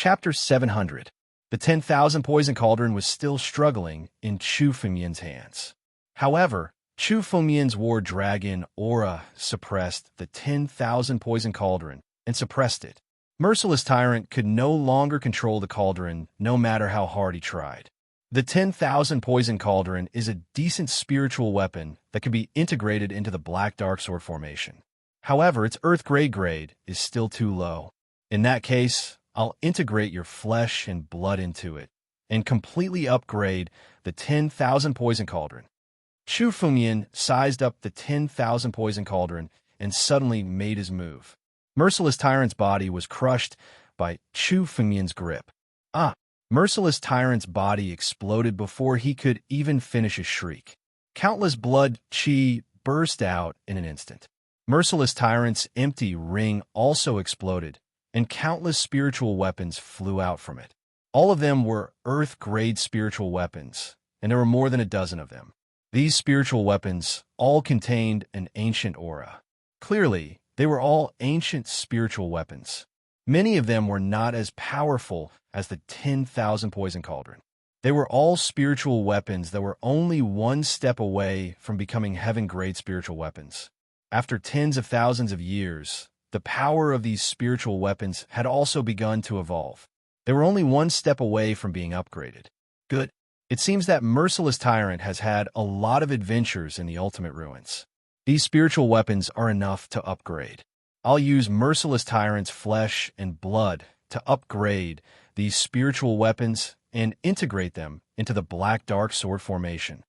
Chapter 700. The 10,000 Poison Cauldron was still struggling in Chu Fengmian's hands. However, Chu Fengmian's War Dragon aura suppressed the 10,000 Poison Cauldron and suppressed it. Merciless Tyrant could no longer control the cauldron, no matter how hard he tried. The 10,000 Poison Cauldron is a decent spiritual weapon that can be integrated into the Black Dark Sword formation. However, its Earth grade is still too low. In that case, I'll integrate your flesh and blood into it and completely upgrade the 10,000 Poison Cauldron. Chu Fengmian sized up the 10,000 Poison Cauldron and suddenly made his move. Merciless Tyrant's body was crushed by Chu Fengmian's grip. Merciless Tyrant's body exploded before he could even finish his shriek. Countless blood chi burst out in an instant. Merciless Tyrant's empty ring also exploded, and countless spiritual weapons flew out from it. All of them were Earth-grade spiritual weapons, and there were more than a dozen of them. These spiritual weapons all contained an ancient aura. Clearly, they were all ancient spiritual weapons. Many of them were not as powerful as the 10,000 Poison Cauldron. They were all spiritual weapons that were only one step away from becoming heaven-grade spiritual weapons. After tens of thousands of years, the power of these spiritual weapons had also begun to evolve. They were only one step away from being upgraded. Good. It seems that Merciless Tyrant has had a lot of adventures in the Ultimate Ruins. These spiritual weapons are enough to upgrade. I'll use Merciless Tyrant's flesh and blood to upgrade these spiritual weapons and integrate them into the Black Dark Sword formation.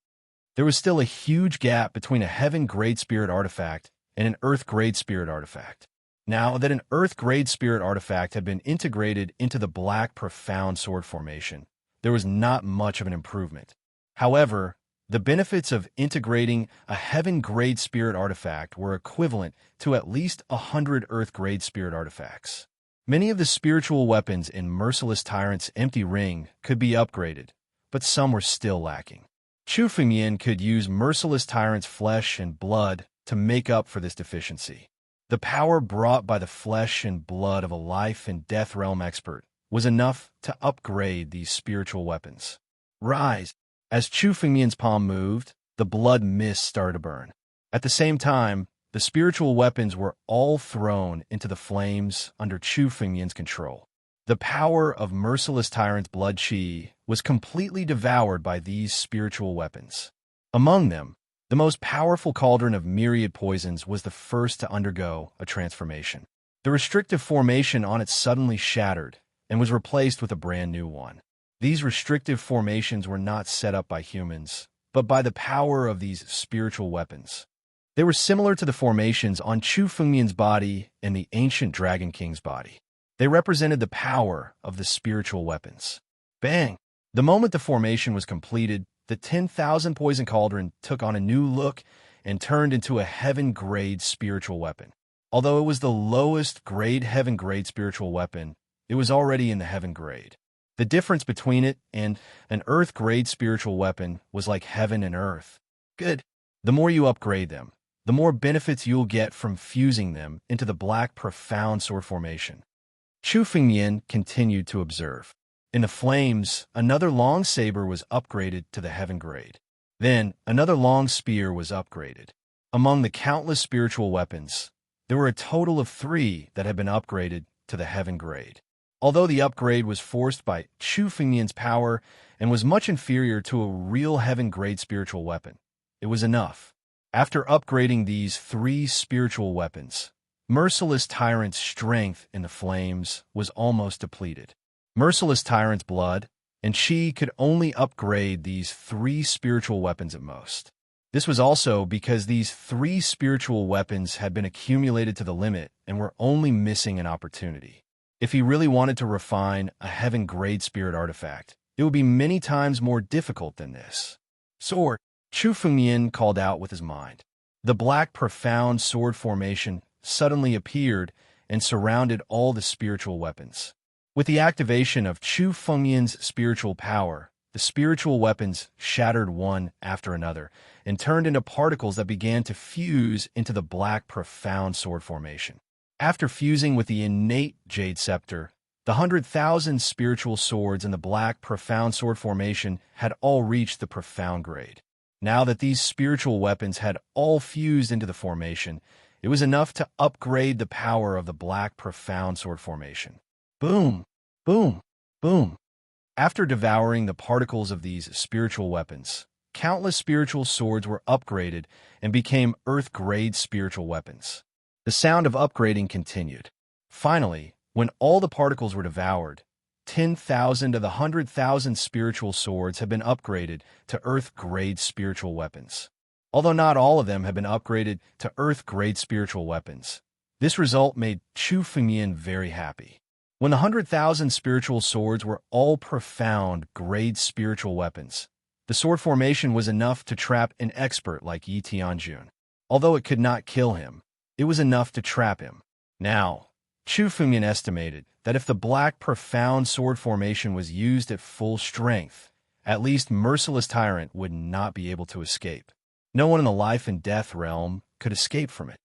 There was still a huge gap between a Heaven-grade spirit artifact and an Earth-grade spirit artifact. Now that an Earth-grade spirit artifact had been integrated into the Black Profound Sword formation, there was not much of an improvement. However, the benefits of integrating a Heaven-grade spirit artifact were equivalent to at least 100 Earth-grade spirit artifacts. Many of the spiritual weapons in Merciless Tyrant's empty ring could be upgraded, but some were still lacking. Chu Fengmian could use Merciless Tyrant's flesh and blood to make up for this deficiency. The power brought by the flesh and blood of a life and death realm expert was enough to upgrade these spiritual weapons. Rise! As Chu Fengmian's palm moved, the blood mist started to burn. At the same time, the spiritual weapons were all thrown into the flames under Chu Fengmian's control. The power of Merciless Tyrant's blood chi was completely devoured by these spiritual weapons. Among them, the most powerful cauldron of myriad poisons was the first to undergo a transformation. The restrictive formation on it suddenly shattered and was replaced with a brand new one. These restrictive formations were not set up by humans, but by the power of these spiritual weapons. They were similar to the formations on Chu Fengmian's body and the ancient Dragon King's body. They represented the power of the spiritual weapons. Bang! The moment the formation was completed, the 10,000 Poison Cauldron took on a new look and turned into a Heaven-grade spiritual weapon. Although it was the lowest grade Heaven-grade spiritual weapon, it was already in the Heaven grade. The difference between it and an Earth-grade spiritual weapon was like heaven and earth. Good. The more you upgrade them, the more benefits you'll get from fusing them into the Black Profound Sword formation. Chu Fengmian continued to observe. In the flames, another long saber was upgraded to the Heaven grade. Then, another long spear was upgraded. Among the countless spiritual weapons, there were a total of 3 that had been upgraded to the Heaven grade. Although the upgrade was forced by Chu Fengmian's power and was much inferior to a real Heaven-grade spiritual weapon, it was enough. After upgrading these 3 spiritual weapons, Merciless Tyrant's strength in the flames was almost depleted. Merciless Tyrant's blood and chi could only upgrade these 3 spiritual weapons at most. This was also because these 3 spiritual weapons had been accumulated to the limit and were only missing an opportunity. If he really wanted to refine a Heaven-grade spirit artifact, it would be many times more difficult than this. Sword! Chu Fengmian called out with his mind. The Black Profound Sword formation suddenly appeared and surrounded all the spiritual weapons. With the activation of Chu Fengmian's spiritual power, the spiritual weapons shattered one after another and turned into particles that began to fuse into the Black Profound Sword formation. After fusing with the innate Jade Scepter, The 100,000 spiritual swords in the black profound sword formation had all reached the profound grade. Now that these spiritual weapons had all fused into the formation, it was enough to upgrade the power of the black profound sword formation. Boom, boom, boom. After devouring the particles of these spiritual weapons, countless spiritual swords were upgraded and became earth-grade spiritual weapons. The sound of upgrading continued. Finally, when all the particles were devoured, 10,000 of the 100,000 spiritual swords had been upgraded to earth-grade spiritual weapons. Although not all of them had been upgraded to earth-grade spiritual weapons, this result made Chu Fengyan very happy. When the 100,000 spiritual swords were all profound-grade spiritual weapons, the sword formation was enough to trap an expert like Yi Tianjun. Although it could not kill him, it was enough to trap him. Now, Chu Fengyan estimated that if the black profound sword formation was used at full strength, at least Merciless Tyrant would not be able to escape. No one in the life and death realm could escape from it.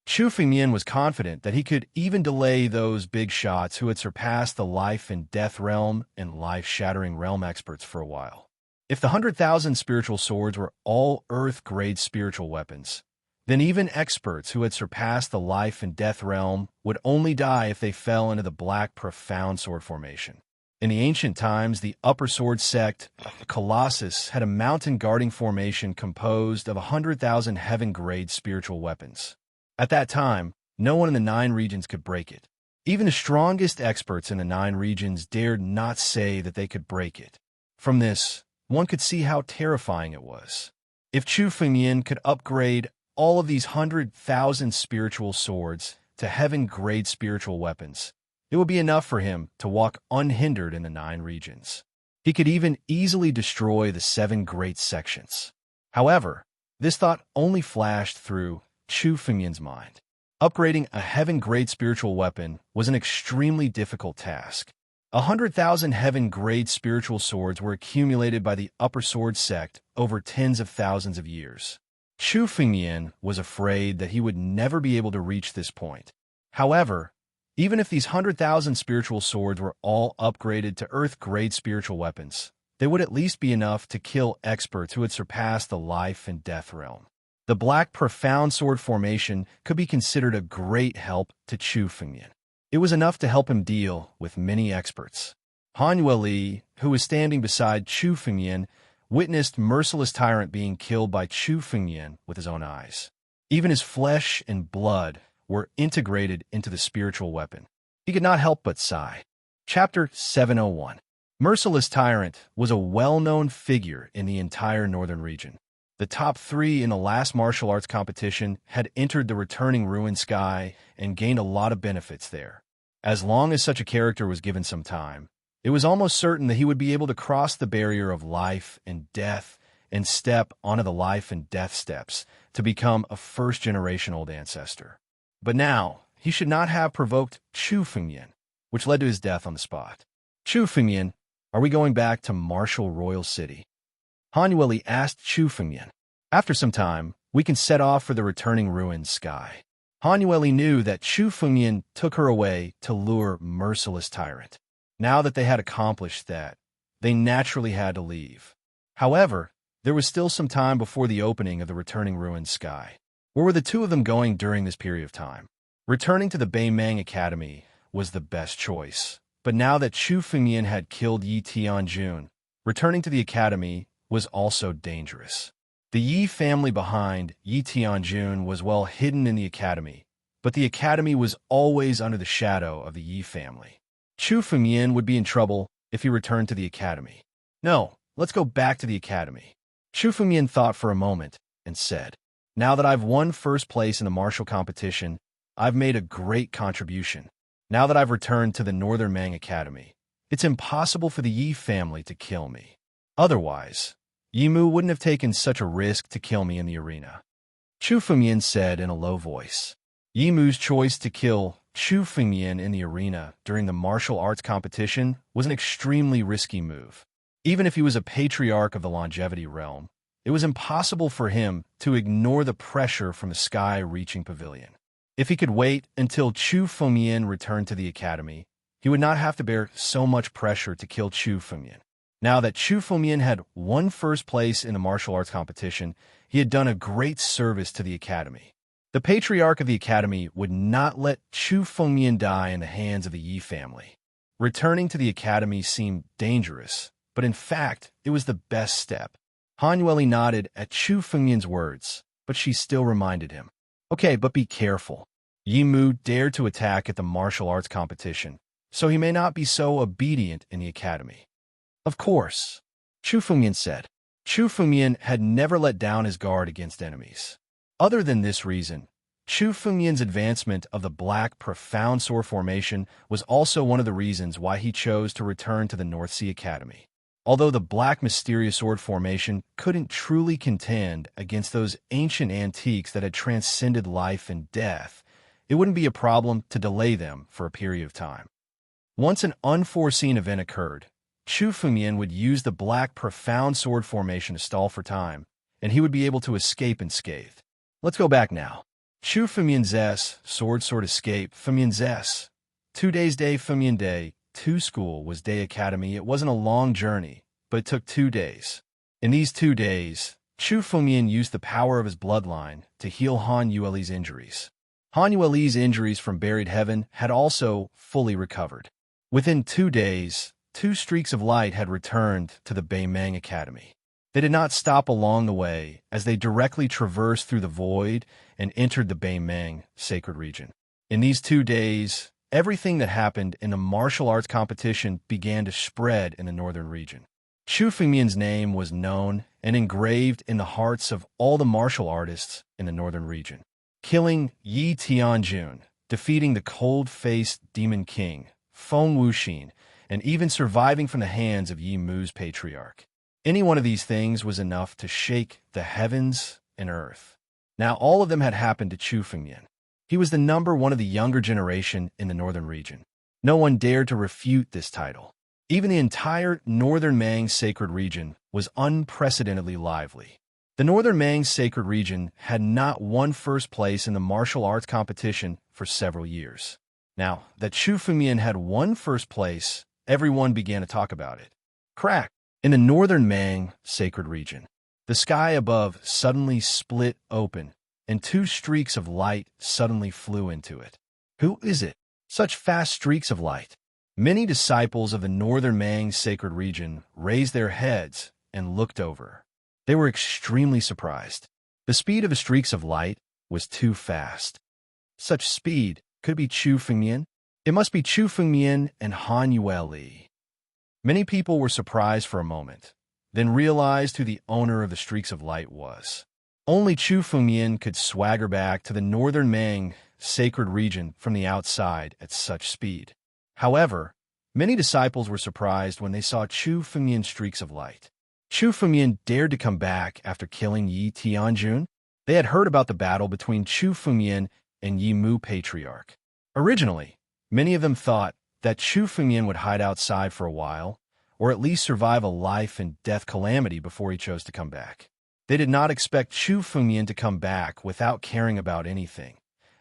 Chu Fengyan was confident that he could even delay those big shots who had surpassed the life and death realm and life-shattering realm experts for a while. If the 100,000 spiritual swords were all earth-grade spiritual weapons, then even experts who had surpassed the life and death realm would only die if they fell into the black profound sword formation. In the ancient times, the upper sword sect, Colossus, had a mountain-guarding formation composed of 100,000 heaven-grade spiritual weapons. At that time, no one in the 9 regions could break it. Even the strongest experts in the 9 regions dared not say that they could break it. From this, one could see how terrifying it was. If Chu Fengyan could upgrade all of these 100,000 spiritual swords to heaven-grade spiritual weapons, it would be enough for him to walk unhindered in the 9 regions. He could even easily destroy the 7 great sections. However, this thought only flashed through Chu Fengyan's mind. Upgrading a heaven-grade spiritual weapon was an extremely difficult task. 100,000 heaven-grade spiritual swords were accumulated by the upper sword sect over tens of thousands of years. Chu Fengyan was afraid that he would never be able to reach this point. However, even if these 100,000 spiritual swords were all upgraded to earth-grade spiritual weapons, they would at least be enough to kill experts who had surpassed the life and death realm. The black profound sword formation could be considered a great help to Chu Fengyan. It was enough to help him deal with many experts. Han Yueli, who was standing beside Chu Fengyan, witnessed Merciless Tyrant being killed by Chu Fengyan with his own eyes. Even his flesh and blood were integrated into the spiritual weapon. He could not help but sigh. Chapter 701. Merciless Tyrant was a well-known figure in the entire northern region. The top 3 in the last martial arts competition had entered the returning ruined sky and gained a lot of benefits there. As long as such a character was given some time, it was almost certain that he would be able to cross the barrier of life and death and step onto the life and death steps to become a first-generation old ancestor. But now, he should not have provoked Chu Fengyan, which led to his death on the spot. Chu Fengyan, are we going back to Martial Royal City? Han Yueli asked Chu Fengyan. After some time, we can set off for the returning ruined sky. Han Yueli knew that Chu Fengyan took her away to lure Merciless Tyrant. Now that they had accomplished that, they naturally had to leave. However, there was still some time before the opening of the returning ruined sky. Where were the 2 of them going during this period of time? Returning to the Beimang Academy was the best choice. But now that Chu Fengyan had killed Yi Tianjun, returning to the academy was also dangerous. The Yi family behind Yi Tianjun was well hidden in the academy, but the academy was always under the shadow of the Yi family. Chu Fengyan would be in trouble if he returned to the academy. No, let's go back to the academy. Chu Fengyan thought for a moment and said, now that I've won first place in the martial competition, I've made a great contribution. Now that I've returned to the Northern Mang Academy, it's impossible for the Yi family to kill me. Otherwise, Yimu wouldn't have taken such a risk to kill me in the arena. Chu Fengyan said in a low voice. Yimu's choice to kill Chu Fengyan in the arena during the martial arts competition was an extremely risky move. Even if he was a patriarch of the longevity realm, it was impossible for him to ignore the pressure from the sky-reaching pavilion. If he could wait until Chu Fengyan returned to the academy, he would not have to bear so much pressure to kill Chu Fengmian. Now that Chu Fengmian had won first place in the martial arts competition, he had done a great service to the academy. The patriarch of the academy would not let Chu Fengmian die in the hands of the Yi family. Returning to the academy seemed dangerous, but in fact, it was the best step. Han Yueli nodded at Chu Fengmian's words, but she still reminded him. Okay, but be careful. Yi Mu dared to attack at the martial arts competition, so he may not be so obedient in the academy. Of course, Chu Fengmian said. Chu Fengmian had never let down his guard against enemies. Other than this reason, Chu Fengmian's advancement of the Black Profound Sword Formation was also one of the reasons why he chose to return to the North Sea Academy. Although the Black Mysterious Sword Formation couldn't truly contend against those ancient antiques that had transcended life and death, it wouldn't be a problem to delay them for a period of time. Once an unforeseen event occurred, Chu Fengmian would use the Black Profound Sword Formation to stall for time, and he would be able to escape unscathed. Let's go back now. Chu Fengmian's sword escape, Fengmian's 2 days day, Fengmian day, 2 school was day academy. It wasn't a long journey, but it took 2 days. In these 2 days, Chu Fengmian used the power of his bloodline to heal Han Yueli's injuries. Han Yueli's injuries from buried heaven had also fully recovered. Within 2 days, 2 streaks of light had returned to the Beimeng Academy. They did not stop along the way as they directly traversed through the void and entered the Beimeng sacred region. In these 2 days, everything that happened in the martial arts competition began to spread in the northern region. Chu Fengmian's name was known and engraved in the hearts of all the martial artists in the northern region. Killing Yi Tianjun, defeating the cold-faced Demon King, Feng Wuxin, and even surviving from the hands of Yi Mu's patriarch. Any one of these things was enough to shake the heavens and earth. Now all of them had happened to Chu Fengmian. He was the number one of the younger generation in the northern region. No one dared to refute this title. Even the entire northern Mang sacred region was unprecedentedly lively. The northern Mang sacred region had not won first place in the martial arts competition for several years. Now that Chu Fengmian had won first place, everyone began to talk about it. Crack! In the northern Mang sacred region, the sky above suddenly split open, and 2 streaks of light suddenly flew into it. Who is it? Such fast streaks of light. Many disciples of the northern Mang sacred region raised their heads and looked over. They were extremely surprised. The speed of the streaks of light was too fast. Such speed could be Chu Fengmian. It must be Chu Fengmian and Han Yueli. Many people were surprised for a moment, then realized who the owner of the streaks of light was. Only Chu Fengmian could swagger back to the northern Mang sacred region from the outside at such speed. However, many disciples were surprised when they saw Chu Fengmian's streaks of light. Chu Fengmian dared to come back after killing Yi Tianjun. They had heard about the battle between Chu Fengmian and Yi Mu patriarch. Originally, many of them thought that Chu Fengmian would hide outside for a while, or at least survive a life and death calamity before he chose to come back. They did not expect Chu Fengmian to come back without caring about anything,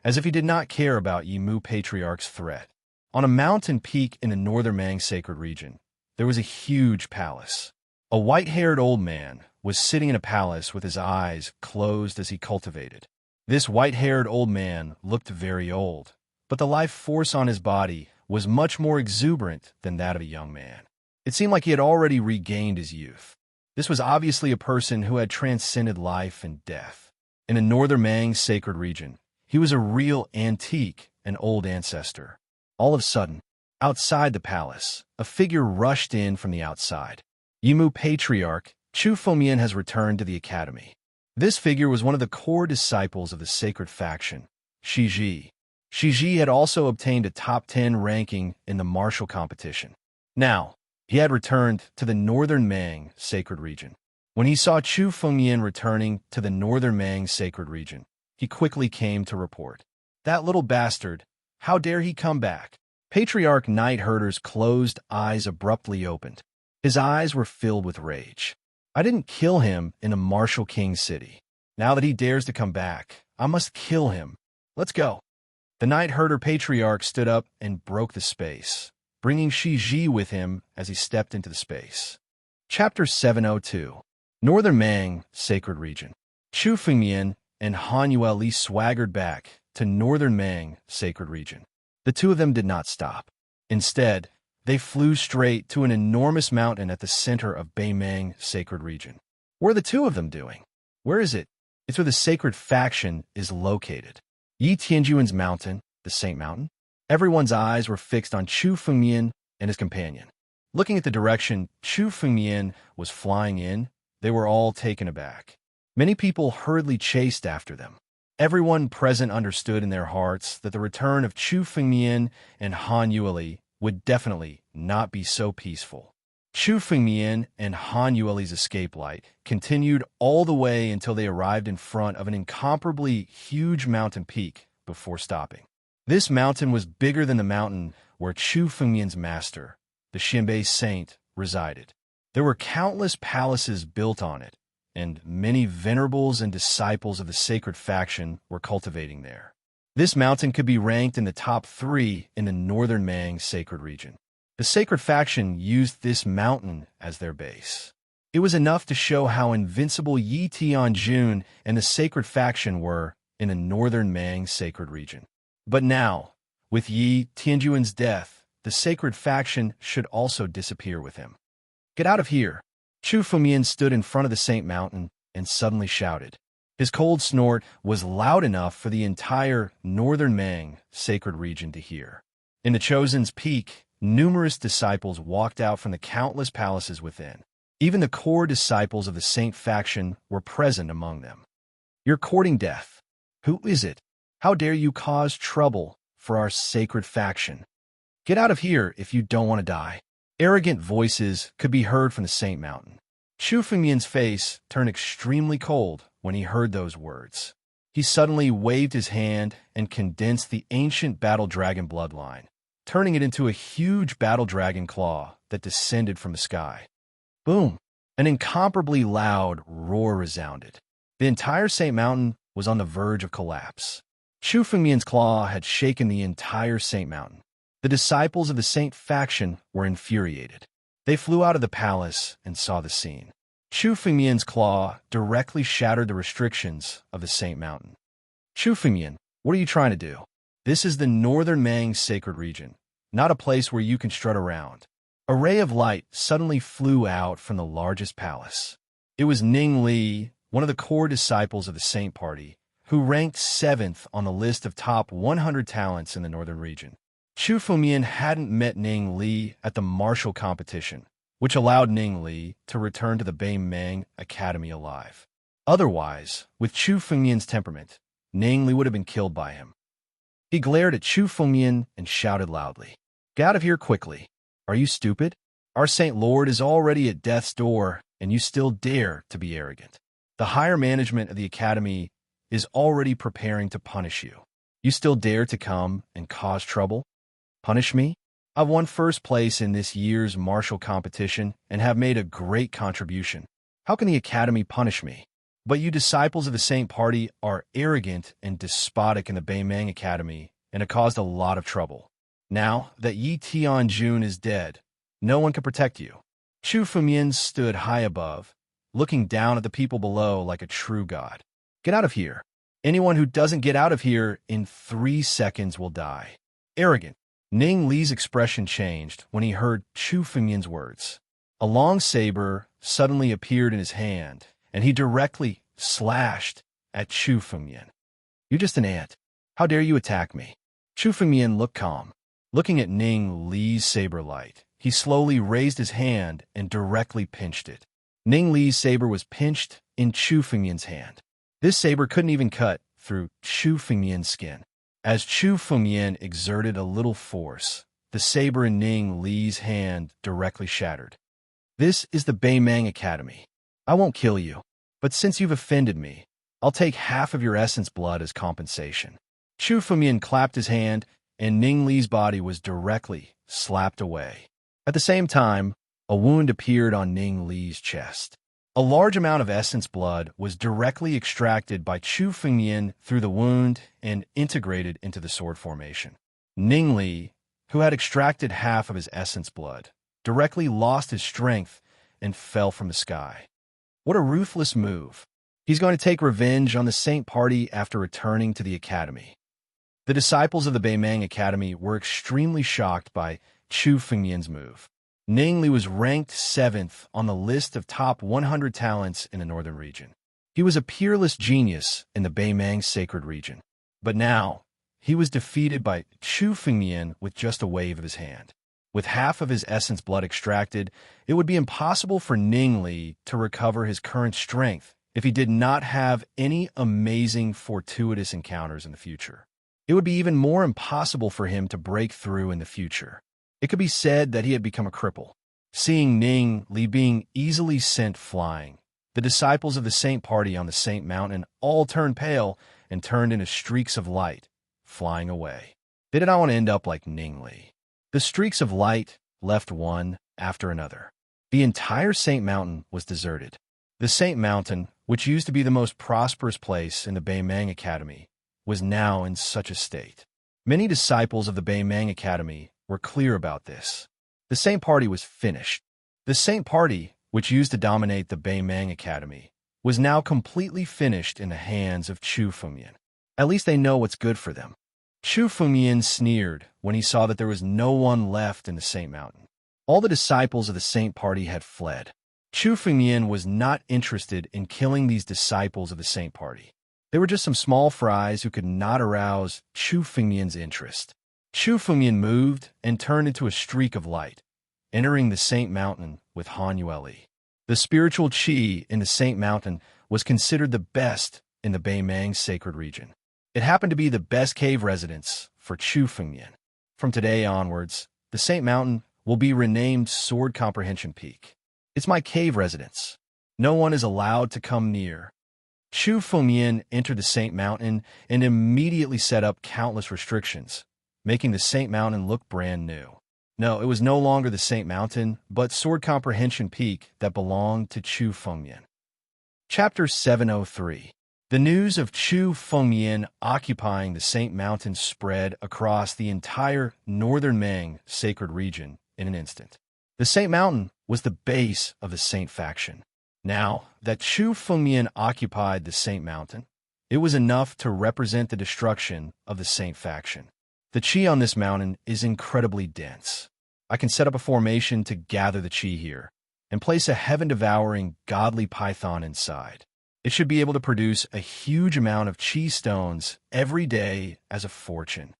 as if he did not care about Yi Mu patriarch's threat. On a mountain peak in the northern Mang sacred region, there was a huge palace. A white-haired old man was sitting in a palace with his eyes closed as he cultivated. This white-haired old man looked very old, but the life force on his body was much more exuberant than that of a young man. It seemed like he had already regained his youth. This was obviously a person who had transcended life and death. In the northern Mang sacred region, he was a real antique and old ancestor. All of a sudden, outside the palace, a figure rushed in from the outside. Yi Mu patriarch, Chu Fengmian has returned to the academy. This figure was one of the core disciples of the sacred faction, Shiji. Shiji had also obtained a top 10 ranking in the martial competition. Now, he had returned to the northern Mang sacred region. When he saw Chu Fengmian returning to the northern Mang sacred region, he quickly came to report. That little bastard, how dare he come back? Patriarch Night Herder's closed eyes abruptly opened. His eyes were filled with rage. I didn't kill him in a martial king city. Now that he dares to come back, I must kill him. Let's go. The Night Herder Patriarch stood up and broke the space. bringing Shi Ji with him as he stepped into the space. Chapter 702 Northern Mang, Sacred Region. Chu Fengmian and Han Yueli swaggered back to Northern Mang, Sacred Region. The two of them did not stop. Instead, they flew straight to an enormous mountain at the center of Beimang, Sacred Region. What are the two of them doing? Where is it? It's where the Sacred Faction is located. Yi Tianjuan's mountain, the Saint Mountain. Everyone's eyes were fixed on Chu Fengmian and his companion. Looking at the direction Chu Fengmian was flying in, they were all taken aback. Many people hurriedly chased after them. Everyone present understood in their hearts that the return of Chu Fengmian and Han Yueli would definitely not be so peaceful. Chu Fengmian and Han Yueli's escape light continued all the way until they arrived in front of an incomparably huge mountain peak before stopping. This mountain was bigger than the mountain where Chu Fengmian's master, the Xianbei Saint, resided. There were countless palaces built on it, and many venerables and disciples of the Sacred Faction were cultivating there. This mountain could be ranked in the top 3 in the Northern Mang Sacred Region. The Sacred Faction used this mountain as their base. It was enough to show how invincible Yi Tianjun and the Sacred Faction were in the Northern Mang Sacred Region. But now, with Yi Tianjuan's death, the Sacred Faction should also disappear with him. Get out of here! Chu Fengmian stood in front of the Saint Mountain and suddenly shouted. His cold snort was loud enough for the entire Northern Mang Sacred Region to hear. In the Chosen's peak, numerous disciples walked out from the countless palaces within. Even the core disciples of the Saint Faction were present among them. You're courting death. Who is it? How dare you cause trouble for our Sacred Faction? Get out of here if you don't want to die. Arrogant voices could be heard from the Saint Mountain. Chu Fengmian's face turned extremely cold when he heard those words. He suddenly waved his hand and condensed the ancient battle dragon bloodline, turning it into a huge battle dragon claw that descended from the sky. Boom! An incomparably loud roar resounded. The entire Saint Mountain was on the verge of collapse. Chu Fengmian's claw had shaken the entire Saint Mountain. The disciples of the Saint Faction were infuriated. They flew out of the palace and saw the scene. Chu Fengmian's claw directly shattered the restrictions of the Saint Mountain. Chu Fengmian, what are you trying to do? This is the Northern Mang Sacred Region, not a place where you can strut around. A ray of light suddenly flew out from the largest palace. It was Ning Li, one of the core disciples of the Saint Party, who ranked 7th on the list of top 100 talents in the Northern region. Chu Fengmian hadn't met Ning Li at the martial competition, which allowed Ning Li to return to the Beimang Academy alive. Otherwise, with Chu Fengmian's temperament, Ning Li would have been killed by him. He glared at Chu Fengmian and shouted loudly, "Get out of here quickly! Are you stupid? Our Saint Lord is already at death's door, and you still dare to be arrogant. The higher management of the Academy is already preparing to punish you. You still dare to come and cause trouble? Punish me? I've won first place in this year's martial competition and have made a great contribution. How can the Academy punish me? But you disciples of the Saint Party are arrogant and despotic in the Beimang Academy and have caused a lot of trouble. Now that Yi Tianjun is dead, no one can protect you." Chu Fengmian stood high above, looking down at the people below like a true god. "Get out of here. Anyone who doesn't get out of here in 3 seconds will die." Arrogant. Ning Li's expression changed when he heard Chu Fengmian's words. A long saber suddenly appeared in his hand, and he directly slashed at Chu Fengmian. "You're just an ant. How dare you attack me?" Chu Fengmian looked calm. Looking at Ning Li's saber light, he slowly raised his hand and directly pinched it. Ning Li's saber was pinched in Chu Fengmian's hand. This saber couldn't even cut through Chu Fengmian's skin. As Chu Fengmian exerted a little force, the saber in Ning Li's hand directly shattered. "This is the Beimang Academy. I won't kill you, but since you've offended me, I'll take half of your essence blood as compensation." Chu Fengmian clapped his hand, and Ning Li's body was directly slapped away. At the same time, a wound appeared on Ning Li's chest. A large amount of essence blood was directly extracted by Chu Fengmian through the wound and integrated into the sword formation. Ning Li, who had extracted half of his essence blood, directly lost his strength and fell from the sky. What a ruthless move. He's going to take revenge on the Saint Party after returning to the academy. The disciples of the Beimang Academy were extremely shocked by Chu Fengmian's move. Ning Li was ranked 7th on the list of top 100 talents in the northern region. He was a peerless genius in the Beimang sacred region. But now, he was defeated by Chu Fengmian with just a wave of his hand. With half of his essence blood extracted, it would be impossible for Ning Li to recover his current strength if he did not have any amazing fortuitous encounters in the future. It would be even more impossible for him to break through in the future. It could be said that he had become a cripple. Seeing Ning Li being easily sent flying, the disciples of the Saint Party on the Saint Mountain all turned pale and turned into streaks of light, flying away. They did not want to end up like Ning Li. The streaks of light left one after another. The entire Saint Mountain was deserted. The Saint Mountain, which used to be the most prosperous place in the Beimang Academy, was now in such a state. Many disciples of the Beimang Academy were clear about this. The Saint Party was finished. The Saint Party, which used to dominate the Beimang Academy, was now completely finished in the hands of Chu Fengmian. At least they know what's good for them. Chu Fengmian sneered when he saw that there was no one left in the Saint Mountain. All the disciples of the Saint Party had fled. Chu Fengmian was not interested in killing these disciples of the Saint Party. They were just some small fries who could not arouse Chu Fengmian's interest. Chu Fengmian moved and turned into a streak of light, entering the Saint Mountain with Han Yueli. The spiritual qi in the Saint Mountain was considered the best in the Beimang sacred region. It happened to be the best cave residence for Chu Fengmian. From today onwards, the Saint Mountain will be renamed Sword Comprehension Peak. It's my cave residence. No one is allowed to come near. Chu Fengmian entered the Saint Mountain and immediately set up countless restrictions, making the Saint Mountain look brand new. No, it was no longer the Saint Mountain, but Sword Comprehension Peak that belonged to Chu Fengmian. Chapter 703. The news of Chu Fengmian occupying the Saint Mountain spread across the entire northern Meng sacred region in an instant. The Saint Mountain was the base of the Saint faction. Now that Chu Fengmian occupied the Saint Mountain, it was enough to represent the destruction of the Saint faction. The qi on this mountain is incredibly dense. I can set up a formation to gather the qi here and place a heaven-devouring godly python inside. It should be able to produce a huge amount of qi stones every day as a fortune.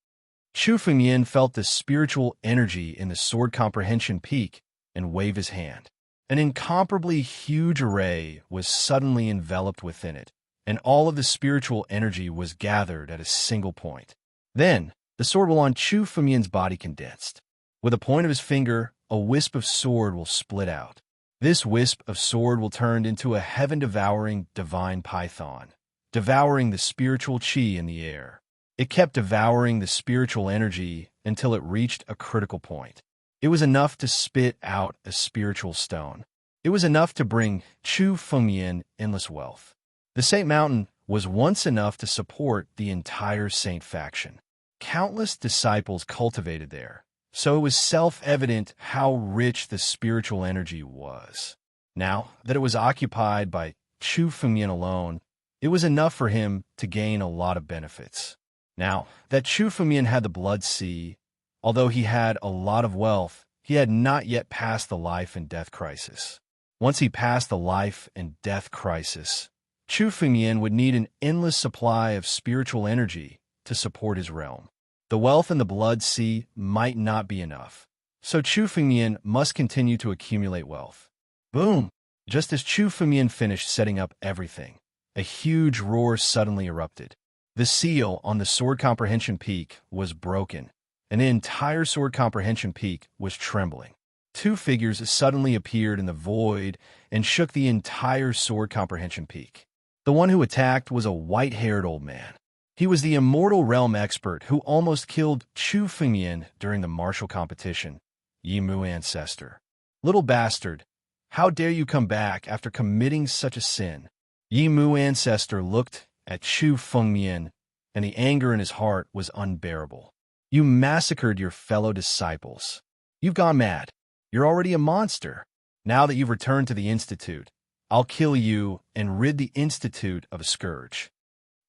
Chu Fengmian felt the spiritual energy in the Sword Comprehension Peak and waved his hand. An incomparably huge array was suddenly enveloped within it, and all of the spiritual energy was gathered at a single point. Then, the sword will on Chu Fengmian's body condensed. With a point of his finger, a wisp of sword will split out. This wisp of sword will turn into a heaven-devouring divine python, devouring the spiritual qi in the air. It kept devouring the spiritual energy until it reached a critical point. It was enough to spit out a spiritual stone. It was enough to bring Chu Fengmian endless wealth. The Saint Mountain was once enough to support the entire Saint faction. Countless disciples cultivated there, so it was self-evident how rich the spiritual energy was. Now that it was occupied by Chu Fengmian alone, it was enough for him to gain a lot of benefits. Now that Chu Fengmian had the blood sea, although he had a lot of wealth, he had not yet passed the life and death crisis. Once he passed the life and death crisis, Chu Fengmian would need an endless supply of spiritual energy to support his realm. The wealth in the blood sea might not be enough, so Chu Fengmian must continue to accumulate wealth. Boom! Just as Chu Fengmian finished setting up everything, a huge roar suddenly erupted. The seal on the Sword Comprehension Peak was broken, and the entire Sword Comprehension Peak was trembling. Two figures suddenly appeared in the void and shook the entire Sword Comprehension Peak. The one who attacked was a white-haired old man. He was the immortal realm expert who almost killed Chu Fengmian during the martial competition, Yi Mu Ancestor. Little bastard, how dare you come back after committing such a sin? Yi Mu Ancestor looked at Chu Fengmian, and the anger in his heart was unbearable. You massacred your fellow disciples. You've gone mad. You're already a monster. Now that you've returned to the Institute, I'll kill you and rid the Institute of a scourge."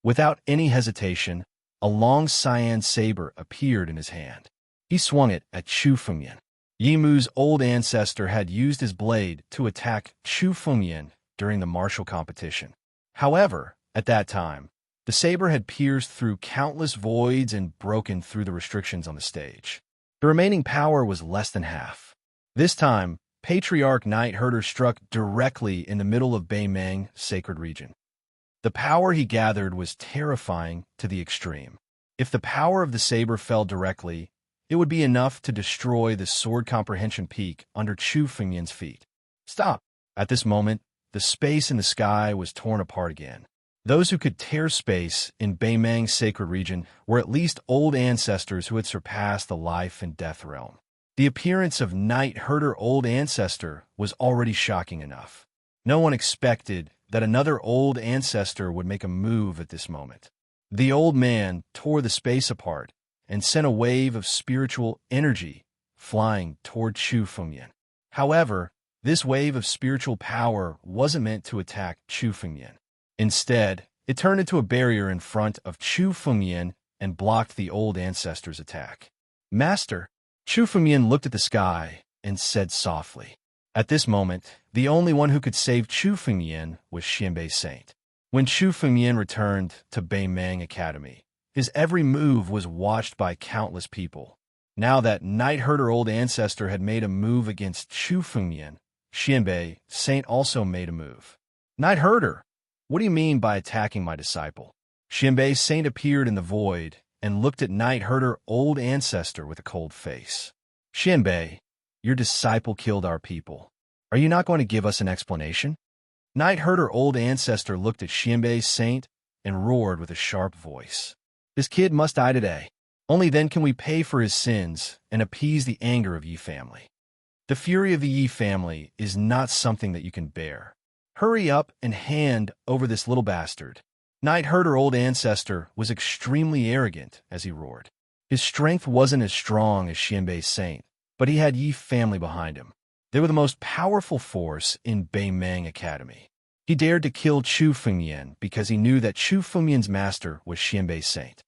Without any hesitation, a long cyan saber appeared in his hand. He swung it at Chu Fengyan. Yimu's old ancestor had used his blade to attack Chu Fengyan during the martial competition. However, at that time, the saber had pierced through countless voids and broken through the restrictions on the stage. The remaining power was less than half. This time, Patriarch Night Herder struck directly in the middle of Beimang sacred region. The power he gathered was terrifying to the extreme. If the power of the saber fell directly, it would be enough to destroy the sword comprehension peak under Chu Fengyan's feet. Stop! At this moment, the space in the sky was torn apart again. Those who could tear space in Beimang's sacred region were at least old ancestors who had surpassed the life and death realm. The appearance of Night Herder Old Ancestor was already shocking enough. No one expected that another old ancestor would make a move at this moment. The old man tore the space apart and sent a wave of spiritual energy flying toward Chu Fengyan. However, this wave of spiritual power wasn't meant to attack Chu Fengyan. Instead, it turned into a barrier in front of Chu Fengyan and blocked the old ancestor's attack. "Master," Chu Fengyan looked at the sky and said softly. At this moment, the only one who could save Chu Fengyan was Xianbei Saint. When Chu Fengyan returned to Beimang Academy, his every move was watched by countless people. Now that Night Herder Old Ancestor had made a move against Chu Fengyan, Xianbei Saint also made a move. "Night Herder, what do you mean by attacking my disciple?" Xianbei Saint appeared in the void and looked at Night Herder Old Ancestor with a cold face. "Xianbei, your disciple killed our people. Are you not going to give us an explanation?" Night Herder Old Ancestor looked at Xianbei Saint and roared with a sharp voice. "This kid must die today. Only then can we pay for his sins and appease the anger of Yi family. The fury of the Yi family is not something that you can bear. Hurry up and hand over this little bastard." Night Herder Old Ancestor was extremely arrogant as he roared. His strength wasn't as strong as Xianbei Saint, but he had Yi family behind him. They were the most powerful force in Beimang Academy. He dared to kill Chu Fengyan because he knew that Chu Fengyan's master was Xianbei Saint.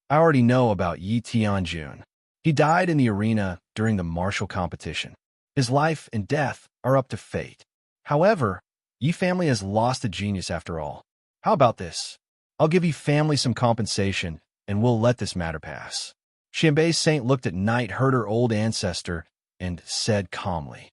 I already know about Yi Tianjun. He died in the arena during the martial competition. His life and death are up to fate. However, Yi family has lost a genius after all. How about this? I'll give Yi family some compensation, and we'll let this matter pass. Xianbei Saint looked at Night Herder Old Ancestor and said calmly,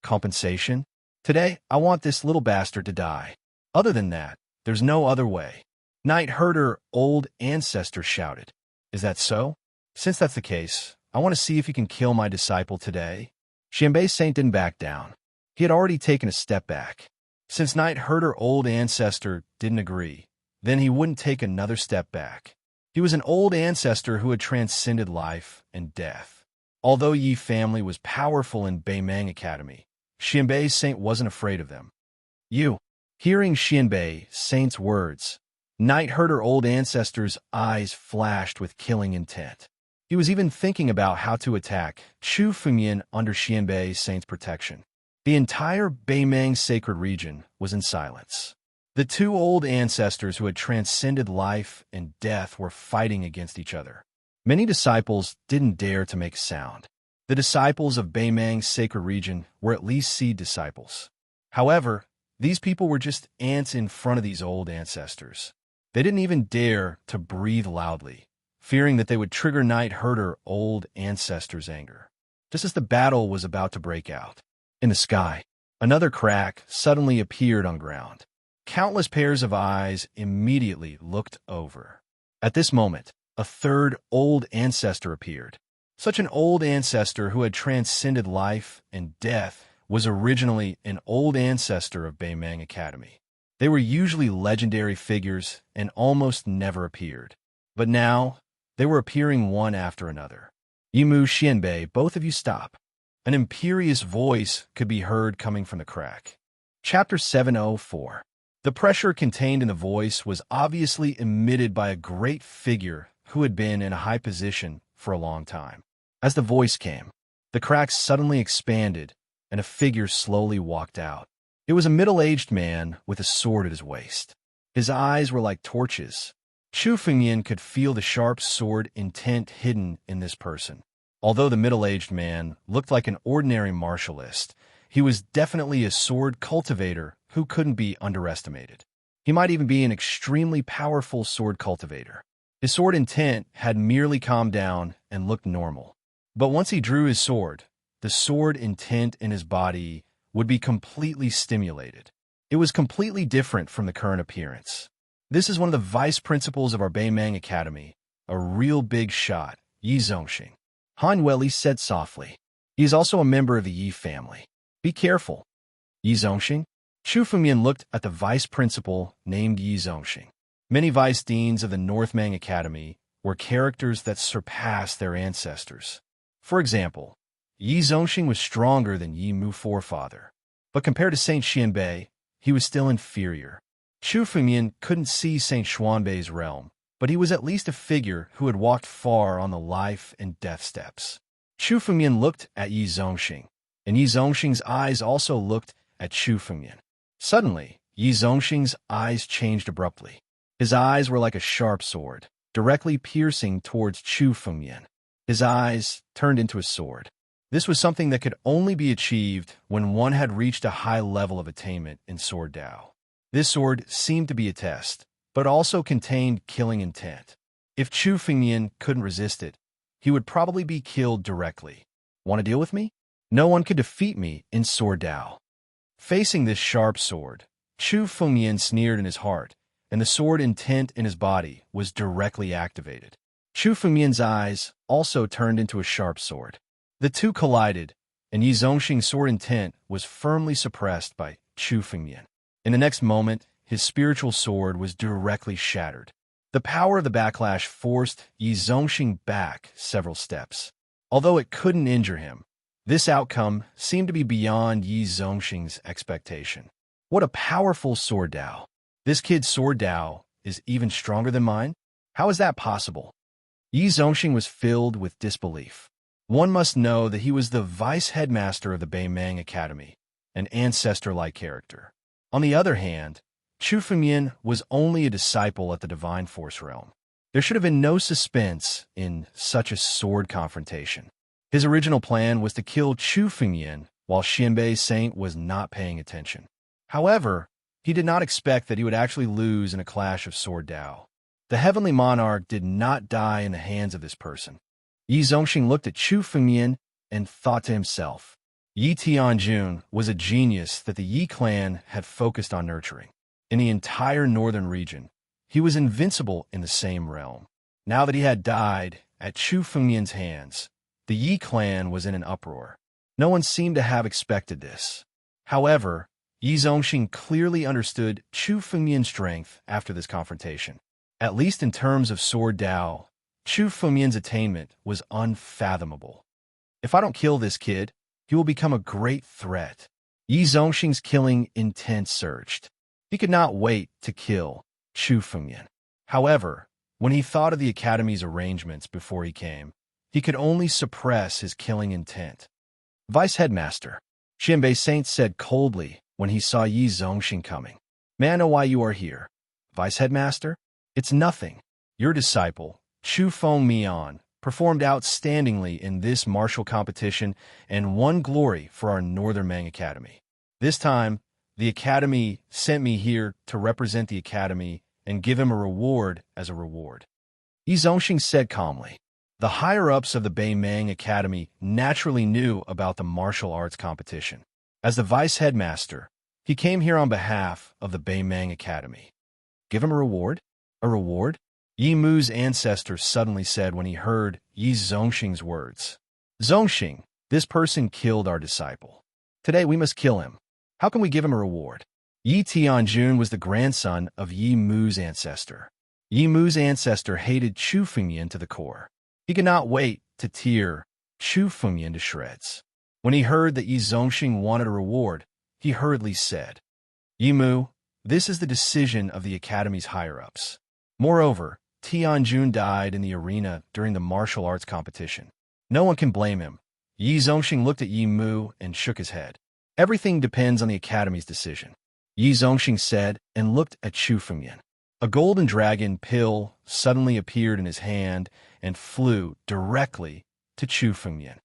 "Compensation? Today, I want this little bastard to die. Other than that, there's no other way." Night Herder Old Ancestor shouted, "Is that so? Since that's the case, I want to see if you can kill my disciple today." Xianbei Saint didn't back down. He had already taken a step back. Since Night Herder Old Ancestor didn't agree, then he wouldn't take another step back. He was an old ancestor who had transcended life and death. Although Yi family was powerful in Beimang Academy, Xianbei Saint wasn't afraid of them. "You." Hearing Xianbei Saint's words, Night Herder Old Ancestor's eyes flashed with killing intent. He was even thinking about how to attack Chu Fengyan under Xianbei Saint's protection. The entire Beimang sacred region was in silence. The two old ancestors who had transcended life and death were fighting against each other. Many disciples didn't dare to make sound. The disciples of Beimang's sacred region were at least seed disciples. However, these people were just ants in front of these old ancestors. They didn't even dare to breathe loudly, fearing that they would trigger Night Herder Old Ancestor's anger. Just as the battle was about to break out, in the sky, another crack suddenly appeared on the ground. Countless pairs of eyes immediately looked over. At this moment, a third old ancestor appeared. Such an old ancestor who had transcended life and death was originally an old ancestor of Beimang Academy. They were usually legendary figures and almost never appeared. But now, they were appearing one after another. "Yimu, Xianbei, both of you stop." An imperious voice could be heard coming from the crack. Chapter 704. The pressure contained in the voice was obviously emitted by a great figure who had been in a high position for a long time. As the voice came, the cracks suddenly expanded, and a figure slowly walked out. It was a middle-aged man with a sword at his waist. His eyes were like torches. Chu Fengyan could feel the sharp sword intent hidden in this person. Although the middle-aged man looked like an ordinary martialist, he was definitely a sword cultivator who couldn't be underestimated. He might even be an extremely powerful sword cultivator. His sword intent had merely calmed down and looked normal. But once he drew his sword, the sword intent in his body would be completely stimulated. It was completely different from the current appearance. This is one of the vice principals of our Beimang Academy, a real big shot, Yi Zongxing. Han Weili said softly. He is also a member of the Yi family. Be careful. Yi Zongxing? Chu Fengyan looked at the vice principal named Yi Zongxing. Many vice deans of the Northmang Academy were characters that surpassed their ancestors. For example, Yi Zongxing was stronger than Yi Mu forefather, but compared to Saint Xianbei, he was still inferior. Chu Fengyan couldn't see Saint Xuanbei's realm, but he was at least a figure who had walked far on the life and death steps. Chu Fengyan looked at Yi Zongxing, and Yi Zongxing's eyes also looked at Chu Fengyan. Suddenly, Yi Zongxing's eyes changed abruptly. His eyes were like a sharp sword, directly piercing towards Chu Fengyan. His eyes turned into a sword. This was something that could only be achieved when one had reached a high level of attainment in Sword Dao. This sword seemed to be a test, but also contained killing intent. If Chu Fengyan couldn't resist it, he would probably be killed directly. Want to deal with me? No one could defeat me in Sword Dao. Facing this sharp sword, Chu Fengyan sneered in his heart, and the sword intent in his body was directly activated. Chu Fengyan's eyes also turned into a sharp sword. The two collided, and Yi Zongxing's sword intent was firmly suppressed by Chu Fengyan. In the next moment, his spiritual sword was directly shattered. The power of the backlash forced Yi Zongxing back several steps. Although it couldn't injure him, this outcome seemed to be beyond Yi Zongxing's expectation. What a powerful Sword Dao. This kid's Sword Dao is even stronger than mine? How is that possible? Yi Zongxing was filled with disbelief. One must know that he was the vice headmaster of the Beimang Academy, an ancestor-like character. On the other hand, Chu Fengyan was only a disciple at the Divine Force realm. There should have been no suspense in such a sword confrontation. His original plan was to kill Chu Fengyan while Xianbei Saint was not paying attention. However, he did not expect that he would actually lose in a clash of Sword Dao. The Heavenly Monarch did not die in the hands of this person. Yi Zongxing looked at Chu Fengyan and thought to himself, Yi Tianjun was a genius that the Yi clan had focused on nurturing. In the entire northern region, he was invincible in the same realm. Now that he had died at Chu Fengyan's hands, the Yi clan was in an uproar. No one seemed to have expected this. However, Yi Zongxing clearly understood Chu Fengyan's strength after this confrontation. At least in terms of Sword Dao, Chu Fengyan's attainment was unfathomable. If I don't kill this kid, he will become a great threat. Yi Zongxing's killing intent surged. He could not wait to kill Chu Fengyan. However, when he thought of the Academy's arrangements before he came, he could only suppress his killing intent. Vice Headmaster, Xianbei Saint said coldly when he saw Yi Zongxing coming. May I know why you are here? Vice Headmaster? It's nothing. Your disciple, Chu Fengmian, performed outstandingly in this martial competition and won glory for our Northern Mang Academy. This time, the Academy sent me here to represent the Academy and give him a reward as a reward. Yi Zongxing said calmly. The higher-ups of the Beimang Academy naturally knew about the martial arts competition. As the vice headmaster, he came here on behalf of the Beimang Academy. Give him a reward? A reward? Yi Mu's ancestor suddenly said when he heard Yi Zongxing's words. Zongxing, this person killed our disciple. Today we must kill him. How can we give him a reward? Yi Tianjun was the grandson of Yi Mu's ancestor. Yi Mu's ancestor hated Chu Fengyan to the core. He could not wait to tear Chu Fengyan to shreds. When he heard that Yi Zongxing wanted a reward, he hurriedly said, Yi Mu, this is the decision of the Academy's higher-ups. Moreover, Tianjun died in the arena during the martial arts competition. No one can blame him. Yi Zongxing looked at Yi Mu and shook his head. Everything depends on the Academy's decision, Yi Zongxing said and looked at Chu Fengyan. A golden dragon pill suddenly appeared in his hand and flew directly to Chu Fengyan.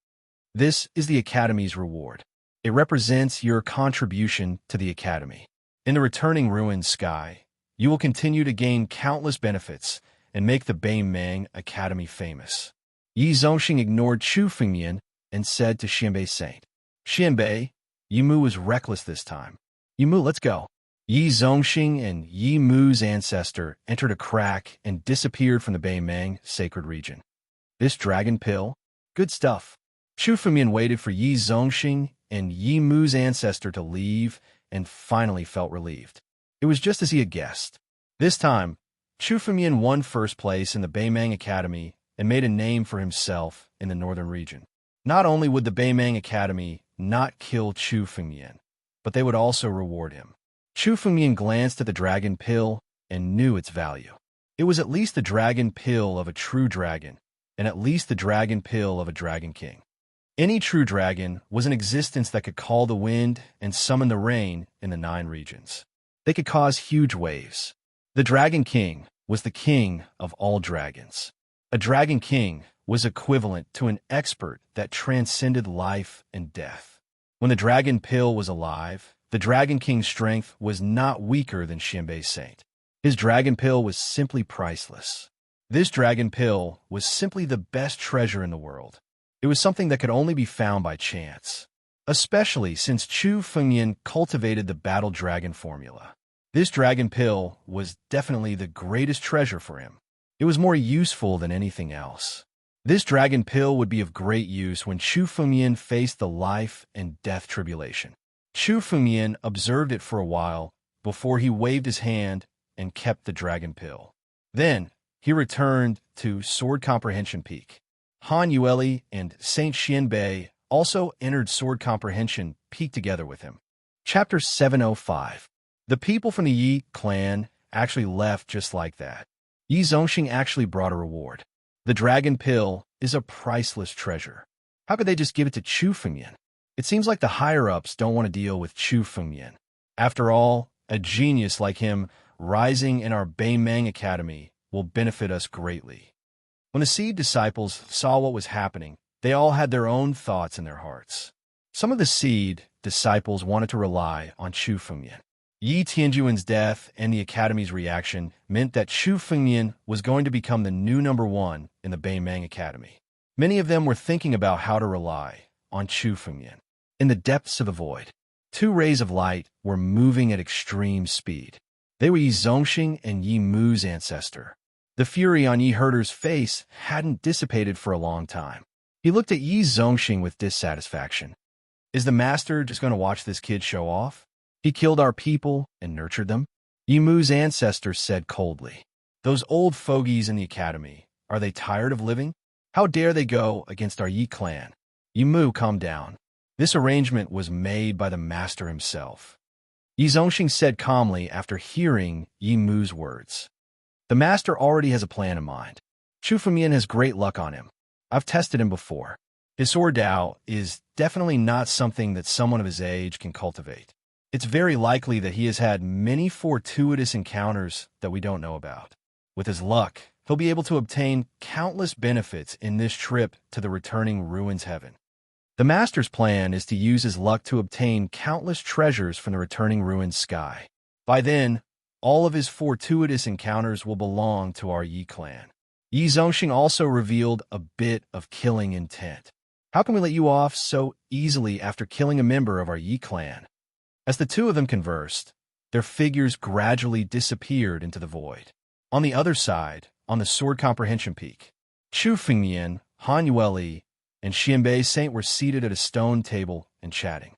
This is the Academy's reward. It represents your contribution to the Academy. In the returning ruined sky, you will continue to gain countless benefits and make the Beimeng Academy famous. Yi Zongxing ignored Chu Fengyan and said to Xianbei Saint, Xianbei, Yi Mu was reckless this time. Yi Mu, let's go. Yi Zongxing and Yi Mu's ancestor entered a crack and disappeared from the Beimeng sacred region. This dragon pill? Good stuff. Chu Fengyan waited for Yi Zongxing and Yi Mu's ancestor to leave and finally felt relieved. It was just as he had guessed. This time, Chu Fengyan won first place in the Beimeng Academy and made a name for himself in the northern region. Not only would the Beimeng Academy not kill Chu Fengyan, but they would also reward him. Chu Fengyan glanced at the dragon pill and knew its value. It was at least the dragon pill of a true dragon, and at least the dragon pill of a dragon king. Any true dragon was an existence that could call the wind and summon the rain in the 9 regions. They could cause huge waves. The Dragon King was the king of all dragons. A dragon king was equivalent to an expert that transcended life and death. When the dragon pill was alive, the Dragon King's strength was not weaker than Xianbei Saint. His dragon pill was simply priceless. This dragon pill was simply the best treasure in the world. It was something that could only be found by chance, especially since Chu Fengyan cultivated the battle dragon formula. This dragon pill was definitely the greatest treasure for him. It was more useful than anything else. This dragon pill would be of great use when Chu Fengyan faced the life and death tribulation. Chu Fengyan observed it for a while before he waved his hand and kept the dragon pill. Then, he returned to Sword Comprehension Peak. Han Yueli and Saint Xianbei also entered Sword Comprehension Peak together with him. Chapter 705. The people from the Yi clan actually left just like that. Yi Zongxing actually brought a reward. The dragon pill is a priceless treasure. How could they just give it to Chu Fengyan? It seems like the higher-ups don't want to deal with Chu Fengyan. After all, a genius like him rising in our Beimeng Academy will benefit us greatly. When the seed disciples saw what was happening, they all had their own thoughts in their hearts. Some of the seed disciples wanted to rely on Chu Fengyan. Yi Tianjuan's death and the Academy's reaction meant that Chu Fengyan was going to become the new #1 in the Beimeng Academy. Many of them were thinking about how to rely on Chu Fengyan. In the depths of the void, 2 rays of light were moving at extreme speed. They were Yi Zongxing and Yi Mu's ancestor. The fury on Yi Herder's face hadn't dissipated for a long time. He looked at Yi Zongxing with dissatisfaction. Is the master just going to watch this kid show off? He killed our people and nurtured them? Yi Mu's ancestor said coldly. Those old fogies in the academy, are they tired of living? How dare they go against our Yi clan? Yi Mu, calm down. This arrangement was made by the master himself. Yi Zongxing said calmly after hearing Yi Mu's words. The master already has a plan in mind. Chu Fengyan has great luck on him. I've tested him before. His sword Dao is definitely not something that someone of his age can cultivate. It's very likely that he has had many fortuitous encounters that we don't know about. With his luck, he'll be able to obtain countless benefits in this trip to the returning ruins heaven. The master's plan is to use his luck to obtain countless treasures from the returning ruins sky. By then, all of his fortuitous encounters will belong to our Yi clan. Yi Zongxing also revealed a bit of killing intent. How can we let you off so easily after killing a member of our Yi clan? As the two of them conversed, their figures gradually disappeared into the void. On the other side, on the Sword Comprehension Peak, Chu Fengyan, Han Yueli, and Xianbei Saint were seated at a stone table and chatting.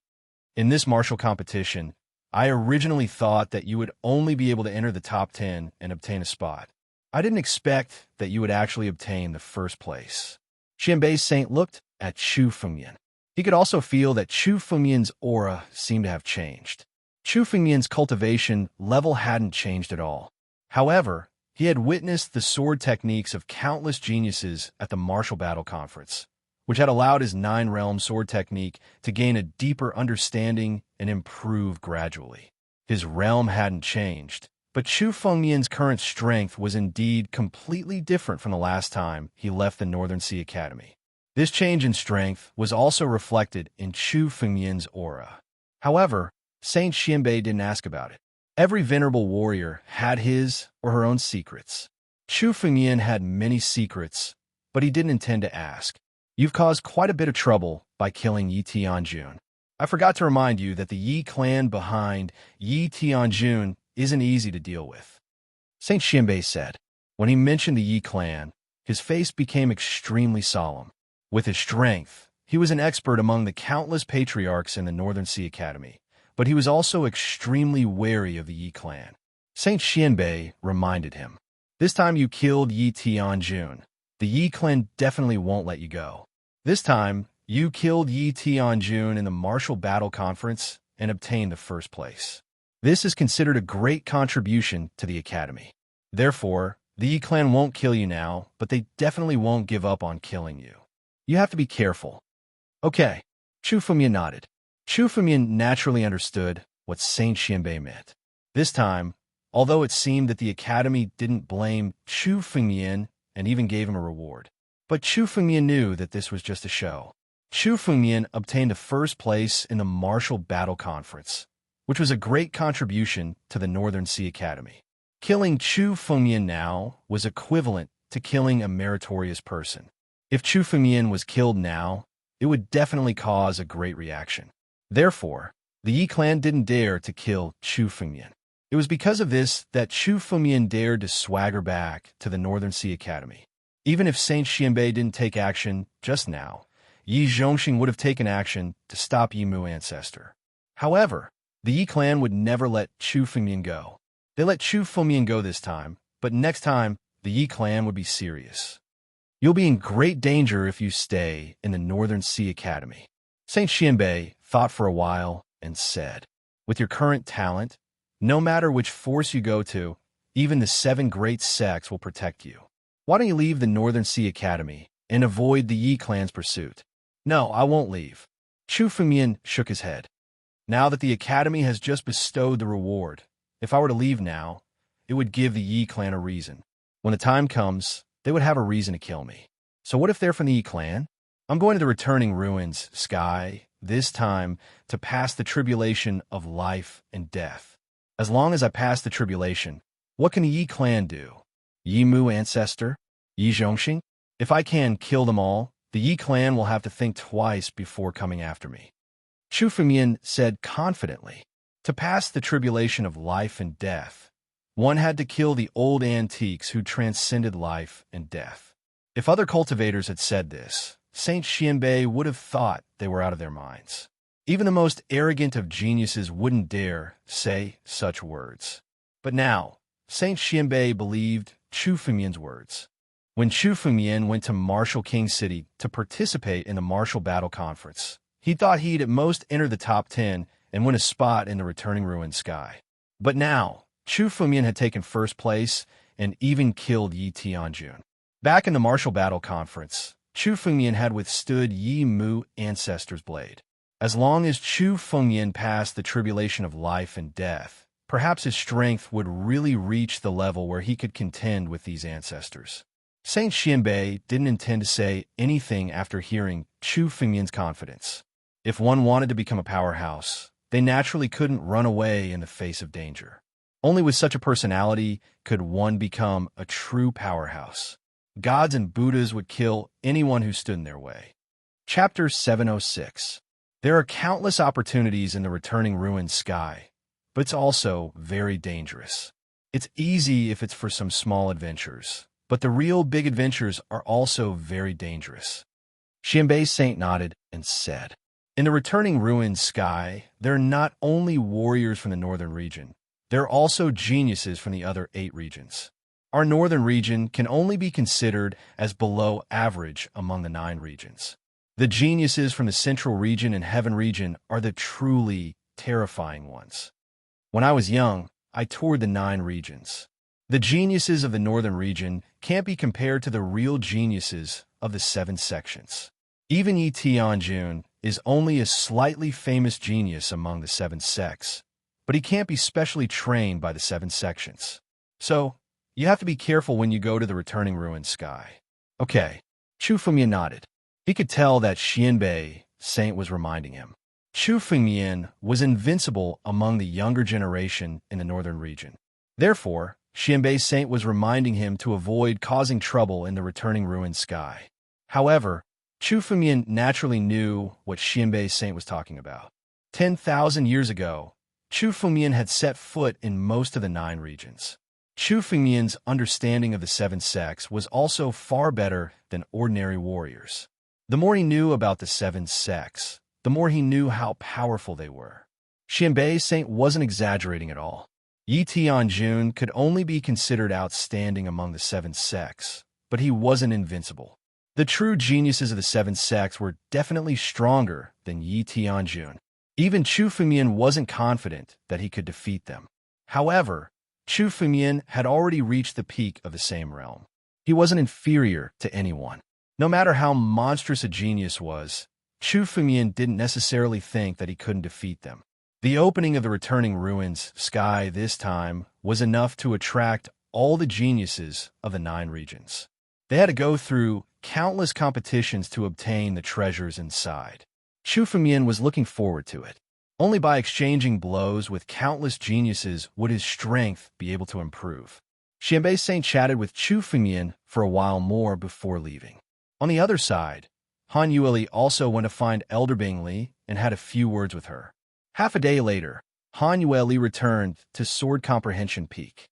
In this martial competition, I originally thought that you would only be able to enter the top 10 and obtain a spot. I didn't expect that you would actually obtain the first place. Xianbei Saint looked at Chu Fengyan. He could also feel that Chu Fengyan's aura seemed to have changed. Chu Fengyan's cultivation level hadn't changed at all. However, He had witnessed the sword techniques of countless geniuses at the Martial Battle Conference, which had allowed his nine-realm sword technique to gain a deeper understanding and improve gradually. His realm hadn't changed, but Chu Fengmian's current strength was indeed completely different from the last time he left the Northern Sea Academy. This change in strength was also reflected in Chu Fengmian's aura. However, Saint Xianbei didn't ask about it. Every venerable warrior had his or her own secrets. Chu Fengmian had many secrets, but he didn't intend to ask. You've caused quite a bit of trouble by killing Yi Tianjun. I forgot to remind you that the Yi clan behind Yi Tianjun isn't easy to deal with. Saint Xianbei said. When he mentioned the Yi clan, his face became extremely solemn. With his strength, he was an expert among the countless patriarchs in the Northern Sea Academy, but he was also extremely wary of the Yi clan. Saint Xianbei reminded him, "This time you killed Yi Tianjun. The Yi clan definitely won't let you go. This time, you killed Yi Tianjun in the Martial Battle Conference and obtained the first place. This is considered a great contribution to the Academy. Therefore, the Yi clan won't kill you now, but they definitely won't give up on killing you. You have to be careful." Okay, Chu Fengmian nodded. Chu Fengmian naturally understood what Saint Xianbei meant. This time, although it seemed that the Academy didn't blame Chu Fengmian and even gave him a reward, but Chu Fengmian knew that this was just a show. Chu Fengmian obtained a first place in the Martial Battle Conference, which was a great contribution to the Northern Sea Academy. Killing Chu Fengmian now was equivalent to killing a meritorious person. If Chu Fengmian was killed now, it would definitely cause a great reaction. Therefore, the Yi clan didn't dare to kill Chu Fengmian. It was because of this that Chu Fengmian dared to swagger back to the Northern Sea Academy. Even if Saint Xianbei didn't take action just now, Yi Zhongxing would have taken action to stop Yi Mu Ancestor. However, the Yi clan would never let Chu Fengmian go. They let Chu Fengmian go this time, but next time, the Yi clan would be serious. You'll be in great danger if you stay in the Northern Sea Academy. Saint Xianbei thought for a while and said, "With your current talent, no matter which force you go to, even the 7 great sects will protect you. Why don't you leave the Northern Sea Academy and avoid the Yi clan's pursuit?" "No, I won't leave." Chu Fengmian shook his head. "Now that the Academy has just bestowed the reward, if I were to leave now, it would give the Yi clan a reason. When the time comes, they would have a reason to kill me. So what if they're from the Yi clan? I'm going to the returning ruins, Sky, this time to pass the tribulation of life and death. As long as I pass the tribulation, what can the Yi clan do? Yi Mu Ancestor? Yi Zhongxing? If I can kill them all, the Yi clan will have to think twice before coming after me." Chu Fengmian said confidently, "To pass the tribulation of life and death, one had to kill the old antiques who transcended life and death." If other cultivators had said this, Saint Xianbei would have thought they were out of their minds. Even the most arrogant of geniuses wouldn't dare say such words. But now, Saint Xianbei believed Chu Fengmian's words. When Chu Fengmian went to Martial King City to participate in the Martial Battle Conference, he thought he'd at most enter the top 10 and win a spot in the returning ruined Sky. But now, Chu Fengmian had taken first place and even killed Yi Tianjun. Back in the Martial Battle Conference, Chu Fengmian had withstood Yi Mu Ancestor's blade. As long as Chu Fengmian passed the tribulation of life and death, perhaps his strength would really reach the level where he could contend with these ancestors. Saint Xianbei didn't intend to say anything after hearing Chu Fengmian's confidence. If one wanted to become a powerhouse, they naturally couldn't run away in the face of danger. Only with such a personality could one become a true powerhouse. Gods and Buddhas would kill anyone who stood in their way. Chapter 706. There are countless opportunities in the returning ruined Sky, but it's also very dangerous. It's easy if it's for some small adventures, but the real big adventures are also very dangerous. Xianbei Saint nodded and said, "In the returning ruined Sky, there are not only warriors from the northern region, there are also geniuses from the other 8 regions. Our northern region can only be considered as below average among the 9 regions. The geniuses from the central region and heaven region are the truly terrifying ones. When I was young, I toured the 9 regions. The geniuses of the northern region can't be compared to the real geniuses of the seven sections. Even Yi Tianjun is only a slightly famous genius among the seven sects, but he can't be specially trained by the seven sections. So, you have to be careful when you go to the returning ruined sky. Okay, Chu Fengmian nodded. He could tell that Xianbei Saint was reminding him. Chu Fengmian was invincible among the younger generation in the northern region. Therefore, Xianbei Saint was reminding him to avoid causing trouble in the returning ruined sky. However, Chu Fengmian naturally knew what Xianbei Saint was talking about. 10,000 years ago, Chu Fengmian had set foot in most of the 9 regions. Chu Fengmian's understanding of the 7 sects was also far better than ordinary warriors. The more he knew about the 7 sects, the more he knew how powerful they were. Xianbei Saint wasn't exaggerating at all. Yi Tianjun could only be considered outstanding among the 7 sects, but he wasn't invincible. The true geniuses of the 7 sects were definitely stronger than Yi Tianjun. Even Chu Fengmian wasn't confident that he could defeat them. However, Chu Fengmian had already reached the peak of the same realm. He wasn't inferior to anyone. No matter how monstrous a genius was, Chu Fengmian didn't necessarily think that he couldn't defeat them. The opening of the returning ruins sky this time was enough to attract all the geniuses of the 9 regions. They had to go through countless competitions to obtain the treasures inside. Chu Fengmian was looking forward to it. Only by exchanging blows with countless geniuses would his strength be able to improve. Xianbei Saint chatted with Chu Fengmian for a while more before leaving. On the other side, Han Yueli also went to find Elder Bingli and had a few words with her. Half a day later, Han Yueli returned to Sword Comprehension Peak.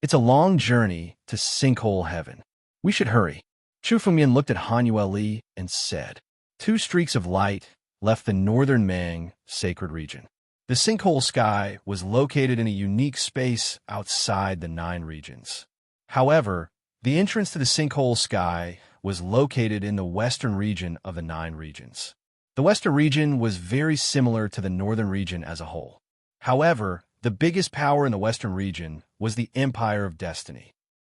It's a long journey to Sinkhole Heaven. We should hurry. Chu Fengmian looked at Han Yueli and said. 2 streaks of light left the northern Mang sacred region. The sinkhole sky was located in a unique space outside the 9 regions. However, the entrance to the sinkhole sky was located in the western region of the 9 regions. The western region was very similar to the northern region as a whole. However, the biggest power in the western region was the Empire of Destiny.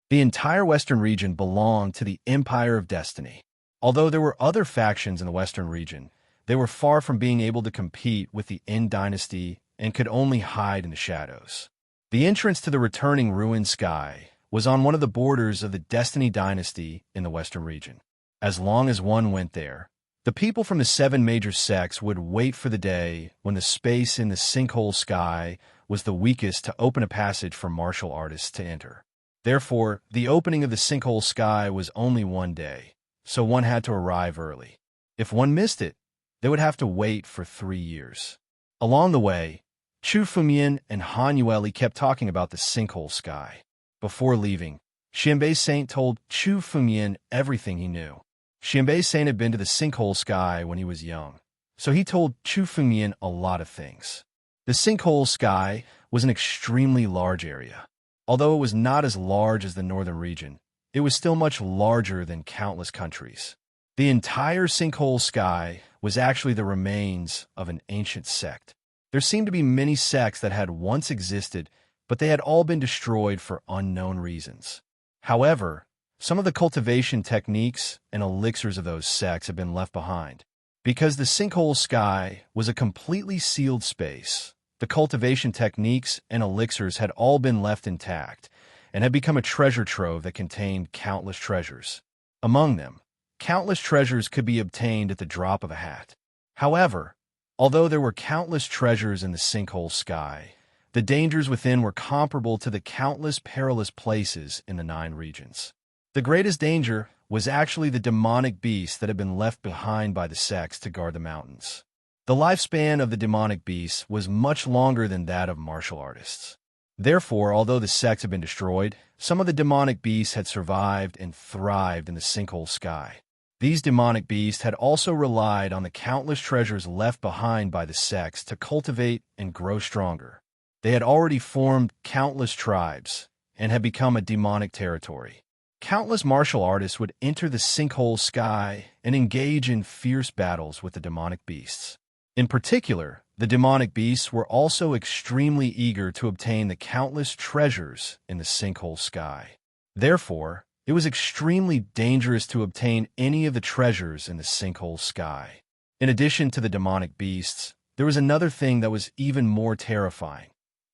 The entire western region belonged to the Empire of Destiny. Although there were other factions in the western region, they were far from being able to compete with the N dynasty and could only hide in the shadows. The entrance to the returning ruined sky was on one of the borders of the Destiny dynasty in the western region. As long as one went there, the people from the 7 major sects would wait for the day when the space in the sinkhole sky was the weakest to open a passage for martial artists to enter. Therefore, the opening of the sinkhole sky was only one day, so one had to arrive early. If one missed it, they would have to wait for 3 years. Along the way, Chu Fengmian and Han Yueli kept talking about the sinkhole sky. Before leaving, Xianbei Saint told Chu Fengmian everything he knew. Xianbei Saint had been to the sinkhole sky when he was young, so he told Chu Fengmian a lot of things. The sinkhole sky was an extremely large area. Although it was not as large as the northern region, it was still much larger than countless countries. The entire sinkhole sky was actually the remains of an ancient sect. There seemed to be many sects that had once existed, but they had all been destroyed for unknown reasons. However, some of the cultivation techniques and elixirs of those sects had been left behind. Because the sinkhole sky was a completely sealed space, the cultivation techniques and elixirs had all been left intact and had become a treasure trove that contained countless treasures. Among them, countless treasures could be obtained at the drop of a hat. However, although there were countless treasures in the sinkhole sky, the dangers within were comparable to the countless perilous places in the 9 regions. The greatest danger was actually the demonic beasts that had been left behind by the sects to guard the mountains. The lifespan of the demonic beasts was much longer than that of martial artists. Therefore, although the sects had been destroyed, some of the demonic beasts had survived and thrived in the sinkhole sky. These demonic beasts had also relied on the countless treasures left behind by the sects to cultivate and grow stronger. They had already formed countless tribes and had become a demonic territory. Countless martial artists would enter the sinkhole sky and engage in fierce battles with the demonic beasts. In particular, the demonic beasts were also extremely eager to obtain the countless treasures in the sinkhole sky. Therefore, it was extremely dangerous to obtain any of the treasures in the sinkhole sky. In addition to the demonic beasts, there was another thing that was even more terrifying: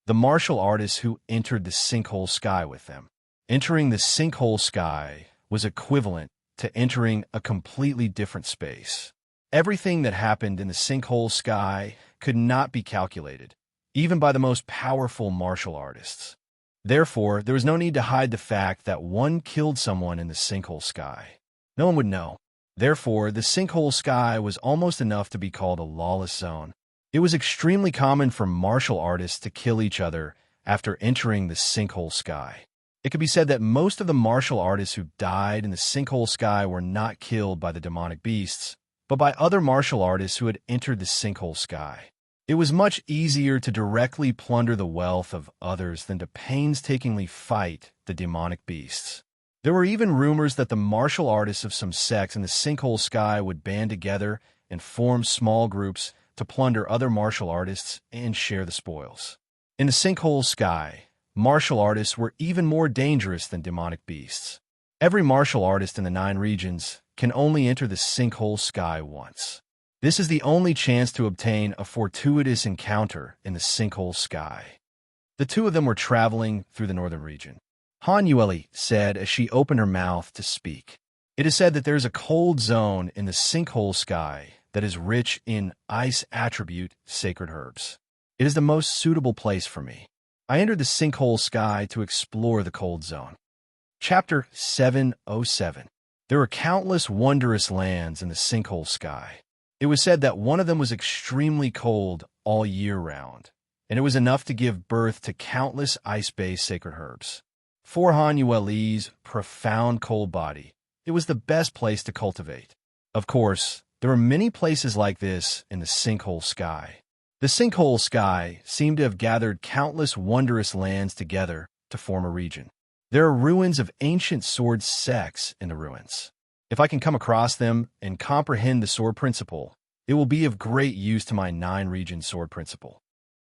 the martial artists who entered the sinkhole sky with them. Entering the sinkhole sky was equivalent to entering a completely different space. Everything that happened in the sinkhole sky could not be calculated, even by the most powerful martial artists. Therefore, there was no need to hide the fact that one killed someone in the sinkhole sky. No one would know. Therefore, the sinkhole sky was almost enough to be called a lawless zone. It was extremely common for martial artists to kill each other after entering the sinkhole sky. It could be said that most of the martial artists who died in the sinkhole sky were not killed by the demonic beasts, but by other martial artists who had entered the sinkhole sky. It was much easier to directly plunder the wealth of others than to painstakingly fight the demonic beasts. There were even rumors that the martial artists of some sects in the sinkhole sky would band together and form small groups to plunder other martial artists and share the spoils. In the sinkhole sky, martial artists were even more dangerous than demonic beasts. Every martial artist in the 9 regions can only enter the sinkhole sky once. This is the only chance to obtain a fortuitous encounter in the sinkhole sky. The two of them were traveling through the northern region. Hanueli said as she opened her mouth to speak, "It is said that there is a cold zone in the sinkhole sky that is rich in ice attribute sacred herbs. It is the most suitable place for me. I entered the sinkhole sky to explore the cold zone." Chapter 707. There were countless wondrous lands in the sinkhole sky. It was said that one of them was extremely cold all year round, and it was enough to give birth to countless ice-based sacred herbs. For Hanueli's profound cold body, it was the best place to cultivate. Of course, there were many places like this in the sinkhole sky. The sinkhole sky seemed to have gathered countless wondrous lands together to form a region. There are ruins of ancient sword sects in the ruins. If I can come across them and comprehend the sword principle, it will be of great use to my 9-region sword principle.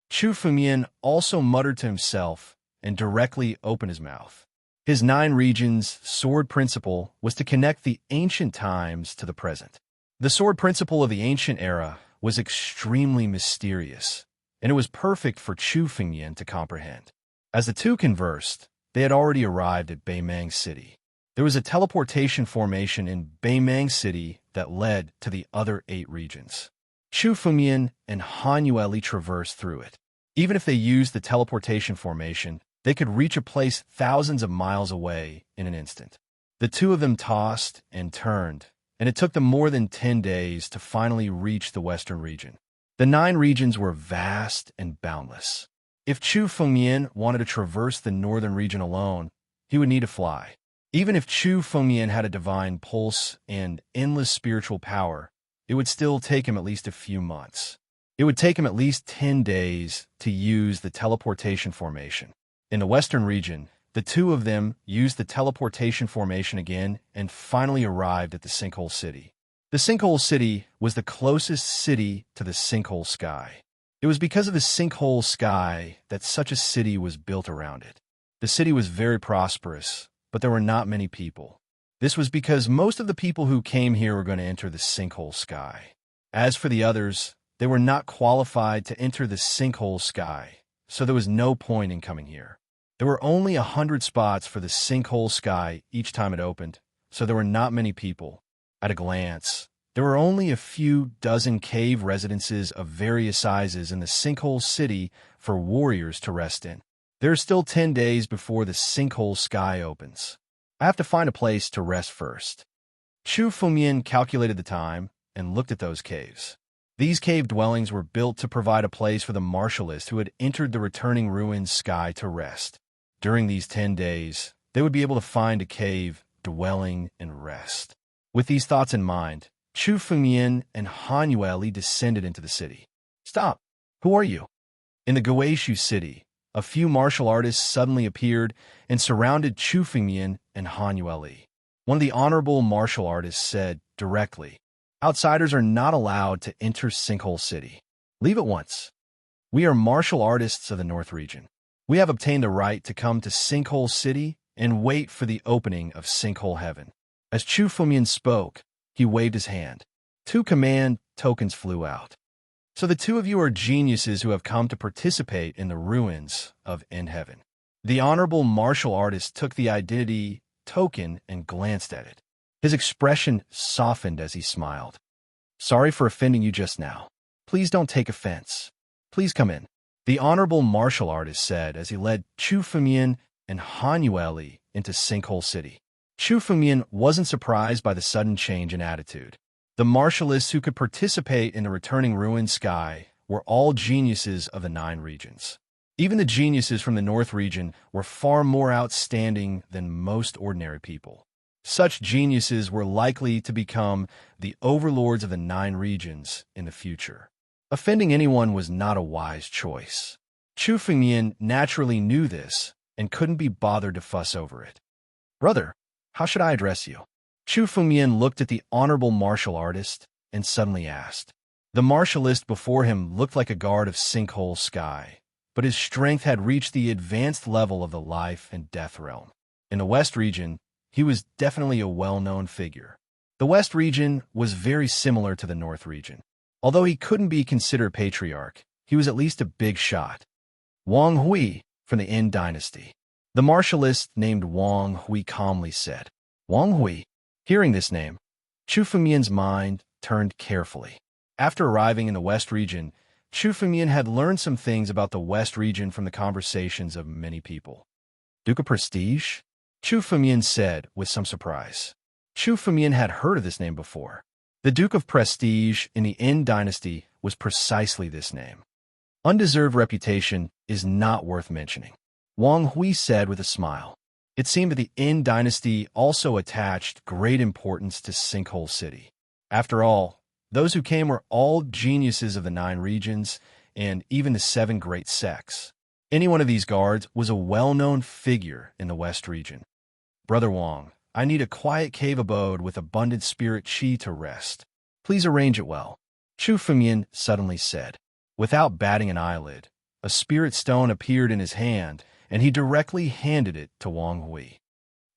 Chu Fumian also muttered to himself and directly opened his mouth. His 9 regions sword principle was to connect the ancient times to the present. The sword principle of the ancient era was extremely mysterious, and it was perfect for Chu Fumian to comprehend. As the two conversed, they had already arrived at Beimang City. There was a teleportation formation in Beimang City that led to the other 8 regions. Chu Fumian and Hanueli traversed through it. Even if they used the teleportation formation, they could reach a place thousands of miles away in an instant. The two of them tossed and turned, and it took them more than 10 days to finally reach the western region. The 9 regions were vast and boundless. If Chu Fumian wanted to traverse the northern region alone, he would need to fly. Even if Chu Fumian had a divine pulse and endless spiritual power, it would still take him at least a few months. It would take him at least 10 days to use the teleportation formation. In the western region, the two of them used the teleportation formation again and finally arrived at the sinkhole city. The sinkhole city was the closest city to the sinkhole sky. It was because of the sinkhole sky that such a city was built around it. The city was very prosperous, but there were not many people. This was because most of the people who came here were going to enter the sinkhole sky. As for the others, they were not qualified to enter the sinkhole sky, so there was no point in coming here. There were only 100 spots for the sinkhole sky each time it opened, so there were not many people. At a glance, there were only a few dozen cave residences of various sizes in the sinkhole city for warriors to rest in. There are still 10 days before the sinkhole sky opens. I have to find a place to rest first. Chu Fumian calculated the time and looked at those caves. These cave dwellings were built to provide a place for the martialists who had entered the returning ruined sky to rest. During these 10 days, they would be able to find a cave, dwelling, and rest. With these thoughts in mind, Chu Fumian and Hanueli descended into the city. "Stop! Who are you?" In the Guishu city, a few martial artists suddenly appeared and surrounded Chu Fumian and Hanueli. One of the honorable martial artists said directly, Outsiders are not allowed to enter Sinkhole City. Leave at once. We are martial artists of the North region. We have obtained the right to come to Sinkhole City and wait for the opening of Sinkhole Heaven. As Chu Fumian spoke, he waved his hand. 2 command tokens flew out. So the 2 of you are geniuses who have come to participate in the ruins of End Heaven. The honorable martial artist took the identity token and glanced at it. His expression softened as he smiled. Sorry for offending you just now. Please don't take offense. Please come in. The honorable martial artist said as he led Chu Fumian and Hanueli into Sinkhole City. Chu Fumian wasn't surprised by the sudden change in attitude. The martialists who could participate in the returning ruined sky were all geniuses of the 9 regions. Even the geniuses from the North region were far more outstanding than most ordinary people. Such geniuses were likely to become the overlords of the 9 regions in the future. Offending anyone was not a wise choice. Chu Fumian naturally knew this and couldn't be bothered to fuss over it. Brother, how should I address you? Chu Fumian looked at the honorable martial artist and suddenly asked. The martialist before him looked like a guard of Sinkhole Sky, but his strength had reached the advanced level of the life and death realm. In the West region, he was definitely a well-known figure. The West region was very similar to the North region. Although he couldn't be considered patriarch, he was at least a big shot. Wang Hui from the Yin dynasty. The martialist named Wang Hui calmly said. Wang Hui. Hearing this name, Chu Fumian's mind turned carefully. After arriving in the West region, Chu Fumian had learned some things about the West region from the conversations of many people. Duke of Prestige? Chu Fumian said with some surprise. Chu Fumian had heard of this name before. The Duke of Prestige in the Yin dynasty was precisely this name. Undeserved reputation is not worth mentioning, Wang Hui said with a smile. It seemed that the Yin dynasty also attached great importance to Sinkhole City. After all, those who came were all geniuses of the 9 regions and even the 7 great sects. Any one of these guards was a well-known figure in the West region. Brother Wang, I need a quiet cave abode with abundant spirit chi to rest. Please arrange it well, Chu Fumian suddenly said. Without batting an eyelid, a spirit stone appeared in his hand, and he directly handed it to Wang Hui.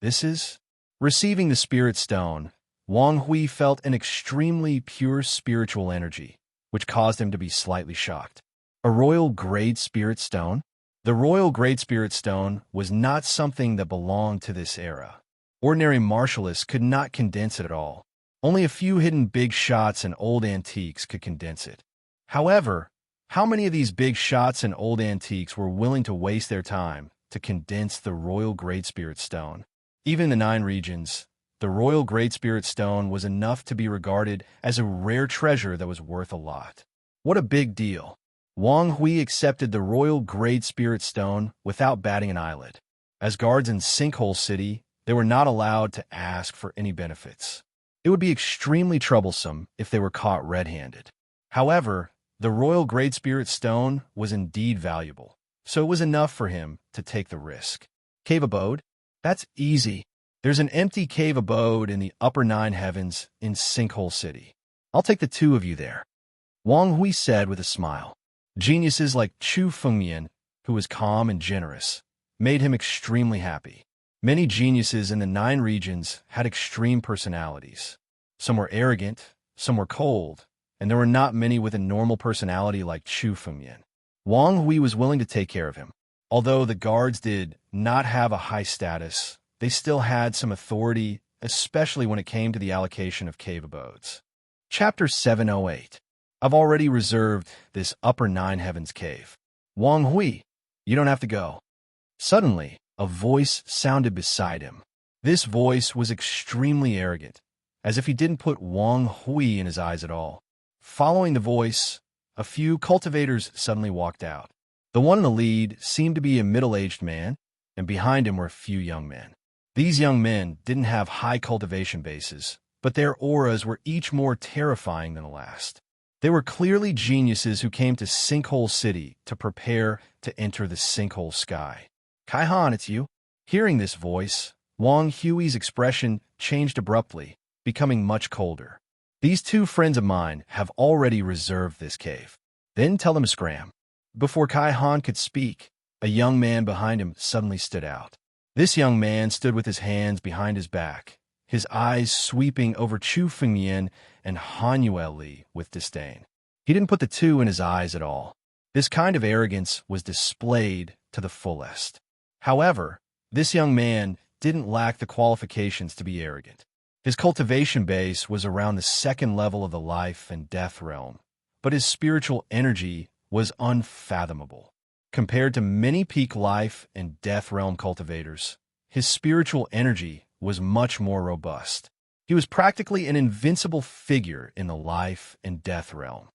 This is? Receiving the spirit stone, Wang Hui felt an extremely pure spiritual energy, which caused him to be slightly shocked. A royal grade spirit stone? The royal grade spirit stone was not something that belonged to this era. Ordinary martialists could not condense it at all. Only a few hidden big shots and old antiques could condense it. However, how many of these big shots and old antiques were willing to waste their time to condense the royal Great Spirit Stone? Even in the 9 regions, the royal Great Spirit Stone was enough to be regarded as a rare treasure that was worth a lot. What a big deal. Wang Hui accepted the royal Great Spirit Stone without batting an eyelid. As guards in Sinkhole City, they were not allowed to ask for any benefits. It would be extremely troublesome if they were caught red-handed. However, the royal Great Spirit Stone was indeed valuable, so it was enough for him to take the risk. Cave abode? That's easy. There's an empty cave abode in the upper 9 heavens in Sinkhole City. I'll take the 2 of you there, Wang Hui said with a smile. Geniuses like Chu Fumian, who was calm and generous, made him extremely happy. Many geniuses in the 9 regions had extreme personalities. Some were arrogant, some were cold, and there were not many with a normal personality like Chu Fumian. Wang Hui was willing to take care of him. Although the guards did not have a high status, they still had some authority, especially when it came to the allocation of cave abodes. Chapter 708. I've already reserved this upper 9 heavens cave. Wang Hui, you don't have to go. Suddenly, a voice sounded beside him. This voice was extremely arrogant, as if he didn't put Wang Hui in his eyes at all. Following the voice, a few cultivators suddenly walked out. The one in the lead seemed to be a middle-aged man, and behind him were a few young men. These young men didn't have high cultivation bases, but their auras were each more terrifying than the last. They were clearly geniuses who came to Sinkhole City to prepare to enter the Sinkhole Sky. Kai-Han, it's you. Hearing this voice, Wang Hui's expression changed abruptly, becoming much colder. These two friends of mine have already reserved this cave. Then tell them to scram." Before Kai Han could speak, a young man behind him suddenly stood out. This young man stood with his hands behind his back, his eyes sweeping over Chu Fengyan and Han Yueli with disdain. He didn't put the two in his eyes at all. This kind of arrogance was displayed to the fullest. However, this young man didn't lack the qualifications to be arrogant. His cultivation base was around the second level of the life and death realm, but his spiritual energy was unfathomable. Compared to many peak life and death realm cultivators, his spiritual energy was much more robust. He was practically an invincible figure in the life and death realm.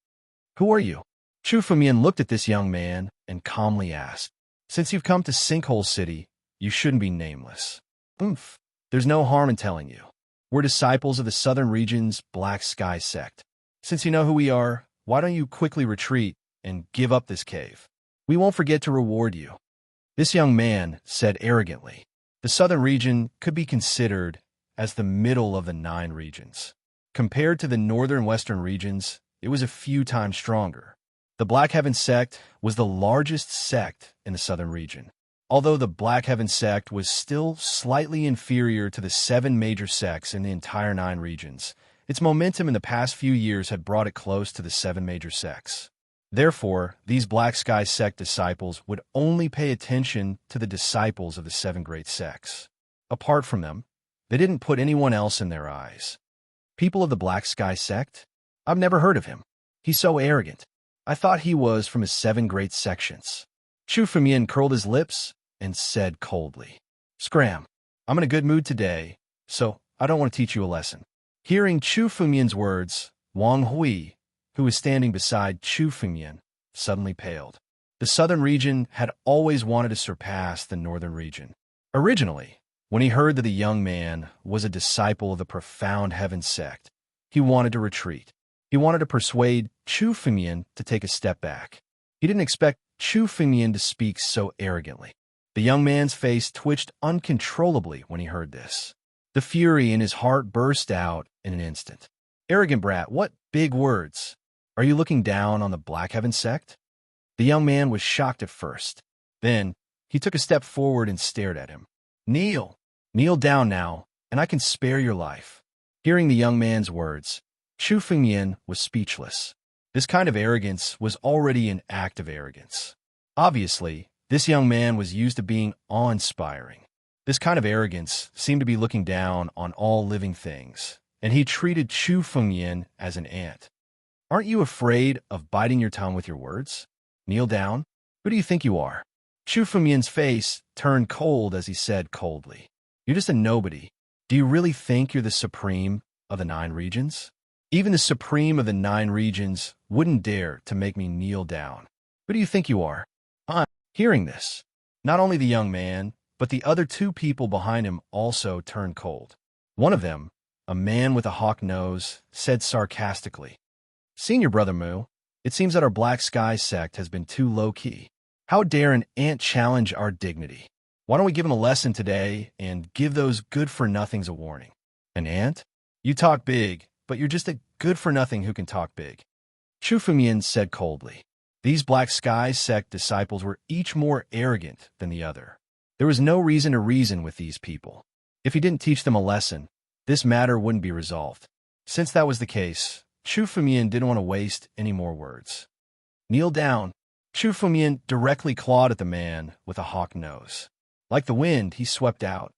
"Who are you?" Chu Fengyan looked at this young man and calmly asked. "Since you've come to Sinkhole City, you shouldn't be nameless." "Oomph. There's no harm in telling you. We're disciples of the Southern Region's Black Sky sect. Since you know who we are, why don't you quickly retreat and give up this cave? We won't forget to reward you." This young man said arrogantly. The Southern Region could be considered as the middle of the 9 regions. Compared to the Northern Western regions, it was a few times stronger. The Black Heaven sect was the largest sect in the Southern Region. Although the Black Heaven sect was still slightly inferior to the 7 major sects in the entire 9 regions, its momentum in the past few years had brought it close to the 7 major sects. Therefore, these Black Sky sect disciples would only pay attention to the disciples of the 7 great sects. Apart from them, they didn't put anyone else in their eyes. People of the Black Sky sect? I've never heard of him. He's so arrogant. I thought he was from his 7 great sections. Chu Fengyan curled his lips and said coldly, "Scram, I'm in a good mood today, so I don't want to teach you a lesson." Hearing Chu Fengyan's words, Wang Hui, who was standing beside Chu Fengyan, suddenly paled. The Southern Region had always wanted to surpass the Northern Region. Originally, when he heard that the young man was a disciple of the Profound Heaven sect, he wanted to retreat. He wanted to persuade Chu Fengyan to take a step back. He didn't expect Chu Fengyan to speak so arrogantly. The young man's face twitched uncontrollably when he heard this. The fury in his heart burst out in an instant. "Arrogant brat, what big words! Are you looking down on the Black Heaven sect?" The young man was shocked at first. Then, he took a step forward and stared at him. "Kneel! Kneel down now, and I can spare your life." Hearing the young man's words, Chu Fengyan was speechless. This kind of arrogance was already an act of arrogance. Obviously, this young man was used to being awe-inspiring. This kind of arrogance seemed to be looking down on all living things, and he treated Chu Fengyan as an ant. "Aren't you afraid of biting your tongue with your words? Kneel down. Who do you think you are?" Chu Fengyan's face turned cold as he said coldly, "You're just a nobody. Do you really think you're the supreme of the 9 regions? Even the supreme of the 9 regions wouldn't dare to make me kneel down. Who do you think you are?" Hearing this, not only the young man, but the other 2 people behind him also turned cold. One of them, a man with a hawk nose, said sarcastically, "Senior Brother Mu, it seems that our Black Sky sect has been too low-key. How dare an ant challenge our dignity? Why don't we give him a lesson today and give those good-for-nothings a warning?" "An ant? You talk big, but you're just a good-for-nothing who can talk big." Chu Fengyan said coldly. These Black Sky sect disciples were each more arrogant than the other. There was no reason to reason with these people. If he didn't teach them a lesson, this matter wouldn't be resolved. Since that was the case, Chu Fengyan didn't want to waste any more words. "Kneel down." Chu Fengyan directly clawed at the man with a hawk nose. Like the wind, he swept out.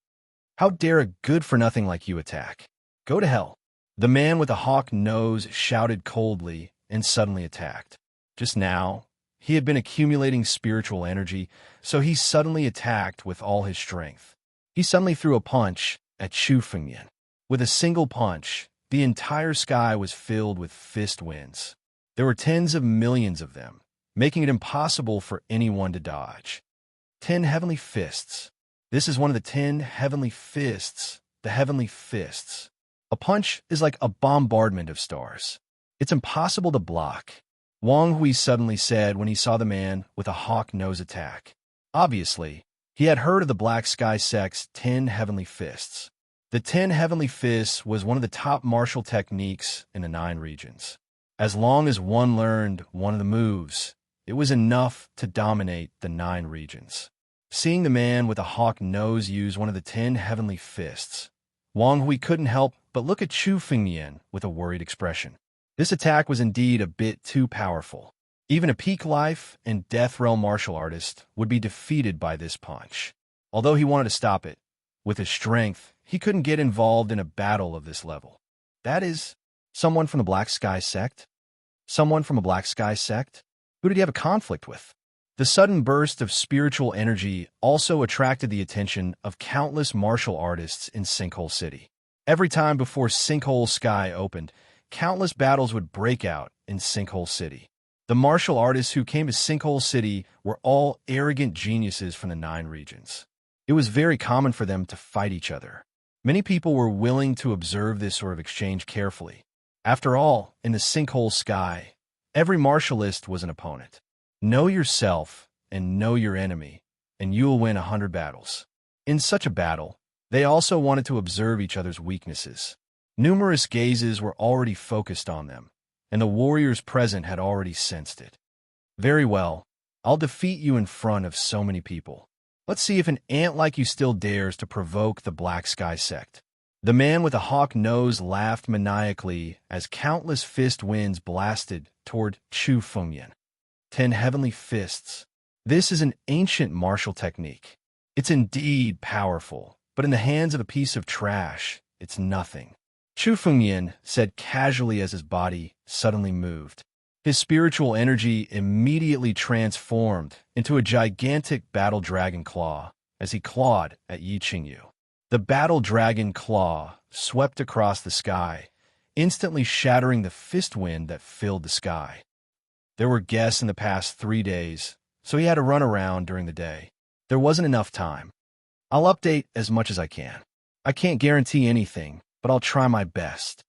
"How dare a good-for-nothing like you attack? Go to hell." The man with a hawk nose shouted coldly and suddenly attacked. Just now, he had been accumulating spiritual energy, so he suddenly attacked with all his strength. He suddenly threw a punch at Chu Fengyan. With a single punch, the entire sky was filled with fist winds. There were tens of millions of them, making it impossible for anyone to dodge. 10 heavenly fists. This is one of the 10 heavenly fists, the heavenly fists. A punch is like a bombardment of stars. It's impossible to block. Wang Hui suddenly said when he saw the man with a hawk nose attack. Obviously, he had heard of the Black Sky sect's 10 heavenly fists. The 10 Heavenly Fists was one of the top martial techniques in the 9 regions. As long as one learned one of the moves, it was enough to dominate the 9 regions. Seeing the man with a hawk nose use one of the 10 Heavenly Fists, Wang Hui couldn't help but look at Chu Fengmian with a worried expression. This attack was indeed a bit too powerful. Even a peak life and death realm martial artist would be defeated by this punch. Although he wanted to stop it, with his strength, he couldn't get involved in a battle of this level. That is, someone from the Black Sky sect? Someone from a Black Sky sect? Who did he have a conflict with? The sudden burst of spiritual energy also attracted the attention of countless martial artists in Sinkhole City. Every time before Sinkhole Sky opened, countless battles would break out in Sinkhole City. The martial artists who came to Sinkhole City were all arrogant geniuses from the 9 regions. It was very common for them to fight each other. Many people were willing to observe this sort of exchange carefully. After all, in the Sinkhole Sky, every martialist was an opponent. Know yourself and know your enemy, and you will win 100 battles. In such a battle, they also wanted to observe each other's weaknesses. Numerous gazes were already focused on them, and the warriors present had already sensed it. Very well, I'll defeat you in front of so many people. Let's see if an ant like you still dares to provoke the Black Sky sect. The man with a hawk nose laughed maniacally as countless fist winds blasted toward Chu Fengmian. 10 Heavenly Fists. This is an ancient martial technique. It's indeed powerful, but in the hands of a piece of trash, it's nothing. Chu Fengmian said casually as his body suddenly moved. His spiritual energy immediately transformed into a gigantic battle dragon claw as he clawed at Yi Qingyu. The battle dragon claw swept across the sky, instantly shattering the fist wind that filled the sky. There were guests in the past 3 days, so he had to run around during the day. There wasn't enough time. I'll update as much as I can. I can't guarantee anything, but I'll try my best.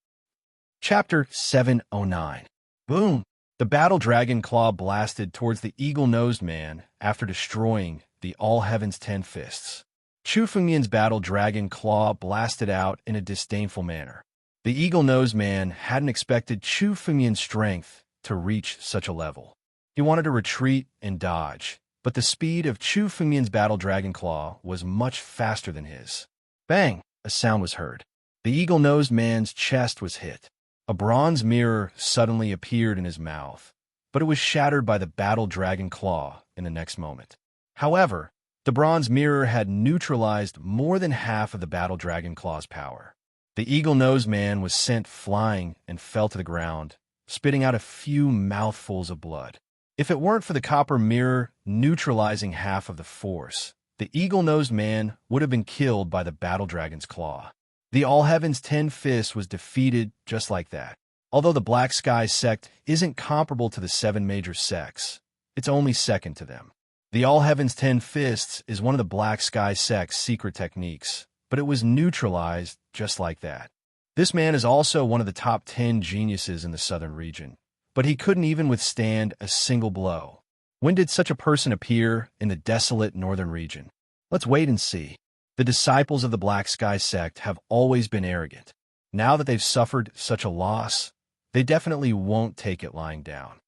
Chapter 709. Boom! The battle dragon claw blasted towards the eagle-nosed man after destroying the All Heaven's 10 Fists. Chu Fengmian's battle dragon claw blasted out in a disdainful manner. The eagle-nosed man hadn't expected Chu Fengmian's strength to reach such a level. He wanted to retreat and dodge, but the speed of Chu Fengmian's battle dragon claw was much faster than his. Bang! A sound was heard. The eagle-nosed man's chest was hit. A bronze mirror suddenly appeared in his mouth, but it was shattered by the battle dragon claw in the next moment. However, the bronze mirror had neutralized more than half of the battle dragon claw's power. The eagle-nosed man was sent flying and fell to the ground, spitting out a few mouthfuls of blood. If it weren't for the copper mirror neutralizing half of the force, the eagle-nosed man would have been killed by the battle dragon's claw. The All Heaven's 10 Fists was defeated just like that. Although the Black Sky sect isn't comparable to the 7 major sects, it's only second to them. The All Heaven's 10 Fists is one of the Black Sky sect's secret techniques, but it was neutralized just like that. This man is also one of the top 10 geniuses in the southern region, but he couldn't even withstand a single blow. When did such a person appear in the desolate northern region? Let's wait and see. The disciples of the Black Sky sect have always been arrogant. Now that they've suffered such a loss, they definitely won't take it lying down.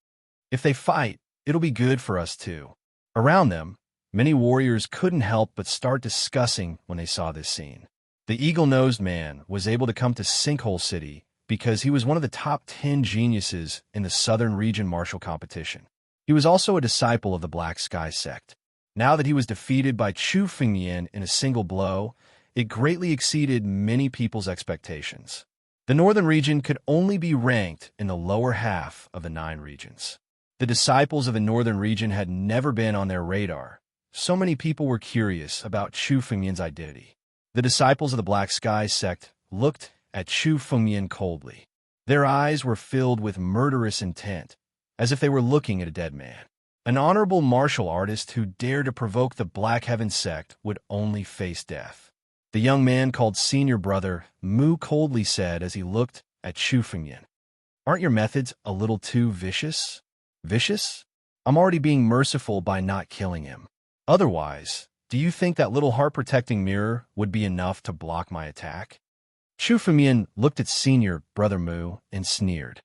If they fight, it'll be good for us too. Around them, many warriors couldn't help but start discussing when they saw this scene. The eagle-nosed man was able to come to Sinkhole City because he was one of the top 10 geniuses in the southern region martial competition. He was also a disciple of the Black Sky sect. Now that he was defeated by Chu Fengmian in a single blow, it greatly exceeded many people's expectations. The northern region could only be ranked in the lower half of the 9 regions. The disciples of the northern region had never been on their radar. So many people were curious about Chu Fengmian's identity. The disciples of the Black Sky sect looked at Chu Fengmian coldly. Their eyes were filled with murderous intent, as if they were looking at a dead man. An honorable martial artist who dared to provoke the Black Heaven sect would only face death. The young man called Senior Brother Mu coldly said as he looked at Chu Fengmian. Aren't your methods a little too vicious? Vicious? I'm already being merciful by not killing him. Otherwise, do you think that little heart-protecting mirror would be enough to block my attack? Chu Fengmian looked at senior brother Mu and sneered.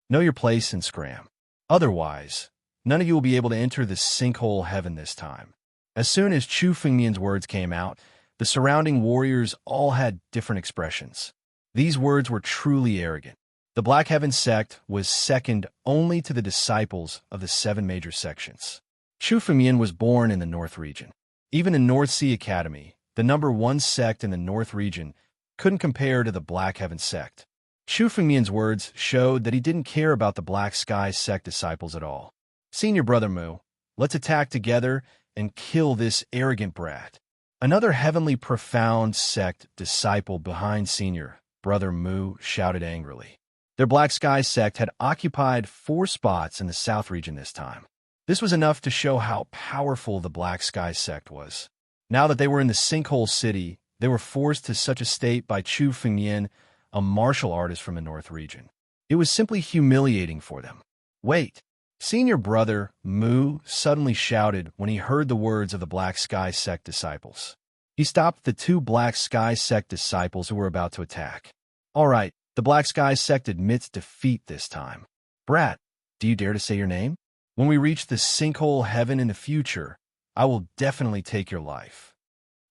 Know your place and scram. Otherwise, none of you will be able to enter the sinkhole heaven this time. As soon as Chu Fengmian's words came out, the surrounding warriors all had different expressions. These words were truly arrogant. The Black Heaven sect was second only to the disciples of the 7 major sections. Chu Fengmian was born in the North region. Even in North Sea Academy, the #1 sect in the North region couldn't compare to the Black Heaven sect. Chu Fengmian's words showed that he didn't care about the Black Sky sect disciples at all. Senior brother Mu, let's attack together and kill this arrogant brat. Another heavenly profound sect disciple behind senior brother Mu shouted angrily. Their Black Sky sect had occupied 4 spots in the South region this time. This was enough to show how powerful the Black Sky sect was. Now that they were in the Sinkhole City, they were forced to such a state by Chu Fengmian, a martial artist from the North region. It was simply humiliating for them. Wait! Senior brother Mu suddenly shouted when he heard the words of the Black Sky sect disciples. He stopped the 2 Black Sky sect disciples who were about to attack. All right, the Black Sky sect admits defeat this time. Brat, do you dare to say your name? When we reach the sinkhole heaven in the future, I will definitely take your life.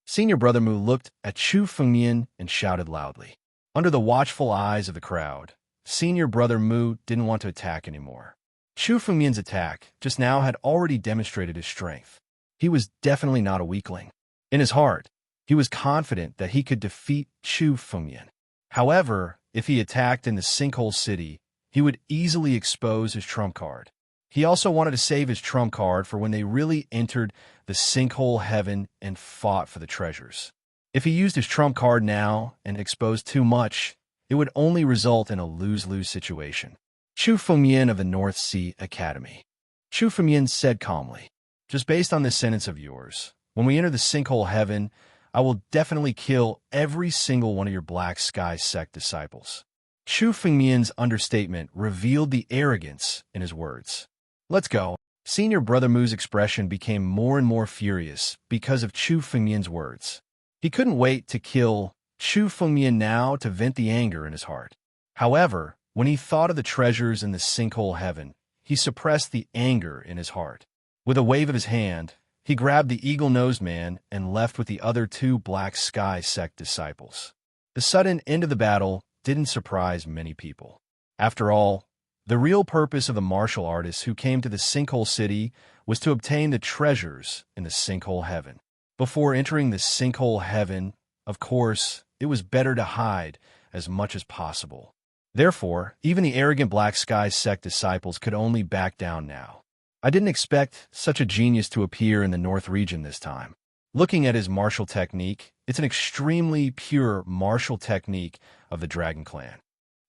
Senior brother Mu looked at Chu Fengmian and shouted loudly. Under the watchful eyes of the crowd, senior brother Mu didn't want to attack anymore. Chu Fengmian's attack just now had already demonstrated his strength. He was definitely not a weakling. In his heart, he was confident that he could defeat Chu Fengmian. However, if he attacked in the Sinkhole City, he would easily expose his trump card. He also wanted to save his trump card for when they really entered the Sinkhole Heaven and fought for the treasures. If he used his trump card now and exposed too much, it would only result in a lose-lose situation. Chu Fengmian of the North Sea Academy. Chu Fengmian said calmly, just based on this sentence of yours, when we enter the Sinkhole Heaven, I will definitely kill every single one of your Black Sky sect disciples. Chu Fengmian's understatement revealed the arrogance in his words. Let's go. Senior brother Mu's expression became more and more furious because of Chu Fengmian's words. He couldn't wait to kill Chu Fengmian now to vent the anger in his heart. However, when he thought of the treasures in the Sinkhole Heaven, he suppressed the anger in his heart. With a wave of his hand, he grabbed the eagle-nosed man and left with the other 2 Black Sky sect disciples. The sudden end of the battle didn't surprise many people. After all, the real purpose of the martial artists who came to the Sinkhole City was to obtain the treasures in the Sinkhole Heaven. Before entering the Sinkhole Heaven, of course, it was better to hide as much as possible. Therefore, even the arrogant Black Sky sect disciples could only back down now. I didn't expect such a genius to appear in the North region this time. Looking at his martial technique, it's an extremely pure martial technique of the Dragon Clan.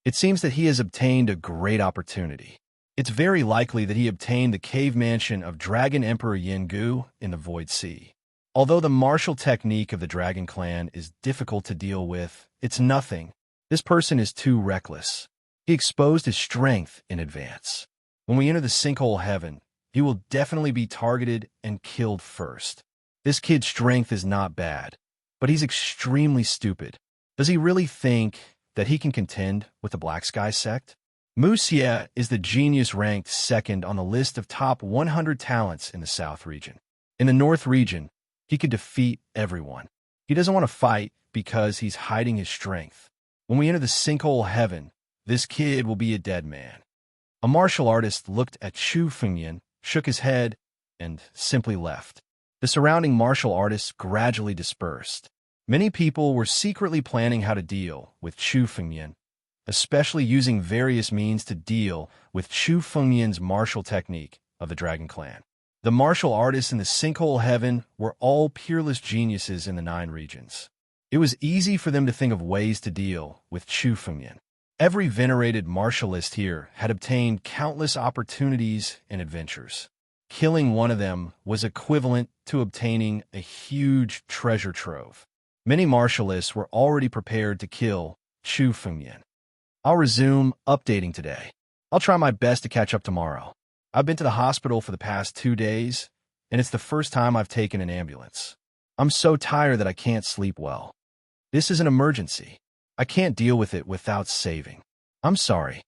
It seems that he has obtained a great opportunity. It's very likely that he obtained the cave mansion of Dragon Emperor Yengu in the Void Sea. Although the martial technique of the Dragon Clan is difficult to deal with, it's nothing. This person is too reckless. He exposed his strength in advance. When we enter the Sinkhole Heaven, he will definitely be targeted and killed first. This kid's strength is not bad, but he's extremely stupid. Does he really think that he can contend with the Black Sky sect? Mu Xie is the genius ranked second on the list of top 100 talents in the South region. In the North region, he could defeat everyone. He doesn't want to fight because he's hiding his strength. When we enter the Sinkhole Heaven, this kid will be a dead man. A martial artist looked at Chu Fengmian, shook his head, and simply left. The surrounding martial artists gradually dispersed. Many people were secretly planning how to deal with Chu Fengmian, especially using various means to deal with Chu Fengmian's martial technique of the Dragon Clan. The martial artists in the Sinkhole Heaven were all peerless geniuses in the 9 regions. It was easy for them to think of ways to deal with Chu Fengmian. Every venerated martialist here had obtained countless opportunities and adventures. Killing one of them was equivalent to obtaining a huge treasure trove. Many martialists were already prepared to kill Chu Fengmian. I'll resume updating today. I'll try my best to catch up tomorrow. I've been to the hospital for the past 2 days, and it's the first time I've taken an ambulance. I'm so tired that I can't sleep well. This is an emergency. I can't deal with it without saving. I'm sorry.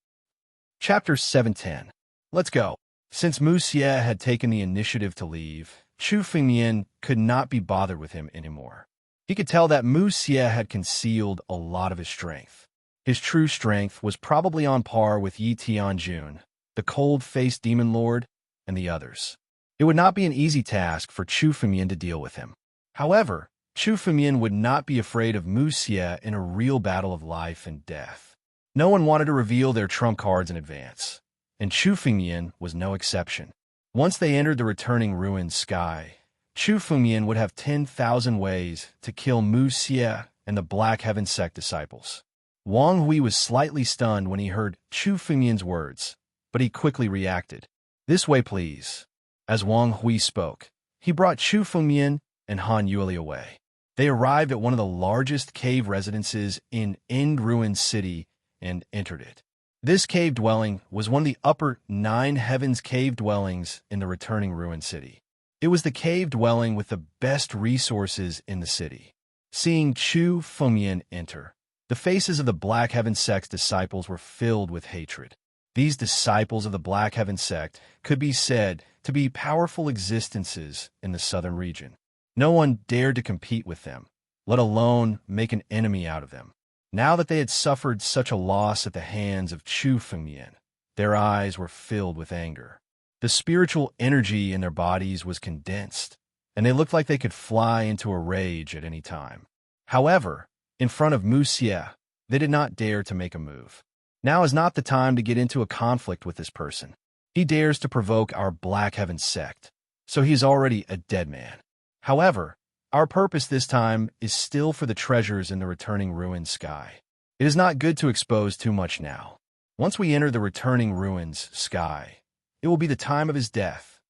Chapter 710. Let's go. Since Mu Xie had taken the initiative to leave, Chu Fengmian could not be bothered with him anymore. He could tell that Mu Xie had concealed a lot of his strength. His true strength was probably on par with Yi Tianjun, the cold-faced demon lord, and the others. It would not be an easy task for Chu Fengmian to deal with him. However, Chu Fengmian would not be afraid of Mu Xie in a real battle of life and death. No one wanted to reveal their trump cards in advance, and Chu Fengmian was no exception. Once they entered the returning ruined sky, Chu Fengmian would have 10,000 ways to kill Mu Xie and the Black Heaven sect disciples. Wang Hui was slightly stunned when he heard Chu Fengmian's words, but he quickly reacted. This way, please. As Wang Hui spoke, he brought Chu Fengmian and Han Yueli away. They arrived at one of the largest cave residences in End Ruined City and entered it. This cave dwelling was one of the upper 9 heavens cave dwellings in the returning ruined city. It was the cave dwelling with the best resources in the city. Seeing Chu Fengmian enter, the faces of the Black Heaven sect's disciples were filled with hatred. These disciples of the Black Heaven sect could be said to be powerful existences in the southern region. No one dared to compete with them, let alone make an enemy out of them. Now that they had suffered such a loss at the hands of Chu Fengmian, their eyes were filled with anger. The spiritual energy in their bodies was condensed, and they looked like they could fly into a rage at any time. However, in front of Mu Xie, they did not dare to make a move. Now is not the time to get into a conflict with this person. He dares to provoke our Black Heaven sect, so he is already a dead man. However, our purpose this time is still for the treasures in the returning ruined sky. It is not good to expose too much now. Once we enter the returning ruins sky, it will be the time of his death.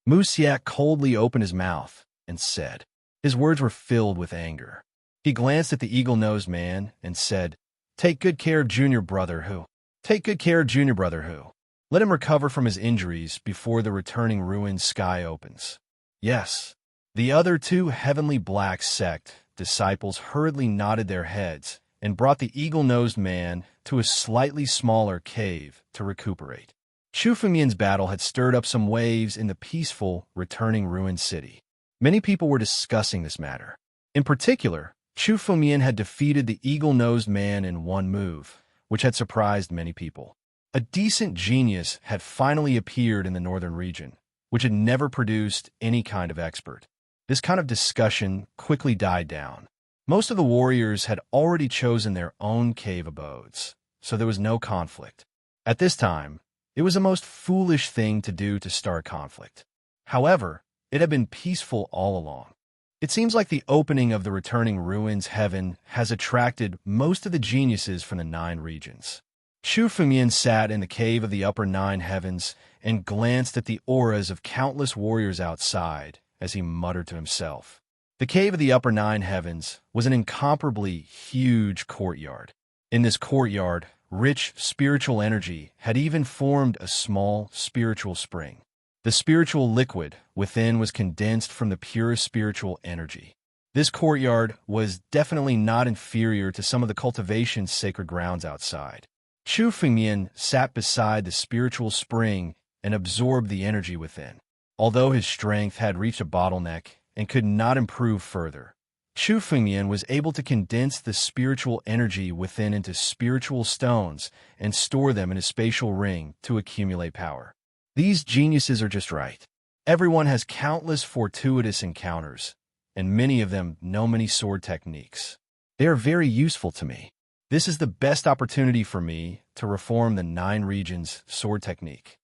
Mu Xie coldly opened his mouth and said. His words were filled with anger. He glanced at the eagle-nosed man and said, Take good care of junior brother Hu. Take good care of junior brother Hu. Let him recover from his injuries before the returning ruined sky opens. Yes. The other 2 heavenly black sect disciples hurriedly nodded their heads and brought the eagle-nosed man to a slightly smaller cave to recuperate. Chu Fengmian's battle had stirred up some waves in the peaceful, returning ruined city. Many people were discussing this matter. In particular, Chu Fengmian had defeated the eagle-nosed man in one move, which had surprised many people. A decent genius had finally appeared in the northern region, which had never produced any kind of expert. This kind of discussion quickly died down. Most of the warriors had already chosen their own cave abodes, so there was no conflict. At this time, it was the most foolish thing to do to start conflict. However, it had been peaceful all along. It seems like the opening of the returning ruins heaven has attracted most of the geniuses from the 9 regions. Chu Fengmian sat in the cave of the upper 9 heavens and glanced at the auras of countless warriors outside as he muttered to himself. The cave of the upper 9 heavens was an incomparably huge courtyard. In this courtyard, rich spiritual energy had even formed a small spiritual spring. The spiritual liquid within was condensed from the purest spiritual energy. This courtyard was definitely not inferior to some of the cultivation's sacred grounds outside. Chu Fengmian sat beside the spiritual spring and absorbed the energy within. Although his strength had reached a bottleneck and could not improve further, Chu Fengmian was able to condense the spiritual energy within into spiritual stones and store them in a spatial ring to accumulate power. These geniuses are just right. Everyone has countless fortuitous encounters, and many of them know many sword techniques. They are very useful to me. This is the best opportunity for me to reform the 9 regions' sword technique.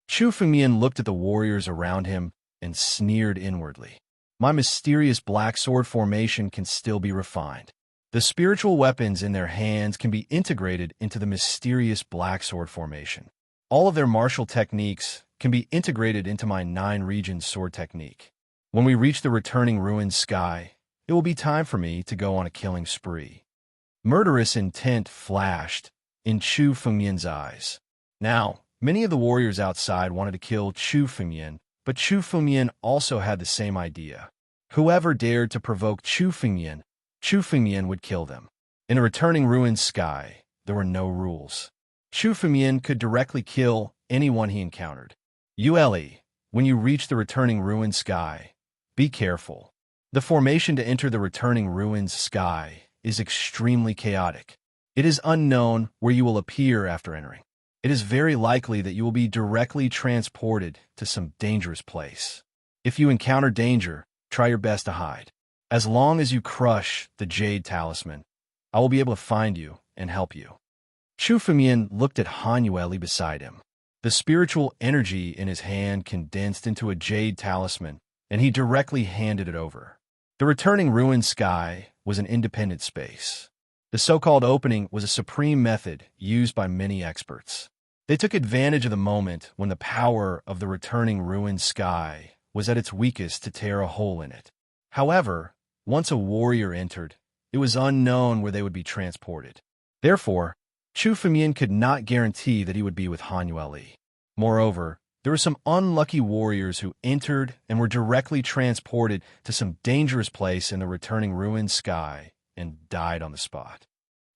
Chu Fengmian looked at the warriors around him and sneered inwardly. My mysterious black sword formation can still be refined. The spiritual weapons in their hands can be integrated into the mysterious black sword formation. All of their martial techniques can be integrated into my 9 regions sword technique. When we reach the returning ruined sky, it will be time for me to go on a killing spree. Murderous intent flashed in Chu Fengmian's eyes. Now, many of the warriors outside wanted to kill Chu Fengmian, but Chu Fengmian also had the same idea. Whoever dared to provoke Chu Fengmian would kill them. In the returning ruined sky, there were no rules. Chu Fengmian could directly kill anyone he encountered. Yue, when you reach the returning ruined sky, be careful. The formation to enter the returning ruined sky is extremely chaotic. It is unknown where you will appear after entering. It is very likely that you will be directly transported to some dangerous place. If you encounter danger, try your best to hide. As long as you crush the Jade Talisman, I will be able to find you and help you. Chu Fengmian looked at Han Yue beside him. The spiritual energy in his hand condensed into a Jade Talisman, and he directly handed it over. The returning ruined sky was an independent space. The so-called opening was a supreme method used by many experts. They took advantage of the moment when the power of the returning ruined sky was at its weakest to tear a hole in it. However, once a warrior entered, it was unknown where they would be transported. Therefore, Chu Fengmian could not guarantee that he would be with Han Yue. Moreover, there were some unlucky warriors who entered and were directly transported to some dangerous place in the returning ruined sky and died on the spot.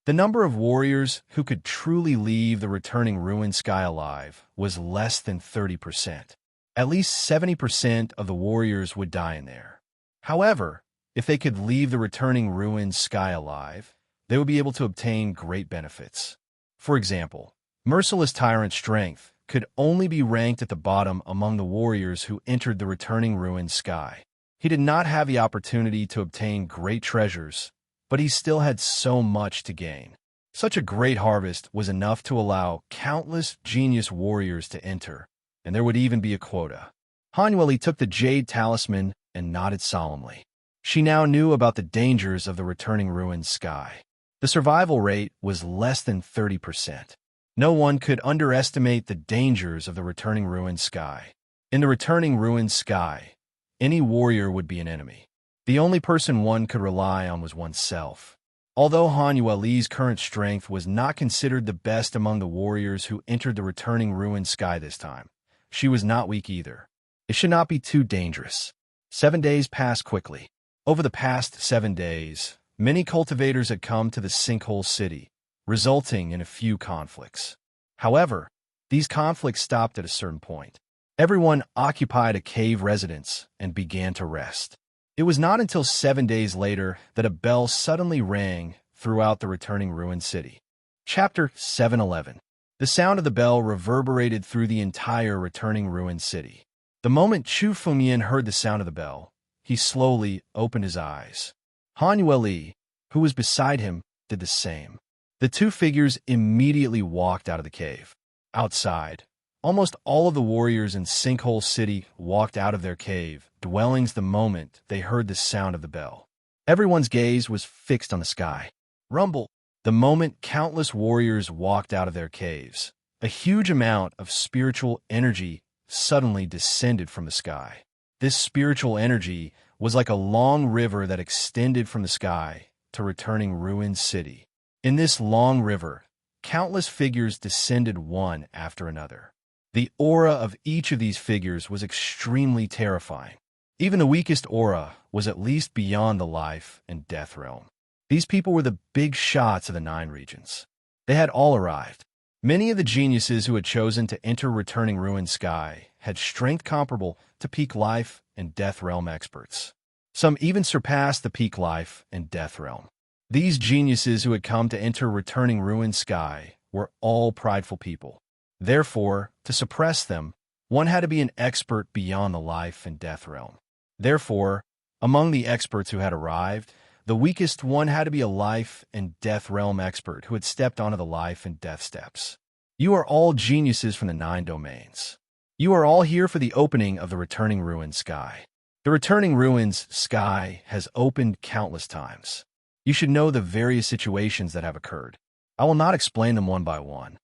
The number of warriors who could truly leave the returning ruined sky alive was less than 30%. At least 70% of the warriors would die in there. However, if they could leave the returning ruined sky alive, they would be able to obtain great benefits. For example, Merciless Tyrant Strength could only be ranked at the bottom among the warriors who entered the returning ruined sky. He did not have the opportunity to obtain great treasures, but he still had so much to gain. Such a great harvest was enough to allow countless genius warriors to enter, and there would even be a quota. Han Yue took the Jade Talisman and nodded solemnly. She now knew about the dangers of the returning ruined sky. The survival rate was less than 30%. No one could underestimate the dangers of the returning ruined sky. In the returning ruined sky, any warrior would be an enemy. The only person one could rely on was oneself. Although Han Yue's current strength was not considered the best among the warriors who entered the returning ruined sky this time, she was not weak either. It should not be too dangerous. 7 days passed quickly. Over the past 7 days, many cultivators had come to the Sinkhole City, resulting in a few conflicts. However, these conflicts stopped at a certain point. Everyone occupied a cave residence and began to rest. It was not until 7 days later that a bell suddenly rang throughout the returning ruined city. Chapter 711. The sound of the bell reverberated through the entire returning ruined city. The moment Chu Fengmian heard the sound of the bell, he slowly opened his eyes. Han Yue, who was beside him, did the same. The two figures immediately walked out of the cave. Outside, almost all of the warriors in Sinkhole City walked out of their cave dwellings the moment they heard the sound of the bell. Everyone's gaze was fixed on the sky. Rumble! The moment countless warriors walked out of their caves, a huge amount of spiritual energy suddenly descended from the sky. This spiritual energy was like a long river that extended from the sky to returning ruined city. In this long river, countless figures descended one after another. The aura of each of these figures was extremely terrifying. Even the weakest aura was at least beyond the life and death realm. These people were the big shots of the 9 regions. They had all arrived. Many of the geniuses who had chosen to enter returning ruined sky had strength comparable to peak life and death realm experts. Some even surpassed the peak life and death realm. These geniuses who had come to enter returning ruined sky were all prideful people. Therefore, to suppress them, one had to be an expert beyond the life and death realm. Therefore, among the experts who had arrived, the weakest one had to be a life and death realm expert who had stepped onto the life and death steps. You are all geniuses from the 9 domains. You are all here for the opening of the returning ruined sky. The returning ruins sky has opened countless times. You should know the various situations that have occurred. I will not explain them one by one.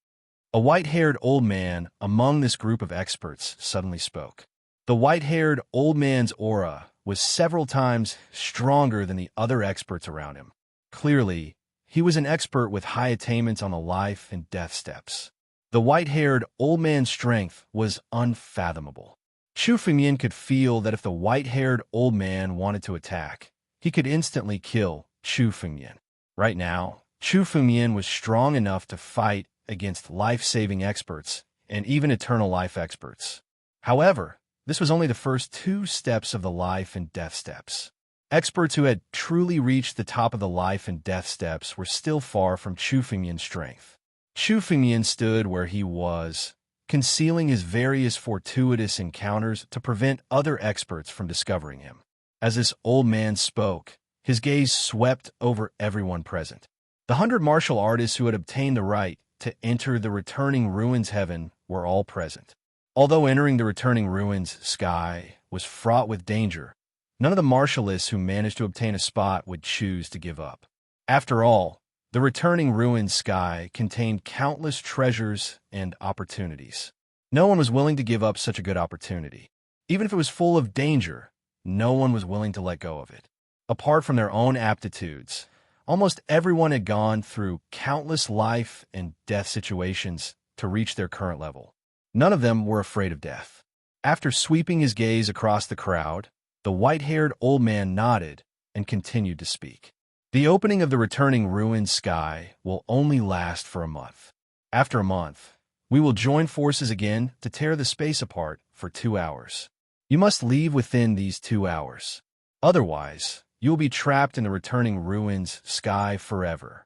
A white-haired old man among this group of experts suddenly spoke. The white-haired old man's aura was several times stronger than the other experts around him. Clearly, he was an expert with high attainments on the life and death steps. The white-haired old man's strength was unfathomable. Chu Fengmian could feel that if the white-haired old man wanted to attack, he could instantly kill Chu Fengmian. Right now, Chu Fumian was strong enough to fight against life-saving experts and even eternal life experts. However, this was only the first 2 steps of the life and death steps. Experts who had truly reached the top of the life and death steps were still far from Chu Fumian's strength. Chu Fumian stood where he was, concealing his various fortuitous encounters to prevent other experts from discovering him. As this old man spoke, his gaze swept over everyone present. The 100 martial artists who had obtained the right to enter the returning ruins heaven were all present. Although entering the returning ruins sky was fraught with danger, none of the martialists who managed to obtain a spot would choose to give up. After all, the returning ruins sky contained countless treasures and opportunities. No one was willing to give up such a good opportunity. Even if it was full of danger, no one was willing to let go of it. Apart from their own aptitudes, almost everyone had gone through countless life and death situations to reach their current level. None of them were afraid of death. After sweeping his gaze across the crowd, the white-haired old man nodded and continued to speak. The opening of the returning ruined sky will only last for a month. After a month, we will join forces again to tear the space apart for 2 hours. You must leave within these 2 hours. Otherwise, you will be trapped in the returning ruins sky forever.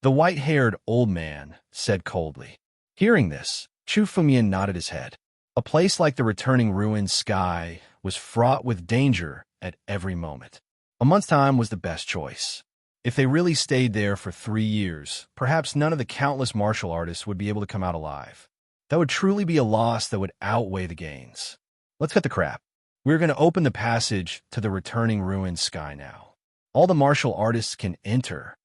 The white-haired old man said coldly. Hearing this, Chu Fumian nodded his head. A place like the returning ruins sky was fraught with danger at every moment. A month's time was the best choice. If they really stayed there for 3 years, perhaps none of the countless martial artists would be able to come out alive. That would truly be a loss that would outweigh the gains. Let's cut the crap. We're going to open the passage to the returning ruins sky now. All the martial artists can enter.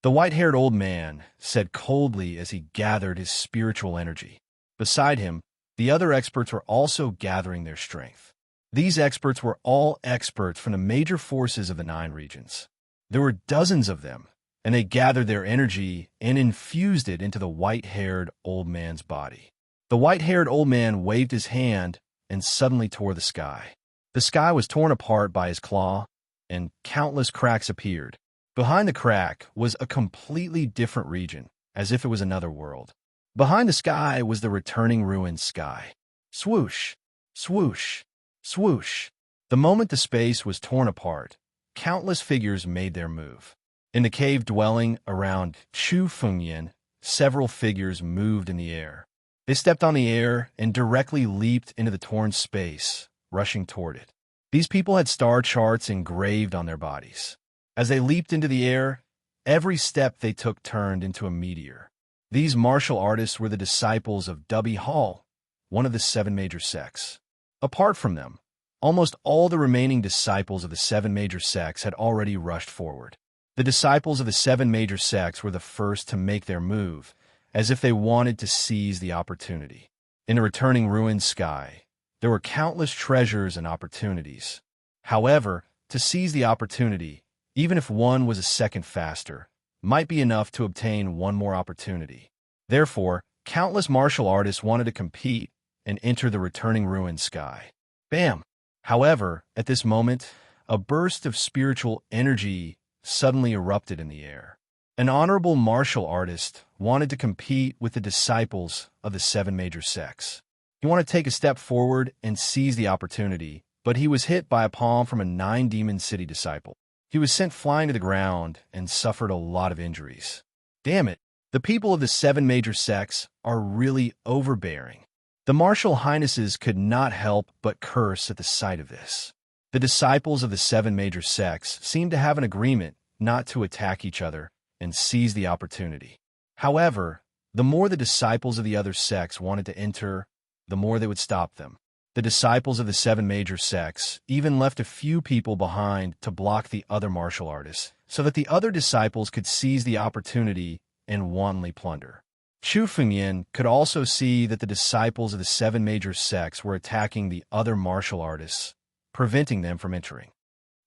The white-haired old man said coldly as he gathered his spiritual energy. Beside him, the other experts were also gathering their strength. These experts were all experts from the major forces of the 9 regions. There were dozens of them, and they gathered their energy and infused it into the white-haired old man's body. The white-haired old man waved his hand and suddenly tore the sky. The sky was torn apart by his claw, and countless cracks appeared. Behind the crack was a completely different region, as if it was another world. Behind the sky was the returning ruined sky. Swoosh, swoosh, swoosh. The moment the space was torn apart, countless figures made their move. In the cave dwelling around Chu Fumian, several figures moved in the air. They stepped on the air and directly leaped into the torn space, rushing toward it. These people had star charts engraved on their bodies. As they leaped into the air, every step they took turned into a meteor. These martial artists were the disciples of Dubby Hall, one of the 7 major sects. Apart from them, almost all the remaining disciples of the 7 major sects had already rushed forward. The disciples of the 7 major sects were the first to make their move, as if they wanted to seize the opportunity. In the returning ruined sky, there were countless treasures and opportunities. However, to seize the opportunity, even if one was a second faster, might be enough to obtain one more opportunity. Therefore, countless martial artists wanted to compete and enter the returning ruined sky. Bam! However, at this moment, a burst of spiritual energy suddenly erupted in the air. An honorable martial artist wanted to compete with the disciples of the 7 major sects. He wanted to take a step forward and seize the opportunity, but he was hit by a palm from a 9-demon city disciple. He was sent flying to the ground and suffered a lot of injuries. Damn it, the people of the 7 major sects are really overbearing. The martial highnesses could not help but curse at the sight of this. The disciples of the 7 major sects seemed to have an agreement not to attack each other and seize the opportunity. However, the more the disciples of the other sects wanted to enter, the more they would stop them. The disciples of the 7 major sects even left a few people behind to block the other martial artists, so that the other disciples could seize the opportunity and wantonly plunder. Chu Fumian could also see that the disciples of the 7 major sects were attacking the other martial artists, preventing them from entering.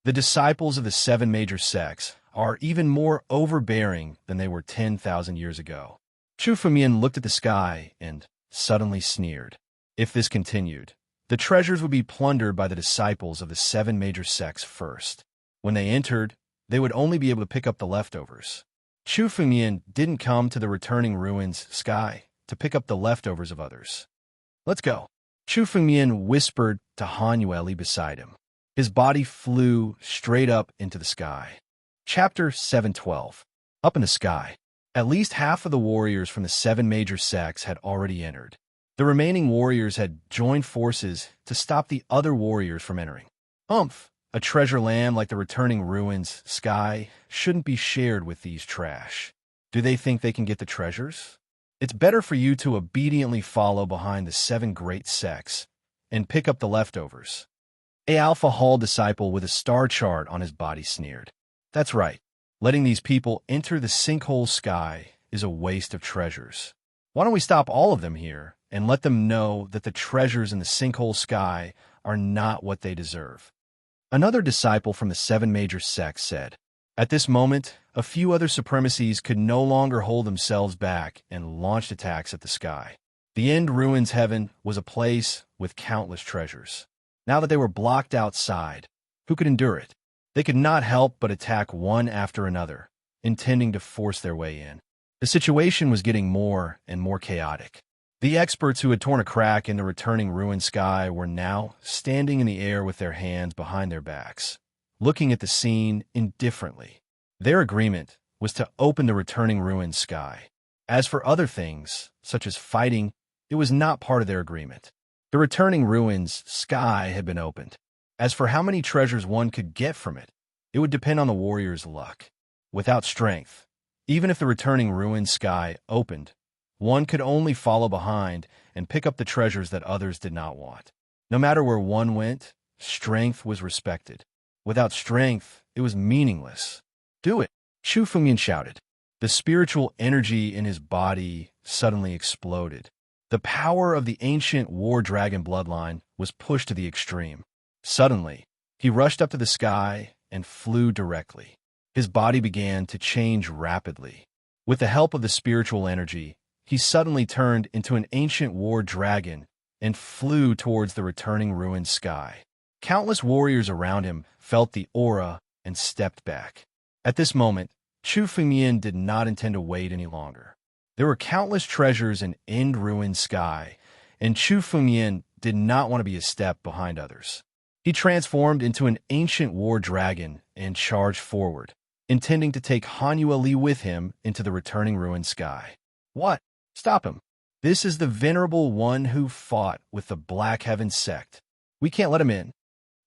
The disciples of the 7 major sects are even more overbearing than they were 10,000 years ago. Chu Fumian looked at the sky and suddenly sneered. If this continued, the treasures would be plundered by the disciples of the 7 major sects first. When they entered, they would only be able to pick up the leftovers. Chu Fengmian didn't come to the returning ruins sky to pick up the leftovers of others. Let's go. Chu Fengmian whispered to Han Yueli beside him. His body flew straight up into the sky. Chapter 712. Up in the sky. At least half of the warriors from the 7 major sects had already entered. The remaining warriors had joined forces to stop the other warriors from entering. A treasure land like the returning ruins sky shouldn't be shared with these trash. Do they think they can get the treasures? It's better for you to obediently follow behind the 7 great sects and pick up the leftovers. A Alpha Hall disciple with a star chart on his body sneered. That's right. Letting these people enter the sinkhole sky is a waste of treasures. Why don't we stop all of them here and let them know that the treasures in the sinkhole sky are not what they deserve? Another disciple from the 7 major sects said. At this moment, a few other supremacies could no longer hold themselves back and launched attacks at the sky. The End Ruins Heaven was a place with countless treasures. Now that they were blocked outside, who could endure it? They could not help but attack one after another, intending to force their way in. The situation was getting more and more chaotic. The experts who had torn a crack in the returning ruined sky were now standing in the air with their hands behind their backs, looking at the scene indifferently. Their agreement was to open the returning ruined sky. As for other things, such as fighting, it was not part of their agreement. The returning ruins sky had been opened. As for how many treasures one could get from it, it would depend on the warrior's luck. Without strength, even if the returning ruined sky opened, one could only follow behind and pick up the treasures that others did not want. No matter where one went, strength was respected. Without strength, it was meaningless. Do it, Chu Fengmian shouted. The spiritual energy in his body suddenly exploded. The power of the ancient war dragon bloodline was pushed to the extreme. Suddenly, he rushed up to the sky and flew directly. His body began to change rapidly. With the help of the spiritual energy, he suddenly turned into an ancient war dragon and flew towards the returning ruined sky. Countless warriors around him felt the aura and stepped back. At this moment, Chu Fengmian did not intend to wait any longer. There were countless treasures in End Ruined Sky, and Chu Fengmian did not want to be a step behind others. He transformed into an ancient war dragon and charged forward, intending to take Han Yueli with him into the returning ruined sky. What? Stop him. This is the venerable one who fought with the Black Heaven sect. We can't let him in.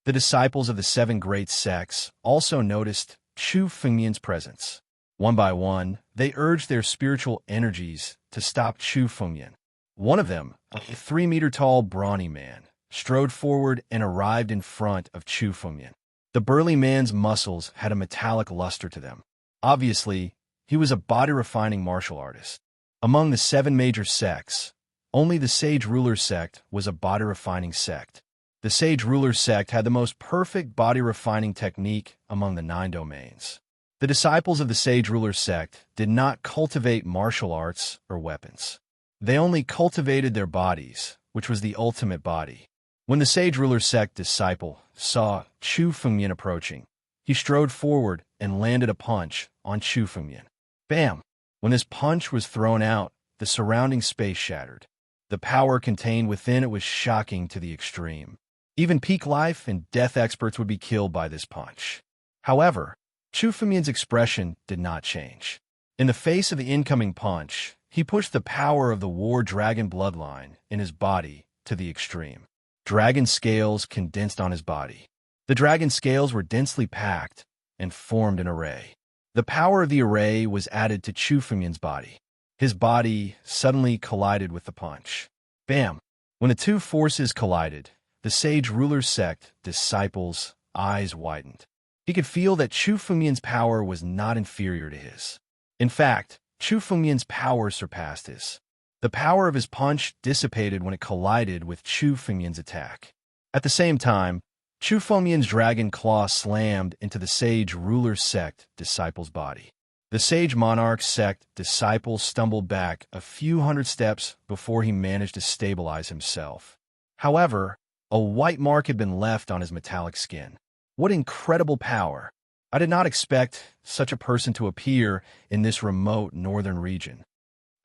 The disciples of the 7 great sects also noticed Chu Fengmian's presence. One by one, they urged their spiritual energies to stop Chu Fengmian. One of them, a 3-meter-tall brawny man, strode forward and arrived in front of Chu Fengmian. The burly man's muscles had a metallic luster to them. Obviously, he was a body-refining martial artist. Among the 7 major sects, only the Sage Ruler sect was a body-refining sect. The Sage Ruler sect had the most perfect body-refining technique among the 9 domains. The disciples of the Sage Ruler sect did not cultivate martial arts or weapons. They only cultivated their bodies, which was the ultimate body. When the Sage Ruler sect disciple saw Chu Fengmian approaching, he strode forward and landed a punch on Chu Fengmian. Bam! When this punch was thrown out, the surrounding space shattered. The power contained within it was shocking to the extreme. Even peak life and death experts would be killed by this punch. However, Chu Fengmian's expression did not change. In the face of the incoming punch, he pushed the power of the war dragon bloodline in his body to the extreme. Dragon scales condensed on his body. The dragon scales were densely packed and formed an array. The power of the array was added to Chu Fengmian's body. His body suddenly collided with the punch. Bam! When the two forces collided, the Sage Ruler sect disciples' eyes widened. He could feel that Chu Fengmian's power was not inferior to his. In fact, Chu Fengmian's power surpassed his. The power of his punch dissipated when it collided with Chu Fengmian's attack. At the same time, Chu Fengmian's dragon claw slammed into the Sage Ruler sect disciple's body. The Sage Monarch sect disciple stumbled back a few hundred steps before he managed to stabilize himself. However, a white mark had been left on his metallic skin. What incredible power! I did not expect such a person to appear in this remote northern region.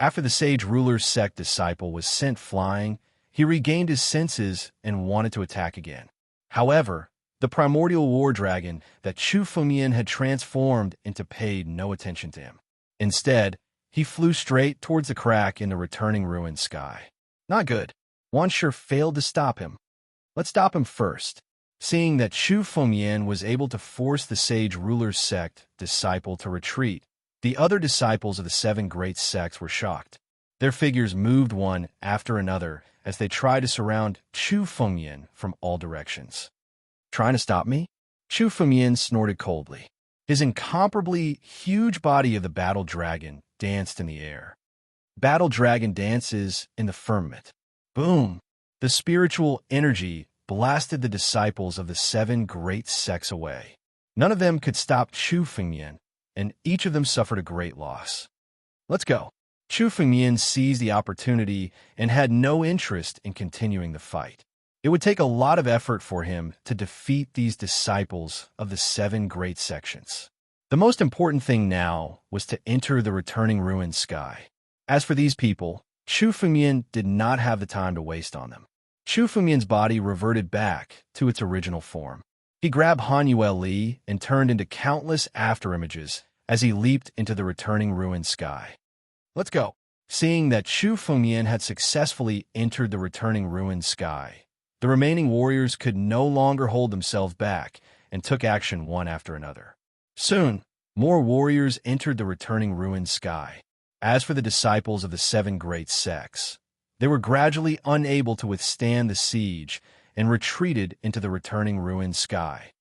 After the sage ruler's sect disciple was sent flying, he regained his senses and wanted to attack again. However, the primordial war dragon that Chu Fumian had transformed into paid no attention to him. Instead, he flew straight towards the crack in the returning ruined sky. Not good. Wan Shi failed to stop him. Let's stop him first. Seeing that Chu Fumian was able to force the sage ruler's sect disciple to retreat, the other disciples of the 7 great sects were shocked. Their figures moved one after another as they tried to surround Chu Fumian from all directions. Trying to stop me? Chu Fumian snorted coldly. His incomparably huge body of the battle dragon danced in the air. Battle dragon dances in the firmament. Boom! The spiritual energy blasted the disciples of the 7 great sects away. None of them could stop Chu Fumian, and each of them suffered a great loss. Let's go. Chu Fumian seized the opportunity and had no interest in continuing the fight. It would take a lot of effort for him to defeat these disciples of the 7 great sections. The most important thing now was to enter the returning ruined sky. As for these people, Chu Fumian did not have the time to waste on them. Chu Fumian's body reverted back to its original form. He grabbed Hanuel Li and turned into countless afterimages as he leaped into the returning ruined sky. Let's go. Seeing that Chu Fumian had successfully entered the returning ruined sky, the remaining warriors could no longer hold themselves back and took action one after another. Soon, more warriors entered the returning ruined sky. As for the disciples of the 7 great sects, they were gradually unable to withstand the siege and retreated into the returning ruined sky.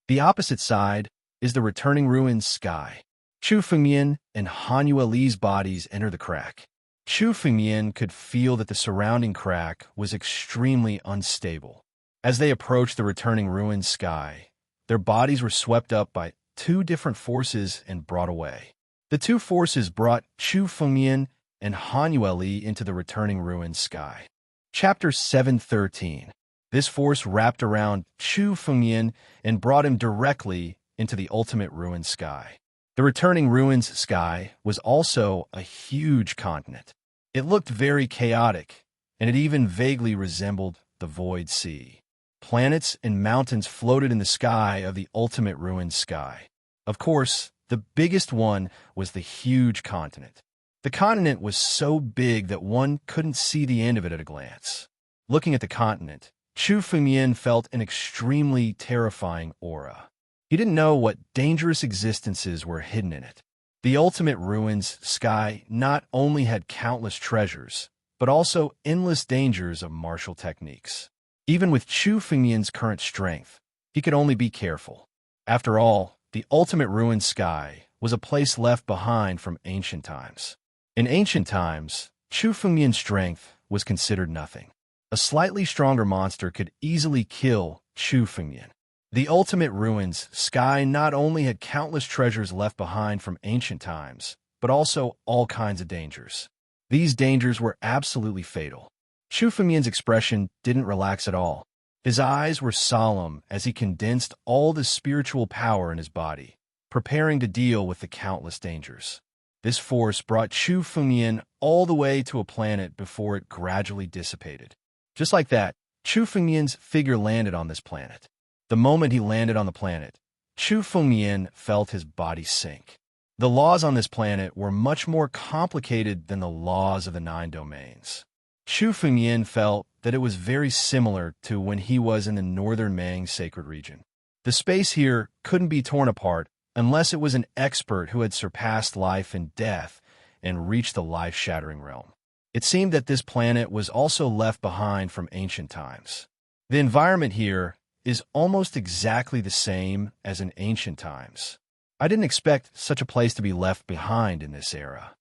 The opposite side is the returning ruined sky. Chu Fumian and Hanuel Li's bodies enter the crack. Chu Fumian could feel that the surrounding crack was extremely unstable. As they approached the returning ruined sky, their bodies were swept up by 2 different forces and brought away. The 2 forces brought Chu Fumian and Hanuel Li into the returning ruined sky. Chapter 713. This force wrapped around Chu Fumian and brought him directly into the ultimate ruined sky. The returning ruins sky was also a huge continent. It looked very chaotic, and it even vaguely resembled the void sea. Planets and mountains floated in the sky of the ultimate ruined sky. Of course, the biggest one was the huge continent. The continent was so big that one couldn't see the end of it at a glance. Looking at the continent, Chu Fumian felt an extremely terrifying aura. He didn't know what dangerous existences were hidden in it. The ultimate ruins sky not only had countless treasures, but also endless dangers of martial techniques. Even with Chu Fumian's current strength, he could only be careful. After all, the ultimate ruined sky was a place left behind from ancient times. In ancient times, Chu Fumian's strength was considered nothing. A slightly stronger monster could easily kill Chu Fumian. The ultimate ruins sky not only had countless treasures left behind from ancient times, but also all kinds of dangers. These dangers were absolutely fatal. Chu Fumian's expression didn't relax at all. His eyes were solemn as he condensed all the spiritual power in his body, preparing to deal with the countless dangers. This force brought Chu Fumian all the way to a planet before it gradually dissipated. Just like that, Chu Fumian's figure landed on this planet. The moment he landed on the planet, Chu Fumian felt his body sink. The laws on this planet were much more complicated than the laws of the 9 domains. Chu Fumian felt that it was very similar to when he was in the northern Mang sacred region. The space here couldn't be torn apart unless it was an expert who had surpassed life and death and reached the life-shattering realm. It seemed that this planet was also left behind from ancient times. The environment here is almost exactly the same as in ancient times. I didn't expect such a place to be left behind in this era.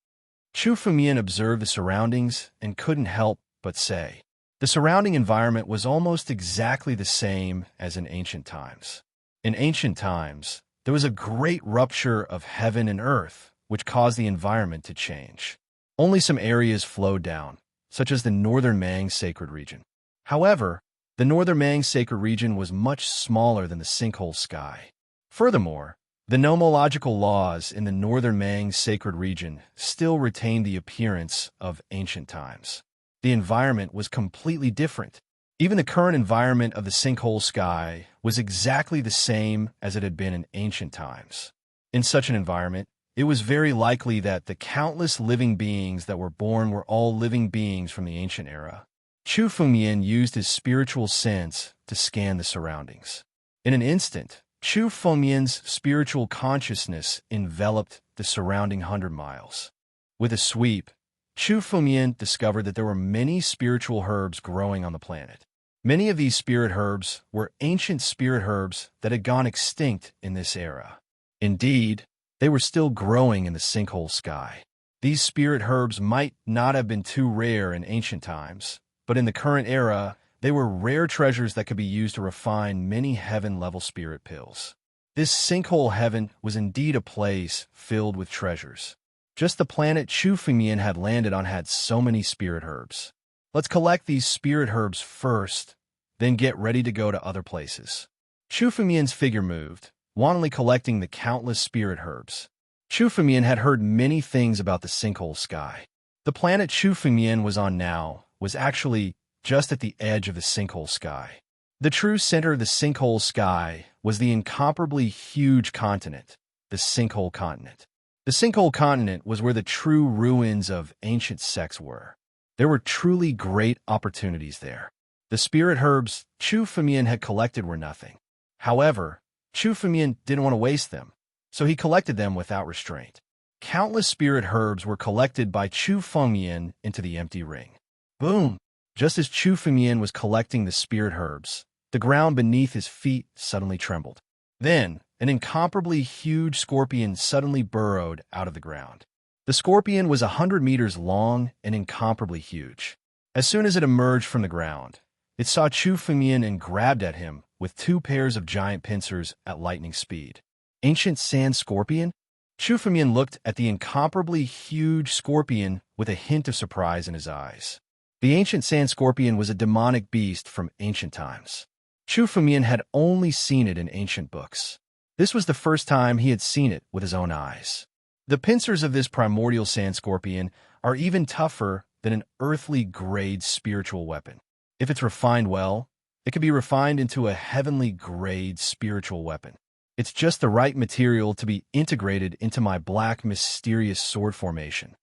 Chu Fumian observed the surroundings and couldn't help but say, the surrounding environment was almost exactly the same as in ancient times. In ancient times, there was a great rupture of heaven and earth, which caused the environment to change. Only some areas flowed down, such as the northern Mang sacred region. However, the northern Mang sacred region was much smaller than the sinkhole sky. Furthermore, The nomological laws in the northern Mang sacred region still retained the appearance of ancient times. The environment was completely different. Even the current environment of the sinkhole sky was exactly the same as it had been in ancient times. In such an environment, it was very likely that the countless living beings that were born were all living beings from the ancient era. Chu Fengmian used his spiritual sense to scan the surroundings. In an instant, Chu Fengmian's spiritual consciousness enveloped the surrounding 100 miles. With a sweep, Chu Fengmian discovered that there were many spiritual herbs growing on the planet. Many of these spirit herbs were ancient spirit herbs that had gone extinct in this era. Indeed, they were still growing in the sinkhole sky. These spirit herbs might not have been too rare in ancient times, but in the current era, they were rare treasures that could be used to refine many heaven-level spirit pills. This sinkhole heaven was indeed a place filled with treasures. Just the planet Chu Fengmian had landed on had so many spirit herbs. Let's collect these spirit herbs first, then get ready to go to other places. Chu Fengmian's figure moved, wantonly collecting the countless spirit herbs. Chu Fengmian had heard many things about the sinkhole sky. The planet Chu Fengmian was on now was actually just at the edge of the sinkhole sky. The true center of the sinkhole sky was the incomparably huge continent, the sinkhole continent. The sinkhole continent was where the true ruins of ancient sects were. There were truly great opportunities there. The spirit herbs Chu Fengmian had collected were nothing. However, Chu Fengmian didn't want to waste them, so he collected them without restraint. Countless spirit herbs were collected by Chu Fengmian into the empty ring. Boom! Just as Chu Fengmian was collecting the spirit herbs, the ground beneath his feet suddenly trembled. Then, an incomparably huge scorpion suddenly burrowed out of the ground. The scorpion was 100 meters long and incomparably huge. As soon as it emerged from the ground, it saw Chu Fengmian and grabbed at him with 2 pairs of giant pincers at lightning speed. Ancient sand scorpion? Chu Fengmian looked at the incomparably huge scorpion with a hint of surprise in his eyes. The ancient sand scorpion was a demonic beast from ancient times. Chu Fengmian had only seen it in ancient books. This was the first time he had seen it with his own eyes. The pincers of this primordial sand scorpion are even tougher than an earthly-grade spiritual weapon. If it's refined well, it can be refined into a heavenly-grade spiritual weapon. It's just the right material to be integrated into my black, mysterious sword formation.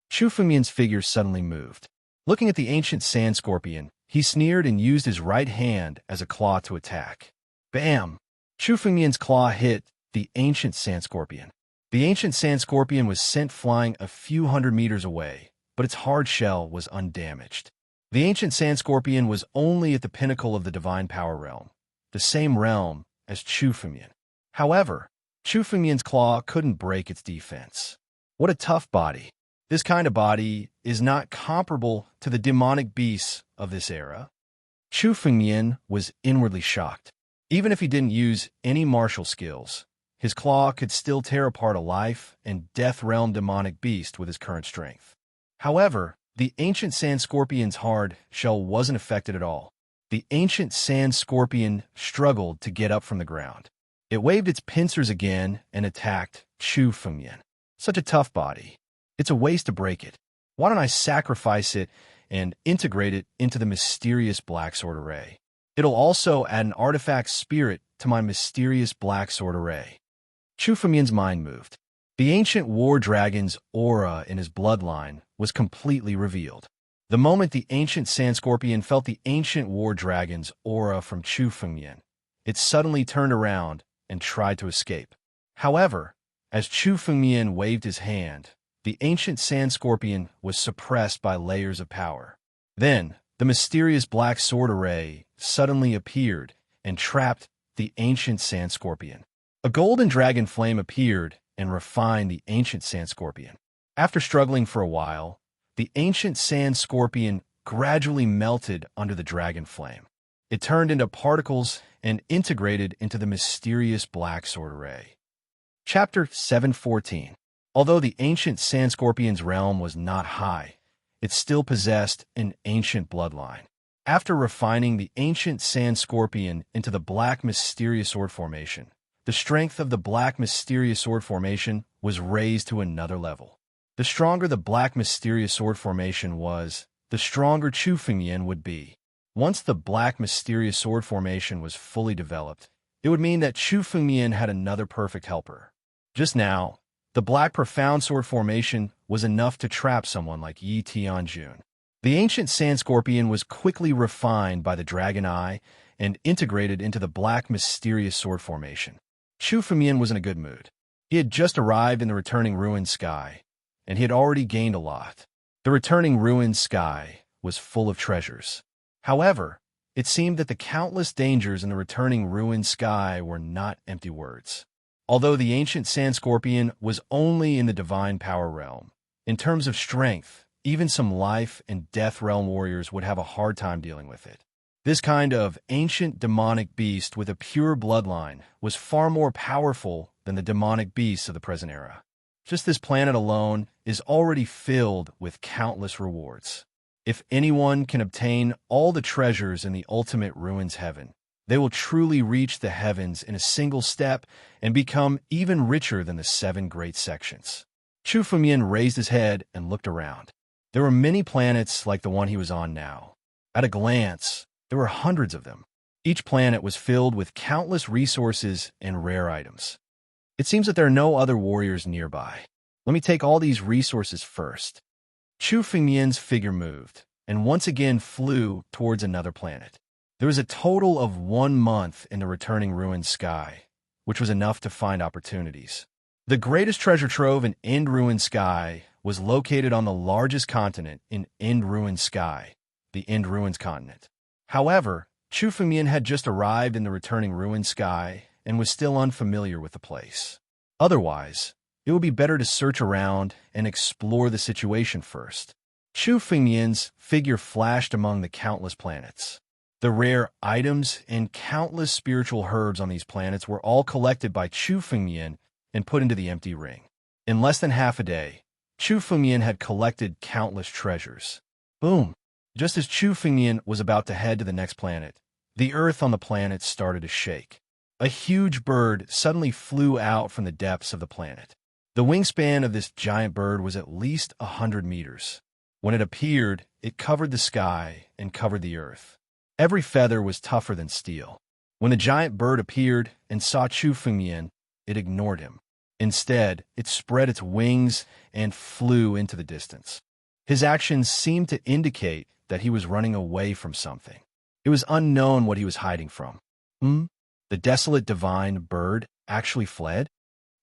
Chu Fengmian's figure suddenly moved. Looking at the ancient sand scorpion, he sneered and used his right hand as a claw to attack. Bam! Chu Fengmian's claw hit the ancient sand scorpion. The ancient sand scorpion was sent flying a few hundred meters away, but its hard shell was undamaged. The ancient sand scorpion was only at the pinnacle of the divine power realm, the same realm as Chu Fengmian. However, Chu Fengmian's claw couldn't break its defense. What a tough body. This kind of body is not comparable to the demonic beasts of this era. Chu Fengmian was inwardly shocked. Even if he didn't use any martial skills, his claw could still tear apart a life and death realm demonic beast with his current strength. However, the ancient sand scorpion's hard shell wasn't affected at all. The ancient sand scorpion struggled to get up from the ground. It waved its pincers again and attacked Chu Fengmian. Such a tough body. It's a waste to break it. Why don't I sacrifice it and integrate it into the mysterious Black Sword Array? It'll also add an artifact spirit to my mysterious Black Sword Array. Chu Fengmian's mind moved. The ancient war dragon's aura in his bloodline was completely revealed. The moment the ancient sand scorpion felt the ancient war dragon's aura from Chu Fengmian, it suddenly turned around and tried to escape. However, as Chu Fengmian waved his hand, the ancient sand scorpion was suppressed by layers of power. Then, the mysterious Black Sword Array suddenly appeared and trapped the ancient sand scorpion. A golden dragon flame appeared and refined the ancient sand scorpion. After struggling for a while, the ancient sand scorpion gradually melted under the dragon flame. It turned into particles and integrated into the mysterious Black Sword Array. Chapter 714. Although the ancient sand scorpion's realm was not high, it still possessed an ancient bloodline. After refining the ancient sand scorpion into the black mysterious sword formation, the strength of the black mysterious sword formation was raised to another level. The stronger the black mysterious sword formation was, the stronger Chu Fengmian would be. Once the black mysterious sword formation was fully developed, it would mean that Chu Fengmian had another perfect helper. Just now, the black profound sword formation was enough to trap someone like Yi Tianjun. The ancient sand scorpion was quickly refined by the dragon eye and integrated into the black mysterious sword formation. Chu Fengmian was in a good mood. He had just arrived in the returning ruined sky, and he had already gained a lot. The returning ruined sky was full of treasures. However, it seemed that the countless dangers in the returning ruined sky were not empty words. Although the ancient sand scorpion was only in the divine power realm, in terms of strength, even some life and death realm warriors would have a hard time dealing with it. This kind of ancient demonic beast with a pure bloodline was far more powerful than the demonic beasts of the present era. Just this planet alone is already filled with countless rewards. If anyone can obtain all the treasures in the ultimate ruins heaven, they will truly reach the heavens in a single step and become even richer than the 7 great sections. Chu Fengmian raised his head and looked around. There were many planets like the one he was on now. At a glance, there were hundreds of them. Each planet was filled with countless resources and rare items. It seems that there are no other warriors nearby. Let me take all these resources first. Chu Fengmian's figure moved, and once again flew towards another planet. There was a total of 1 month in the returning ruined sky, which was enough to find opportunities. The greatest treasure trove in End Ruined Sky was located on the largest continent in End Ruined Sky, the End Ruins continent. However, Chu Fengmian had just arrived in the returning ruined sky and was still unfamiliar with the place. Otherwise, it would be better to search around and explore the situation first. Chu Fengmian's figure flashed among the countless planets. The rare items and countless spiritual herbs on these planets were all collected by Chu Fengmian and put into the empty ring. In less than half a day, Chu Fengmian had collected countless treasures. Boom! Just as Chu Fengmian was about to head to the next planet, the earth on the planet started to shake. A huge bird suddenly flew out from the depths of the planet. The wingspan of this giant bird was at least 100 meters. When it appeared, it covered the sky and covered the earth. Every feather was tougher than steel. When the giant bird appeared and saw Chu Fengmian, it ignored him. Instead, it spread its wings and flew into the distance. His actions seemed to indicate that he was running away from something. It was unknown what he was hiding from. The desolate divine bird actually fled?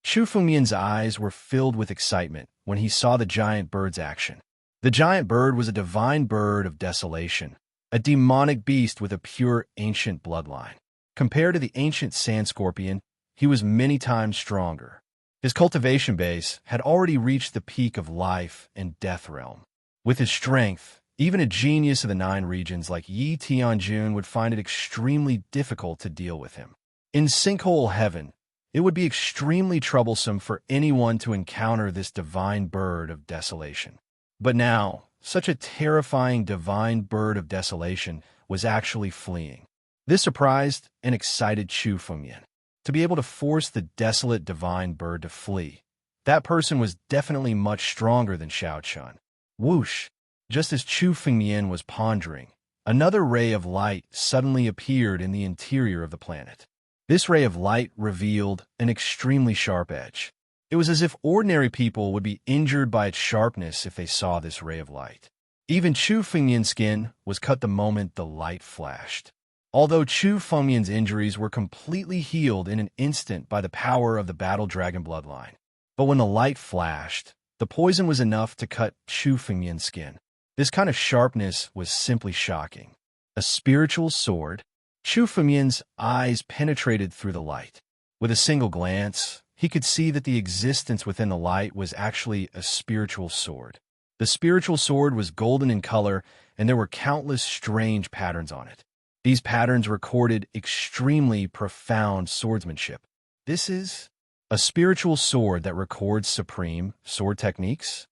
Chu Fengmian's eyes were filled with excitement when he saw the giant bird's action. The giant bird was a divine bird of desolation, a demonic beast with a pure ancient bloodline. Compared to the ancient sand scorpion, he was many times stronger. His cultivation base had already reached the peak of life and death realm. With his strength, even a genius of the 9 regions like Yi Tianjun would find it extremely difficult to deal with him. In Sinkhole Heaven, it would be extremely troublesome for anyone to encounter this divine bird of desolation. But now, such a terrifying divine bird of desolation was actually fleeing. This surprised and excited Chu Fengmian. To be able to force the desolate divine bird to flee, that person was definitely much stronger than Xiao Chun. Whoosh! Just as Chu Fengmian was pondering, another ray of light suddenly appeared in the interior of the planet. This ray of light revealed an extremely sharp edge. It was as if ordinary people would be injured by its sharpness if they saw this ray of light. Even Chu Fengmian's skin was cut the moment the light flashed. Although Chu Fengmian's injuries were completely healed in an instant by the power of the Battle Dragon bloodline. But when the light flashed, the poison was enough to cut Chu Fengmian's skin. This kind of sharpness was simply shocking. A spiritual sword? Chu Fengmian's eyes penetrated through the light. With a single glance, he could see that the existence within the light was actually a spiritual sword. The spiritual sword was golden in color, and there were countless strange patterns on it. These patterns recorded extremely profound swordsmanship. This is a spiritual sword that records supreme sword techniques?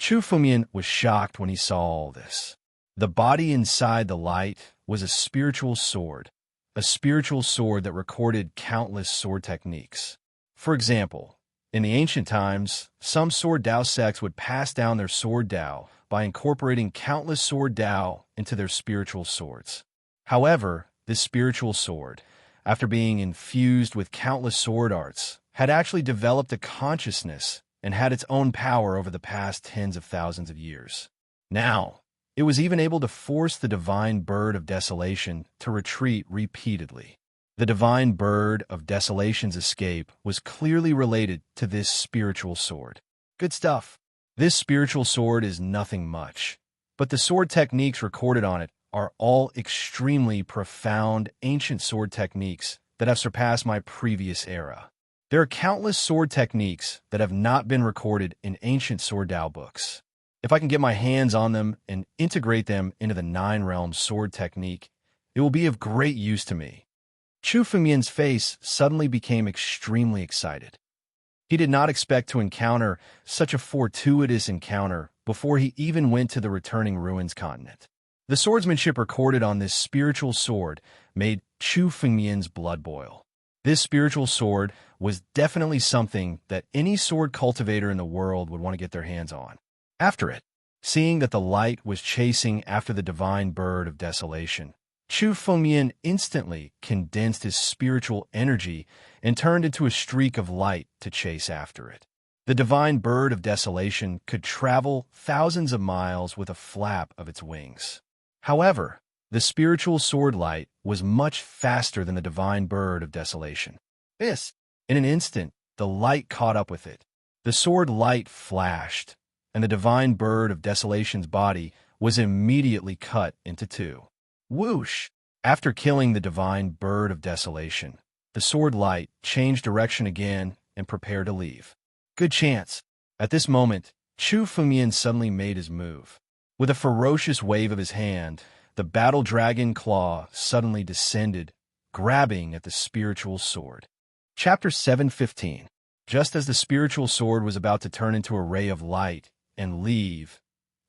Chu Fengmian was shocked when he saw all this. The body inside the light was a spiritual sword, a spiritual sword that recorded countless sword techniques. For example, in the ancient times, some sword Dao sects would pass down their sword Dao by incorporating countless sword Dao into their spiritual swords. However, this spiritual sword, after being infused with countless sword arts, had actually developed a consciousness and had its own power over the past tens of thousands of years. Now, it was even able to force the divine bird of desolation to retreat repeatedly. The divine bird of desolation's escape was clearly related to this spiritual sword. Good stuff. This spiritual sword is nothing much, but the sword techniques recorded on it are all extremely profound ancient sword techniques that have surpassed my previous era. There are countless sword techniques that have not been recorded in ancient sword Dao books. If I can get my hands on them and integrate them into the 9-realm sword technique, it will be of great use to me. Chu Fengmian's face suddenly became extremely excited. He did not expect to encounter such a fortuitous encounter before he even went to the returning ruins continent. The swordsmanship recorded on this spiritual sword made Chu Fengmian's blood boil. This spiritual sword was definitely something that any sword cultivator in the world would want to get their hands on. After it, seeing that the light was chasing after the divine bird of desolation, Chu Fengmian instantly condensed his spiritual energy and turned into a streak of light to chase after it. The divine bird of desolation could travel thousands of miles with a flap of its wings. However, the spiritual sword light was much faster than the divine bird of desolation. In an instant, the light caught up with it. The sword light flashed, and the divine bird of desolation's body was immediately cut into two. Whoosh! After killing the divine bird of desolation, the sword light changed direction again and prepared to leave. Good chance. At this moment, Chu Fengmian suddenly made his move. With a ferocious wave of his hand, the battle dragon claw suddenly descended, grabbing at the spiritual sword. Chapter 7:15. Just as the spiritual sword was about to turn into a ray of light and leave,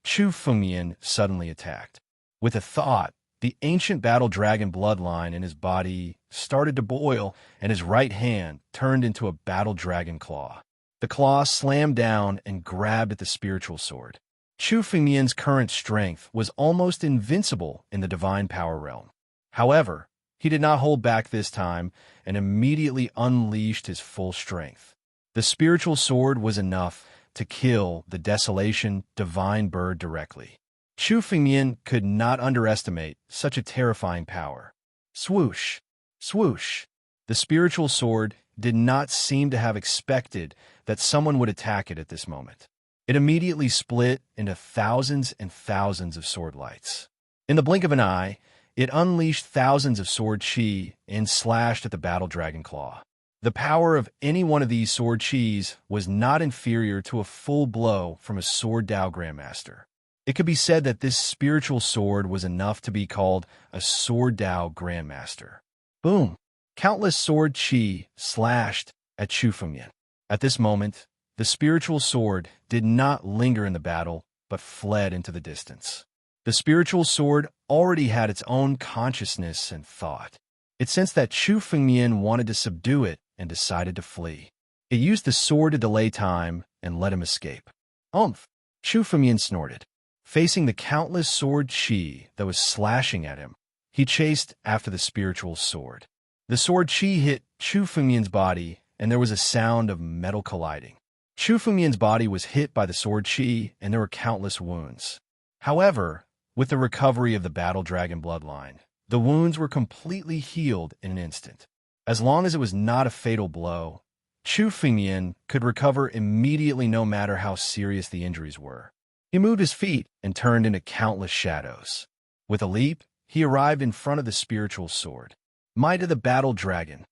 Chu Fengmian suddenly attacked. With a thought, the ancient battle dragon bloodline in his body started to boil, and his right hand turned into a battle dragon claw. The claw slammed down and grabbed at the spiritual sword. Chu Fengmian's current strength was almost invincible in the divine power realm. However, he did not hold back this time and immediately unleashed his full strength. The spiritual sword was enough to kill the desolation divine bird directly. Chu Fengmian could not underestimate such a terrifying power. Swoosh! Swoosh! The spiritual sword did not seem to have expected that someone would attack it at this moment. It immediately split into thousands and thousands of sword lights. In the blink of an eye, it unleashed thousands of sword chi and slashed at the battle dragon claw. The power of any one of these sword chis was not inferior to a full blow from a sword Dao Grandmaster. It could be said that this spiritual sword was enough to be called a sword Dao Grandmaster. Boom! Countless sword chi slashed at Chu Fengmian. At this moment, the spiritual sword did not linger in the battle, but fled into the distance. The spiritual sword already had its own consciousness and thought. It sensed that Chu Fengmian wanted to subdue it and decided to flee. It used the sword to delay time and let him escape. Umph! Chu Fengmian snorted. Facing the countless sword chi that was slashing at him, he chased after the spiritual sword. The sword chi hit Chu Fengmian's body, and there was a sound of metal colliding. Chu Fengmian's body was hit by the sword chi, and there were countless wounds. However, with the recovery of the battle dragon bloodline, the wounds were completely healed in an instant. As long as it was not a fatal blow, Chu Fengmian could recover immediately no matter how serious the injuries were. He moved his feet and turned into countless shadows. With a leap, he arrived in front of the spiritual sword. Might of the battle dragon.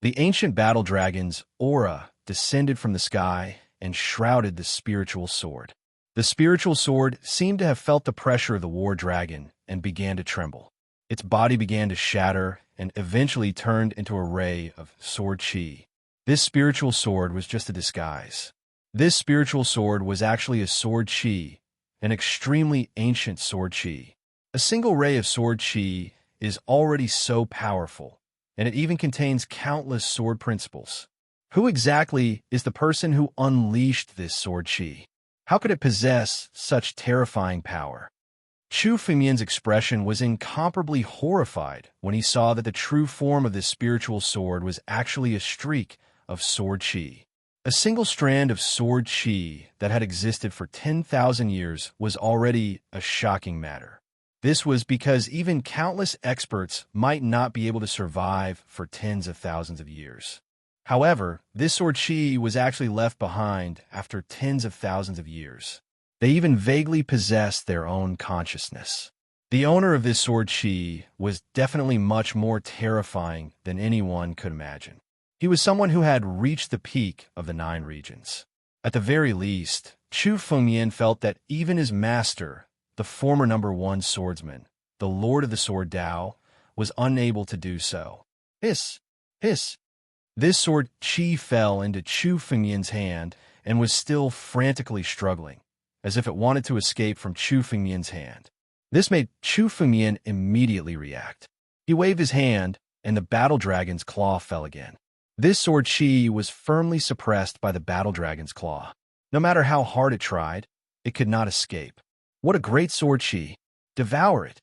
The ancient battle dragon's aura descended from the sky and shrouded the spiritual sword. The spiritual sword seemed to have felt the pressure of the war dragon and began to tremble. Its body began to shatter and eventually turned into a ray of sword chi. This spiritual sword was just a disguise. This spiritual sword was actually a sword chi, an extremely ancient sword chi. A single ray of sword chi is already so powerful and it even contains countless sword principles. Who exactly is the person who unleashed this sword chi? How could it possess such terrifying power? Chu Fengmian's expression was incomparably horrified when he saw that the true form of this spiritual sword was actually a streak of sword chi. A single strand of sword chi that had existed for 10,000 years was already a shocking matter. This was because even countless experts might not be able to survive for tens of thousands of years. However, this sword chi was actually left behind after tens of thousands of years. They even vaguely possessed their own consciousness. The owner of this sword chi was definitely much more terrifying than anyone could imagine. He was someone who had reached the peak of the 9 regions. At the very least, Chu Fengmian felt that even his master, the former #1 swordsman, the Lord of the Sword Dao, was unable to do so. Hiss! Hiss! This sword chi fell into Chu Fengmian's hand and was still frantically struggling, as if it wanted to escape from Chu Fengmian's hand. This made Chu Fengmian immediately react. He waved his hand, and the battle dragon's claw fell again. This sword chi was firmly suppressed by the battle dragon's claw. No matter how hard it tried, it could not escape. What a great sword chi! Devour it!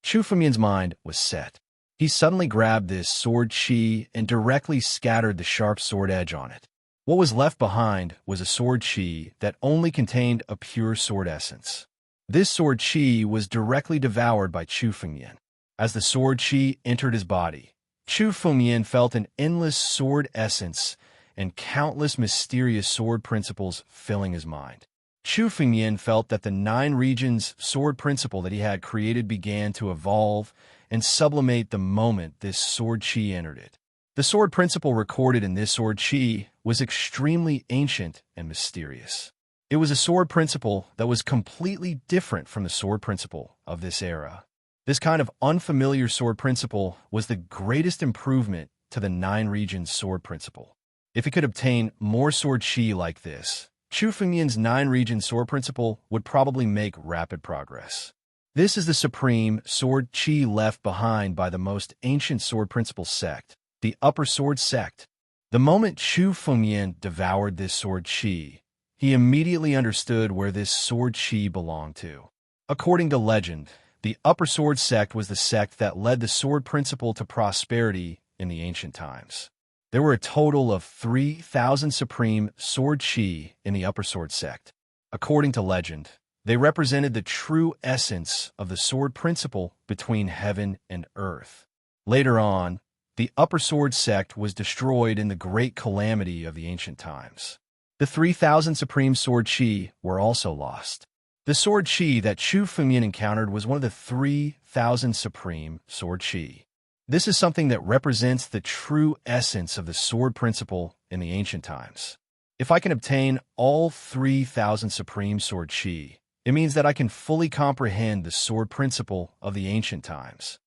Chu Fengmian's mind was set. He suddenly grabbed this sword chi and directly scattered the sharp sword edge on it. What was left behind was a sword chi that only contained a pure sword essence. This sword chi was directly devoured by Chu Fengmian. As the sword chi entered his body, Chu Fengmian felt an endless sword essence and countless mysterious sword principles filling his mind. Chu Fengmian felt that the 9 regions sword principle that he had created began to evolve and sublimate the moment this sword chi entered it. The sword principle recorded in this sword chi was extremely ancient and mysterious. It was a sword principle that was completely different from the sword principle of this era. This kind of unfamiliar sword principle was the greatest improvement to the 9 regions sword principle. If he could obtain more sword chi like this, Chu Fengmian's 9 regions sword principle would probably make rapid progress. This is the supreme sword chi left behind by the most ancient sword principle sect, the Upper Sword Sect. The moment Chu Fengmian devoured this sword chi, he immediately understood where this sword chi belonged to. According to legend, the Upper Sword Sect was the sect that led the sword principle to prosperity in the ancient times. There were a total of 3,000 supreme sword chi in the Upper Sword Sect. According to legend, they represented the true essence of the sword principle between heaven and earth. Later on, the Upper Sword Sect was destroyed in the great calamity of the ancient times. The 3,000 supreme sword chi were also lost. The sword chi that Chu Fengmian encountered was one of the 3,000 supreme sword chi. This is something that represents the true essence of the sword principle in the ancient times. If I can obtain all 3,000 supreme sword chi, it means that I can fully comprehend the sword principle of the ancient times.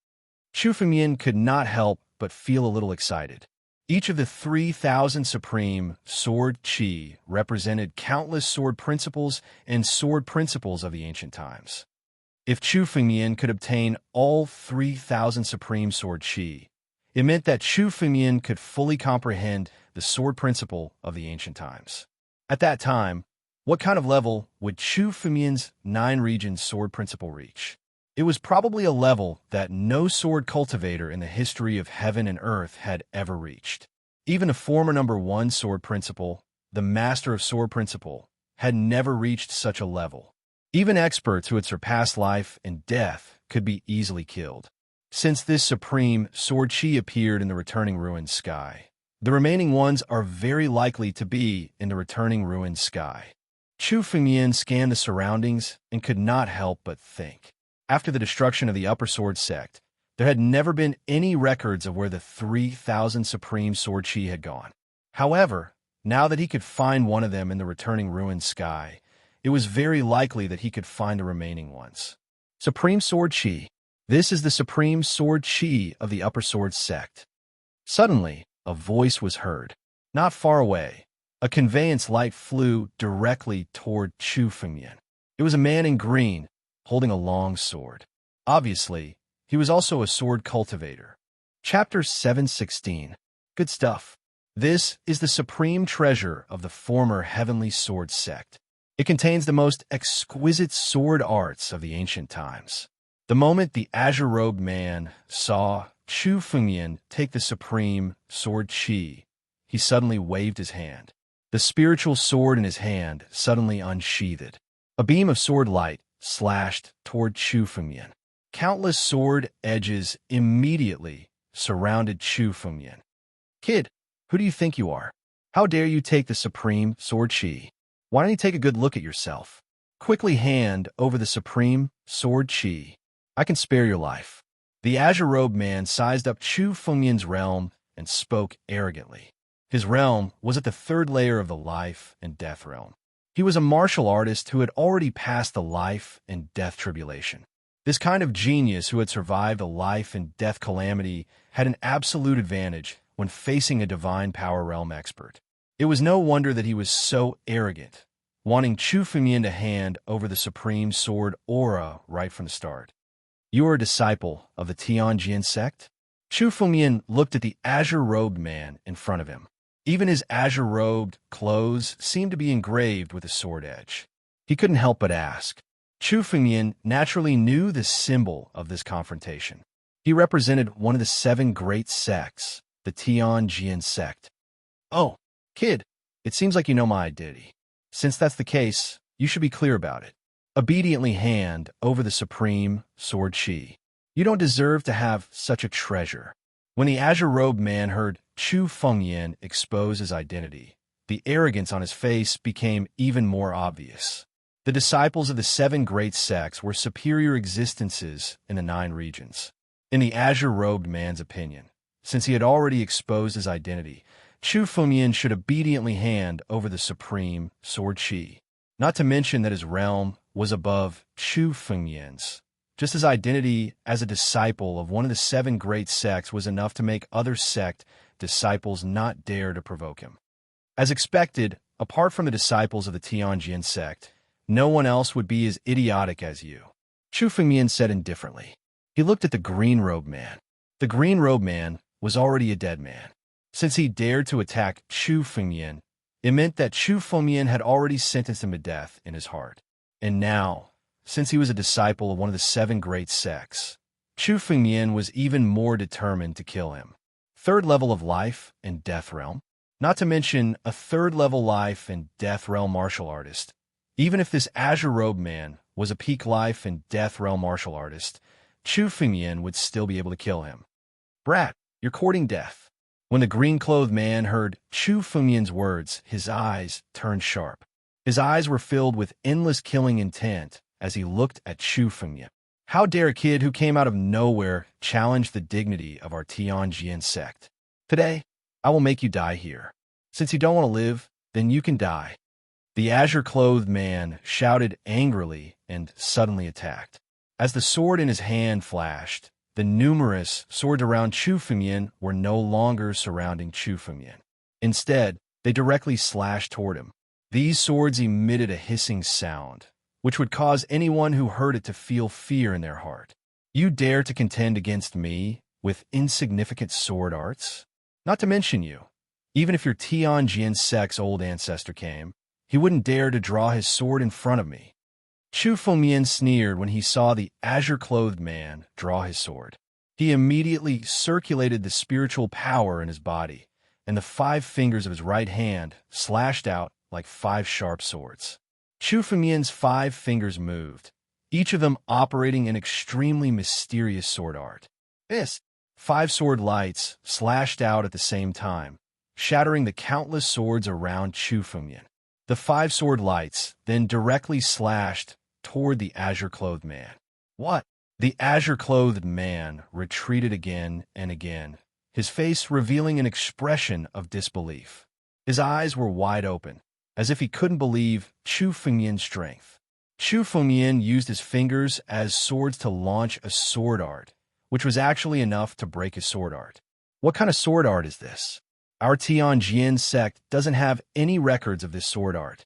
Chu Fengmian could not help but feel a little excited. Each of the 3,000 supreme sword chi represented countless sword principles and sword principles of the ancient times. If Chu Fengmian could obtain all 3,000 supreme sword chi, it meant that Chu Fengmian could fully comprehend the sword principle of the ancient times. At that time, what kind of level would Chu Fengmian's 9 regions sword principle reach? It was probably a level that no sword cultivator in the history of heaven and earth had ever reached. Even a former #1 sword principle, the master of sword principle, had never reached such a level. Even experts who had surpassed life and death could be easily killed. Since this supreme sword chi appeared in the returning ruined sky, the remaining ones are very likely to be in the returning ruined sky. Chu Fengmian scanned the surroundings and could not help but think. After the destruction of the Upper Sword Sect, there had never been any records of where the 3,000 supreme sword chi had gone. However, now that he could find one of them in the returning ruined sky, it was very likely that he could find the remaining ones. Supreme sword chi. This is the supreme sword chi of the Upper Sword Sect. Suddenly, a voice was heard. Not far away, a conveyance light flew directly toward Chu Fengmian. It was a man in green, holding a long sword. Obviously, he was also a sword cultivator. Chapter 716. Good stuff. This is the supreme treasure of the former Heavenly Sword sect. It contains the most exquisite sword arts of the ancient times. The moment the azure-robed man saw Chu Fengyan take the supreme sword Qi, he suddenly waved his hand. The spiritual sword in his hand suddenly unsheathed. A beam of sword light slashed toward Chu Fengyan. Countless sword edges immediately surrounded Chu Fengyan. Kid, who do you think you are? How dare you take the supreme sword Qi? Why don't you take a good look at yourself? Quickly hand over the supreme sword Qi. I can spare your life. The azure-robed man sized up Chu Fengyan's realm and spoke arrogantly. His realm was at the third layer of the life and death realm. He was a martial artist who had already passed the life and death tribulation. This kind of genius who had survived a life and death calamity had an absolute advantage when facing a divine power realm expert. It was no wonder that he was so arrogant, wanting Chu Fengyan to hand over the supreme sword aura right from the start. You are a disciple of the Tianjin sect? Chu Fengyan looked at the azure-robed man in front of him. Even his azure-robed clothes seemed to be engraved with a sword edge. He couldn't help but ask. Chu Fengyan naturally knew the symbol of this confrontation. He represented one of the 7 great sects, the Tianjin sect. Oh, kid, it seems like you know my identity. Since that's the case, you should be clear about it. Obediently hand over the supreme sword Qi. You don't deserve to have such a treasure. When the azure-robed man heard Chu Fengyan expose his identity, the arrogance on his face became even more obvious. The disciples of the 7 great sects were superior existences in the 9 regions. In the azure-robed man's opinion, since he had already exposed his identity, Chu Fengyan should obediently hand over the supreme sword Qi. Not to mention that his realm was above Chu Fengyan's. Just his identity as a disciple of one of the 7 great sects was enough to make other sect disciples not dare to provoke him. As expected, apart from the disciples of the Tianjin sect, no one else would be as idiotic as you. Chu Fengyan said indifferently. He looked at the green-robed man. The green-robed man was already a dead man. Since he dared to attack Chu Fengyan, it meant that Chu Fengyan had already sentenced him to death in his heart. And now, since he was a disciple of one of the 7 great sects, Chu Fengyan was even more determined to kill him. 3rd level of life and death realm. Not to mention a 3rd level life and death realm martial artist. Even if this azure-robed man was a peak life and death realm martial artist, Chu Fengyan would still be able to kill him. Brat, you're courting death. When the green-clothed man heard Chu Fengyan's words, his eyes turned sharp. His eyes were filled with endless killing intent as he looked at Chu Fengyan. How dare a kid who came out of nowhere challenge the dignity of our Tianjin sect? Today, I will make you die here. Since you don't want to live, then you can die. The azure-clothed man shouted angrily and suddenly attacked. As the sword in his hand flashed, the numerous swords around Chu Fengyan were no longer surrounding Chu Fengyan. Instead, they directly slashed toward him. These swords emitted a hissing sound, which would cause anyone who heard it to feel fear in their heart. You dare to contend against me with insignificant sword arts? Not to mention you. Even if your Tianjin sect's old ancestor came, he wouldn't dare to draw his sword in front of me. Chu Fengyan sneered when he saw the azure-clothed man draw his sword. He immediately circulated the spiritual power in his body, and the 5 fingers of his right hand slashed out like 5 sharp swords. Chu Fengyan's 5 fingers moved, each of them operating an extremely mysterious sword art. This 5 sword lights slashed out at the same time, shattering the countless swords around Chu Fengyan. The 5 sword lights then directly slashed toward the azure-clothed man. What? The azure-clothed man retreated again and again, his face revealing an expression of disbelief. His eyes were wide open, as if he couldn't believe Chu Fengyan's strength. Chu Fengyan used his fingers as swords to launch a sword art, which was actually enough to break his sword art. What kind of sword art is this? Our Tianjin sect doesn't have any records of this sword art.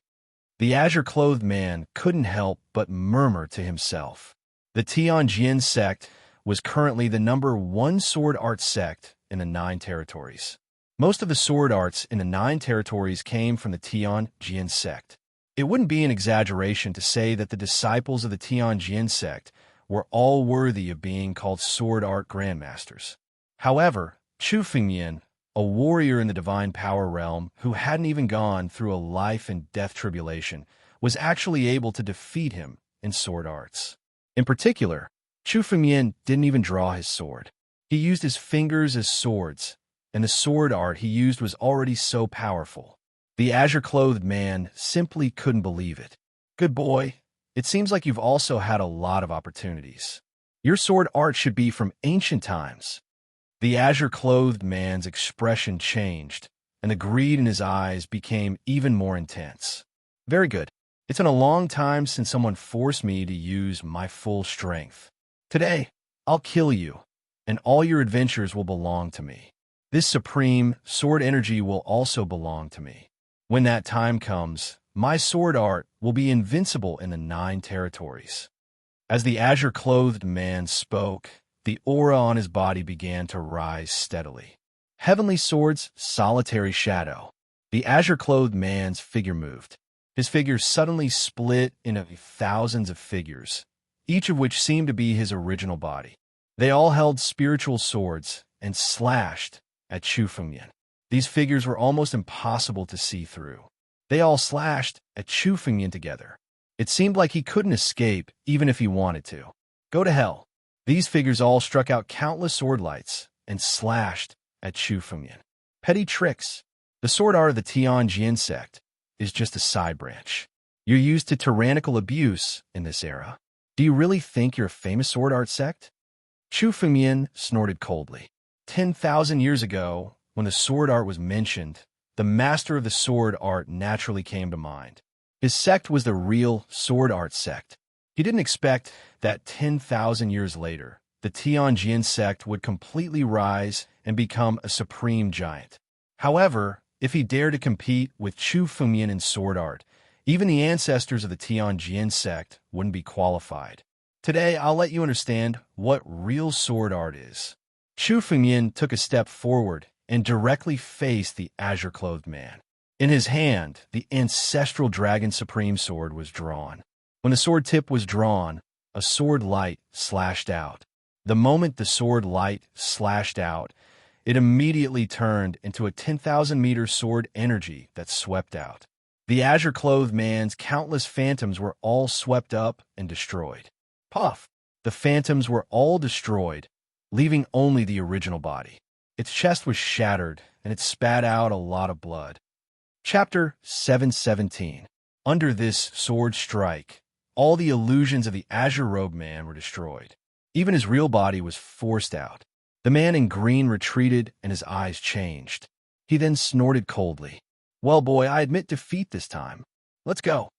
The azure-clothed man couldn't help but murmur to himself. The Tianjin sect was currently the #1 sword art sect in the 9 territories. Most of the sword arts in the 9 territories came from the Tianjin sect. It wouldn't be an exaggeration to say that the disciples of the Tianjin sect were all worthy of being called sword art grandmasters. However, Chu Fengmian, a warrior in the divine power realm who hadn't even gone through a life and death tribulation, was actually able to defeat him in sword arts. In particular, Chu Fengmian didn't even draw his sword. He used his fingers as swords, and the sword art he used was already so powerful. The azure-clothed man simply couldn't believe it. Good boy, it seems like you've also had a lot of opportunities. Your sword art should be from ancient times. The azure-clothed man's expression changed, and the greed in his eyes became even more intense. Very good. It's been a long time since someone forced me to use my full strength. Today, I'll kill you, and all your adventures will belong to me. This supreme sword energy will also belong to me. When that time comes, my sword art will be invincible in the 9 territories. As the azure-clothed man spoke, the aura on his body began to rise steadily. Heavenly Sword's solitary shadow. The azure-clothed man's figure moved. His figures suddenly split into thousands of figures, each of which seemed to be his original body. They all held spiritual swords and slashed at Chu Fengmian. These figures were almost impossible to see through. They all slashed at Chu Fengmian together. It seemed like he couldn't escape even if he wanted to. Go to hell. These figures all struck out countless sword lights and slashed at Chu Fengmian. Petty tricks. The sword art of the Tianjin sect is just a side branch. You're used to tyrannical abuse in this era. Do you really think you're a famous sword art sect? Chu Fengmian snorted coldly. 10,000 years ago, when the sword art was mentioned, the master of the sword art naturally came to mind. His sect was the real sword art sect. He didn't expect that 10,000 years later, the Tianjin sect would completely rise and become a supreme giant. However, if he dared to compete with Chu Fengmian in sword art, even the ancestors of the Tianjin sect wouldn't be qualified. Today, I'll let you understand what real sword art is. Chu Fengmian took a step forward and directly faced the azure-clothed man. In his hand, the ancestral dragon supreme sword was drawn. When the sword tip was drawn, a sword light slashed out. The moment the sword light slashed out, it immediately turned into a 10,000-meter sword energy that swept out. The azure-clothed man's countless phantoms were all swept up and destroyed. Puff! The phantoms were all destroyed, leaving only the original body. Its chest was shattered, and it spat out a lot of blood. Chapter 717. Under this sword strike, all the illusions of the azure-robed man were destroyed. Even his real body was forced out. The man in green retreated, and his eyes changed. He then snorted coldly. Well, boy, I admit defeat this time. Let's go.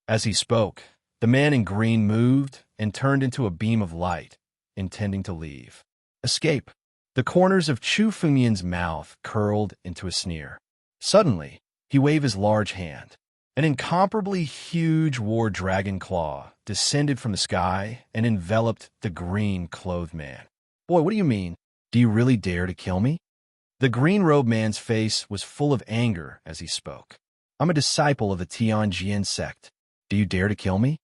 As he spoke, the man in green moved and turned into a beam of light, intending to leave. Escape. The corners of Chu Fengmian's mouth curled into a sneer. Suddenly, he waved his large hand. An incomparably huge war dragon claw descended from the sky and enveloped the green-clothed man. Boy, what do you mean? Do you really dare to kill me? The green-robed man's face was full of anger as he spoke. I'm a disciple of the Tianjin sect. Do you dare to kill me?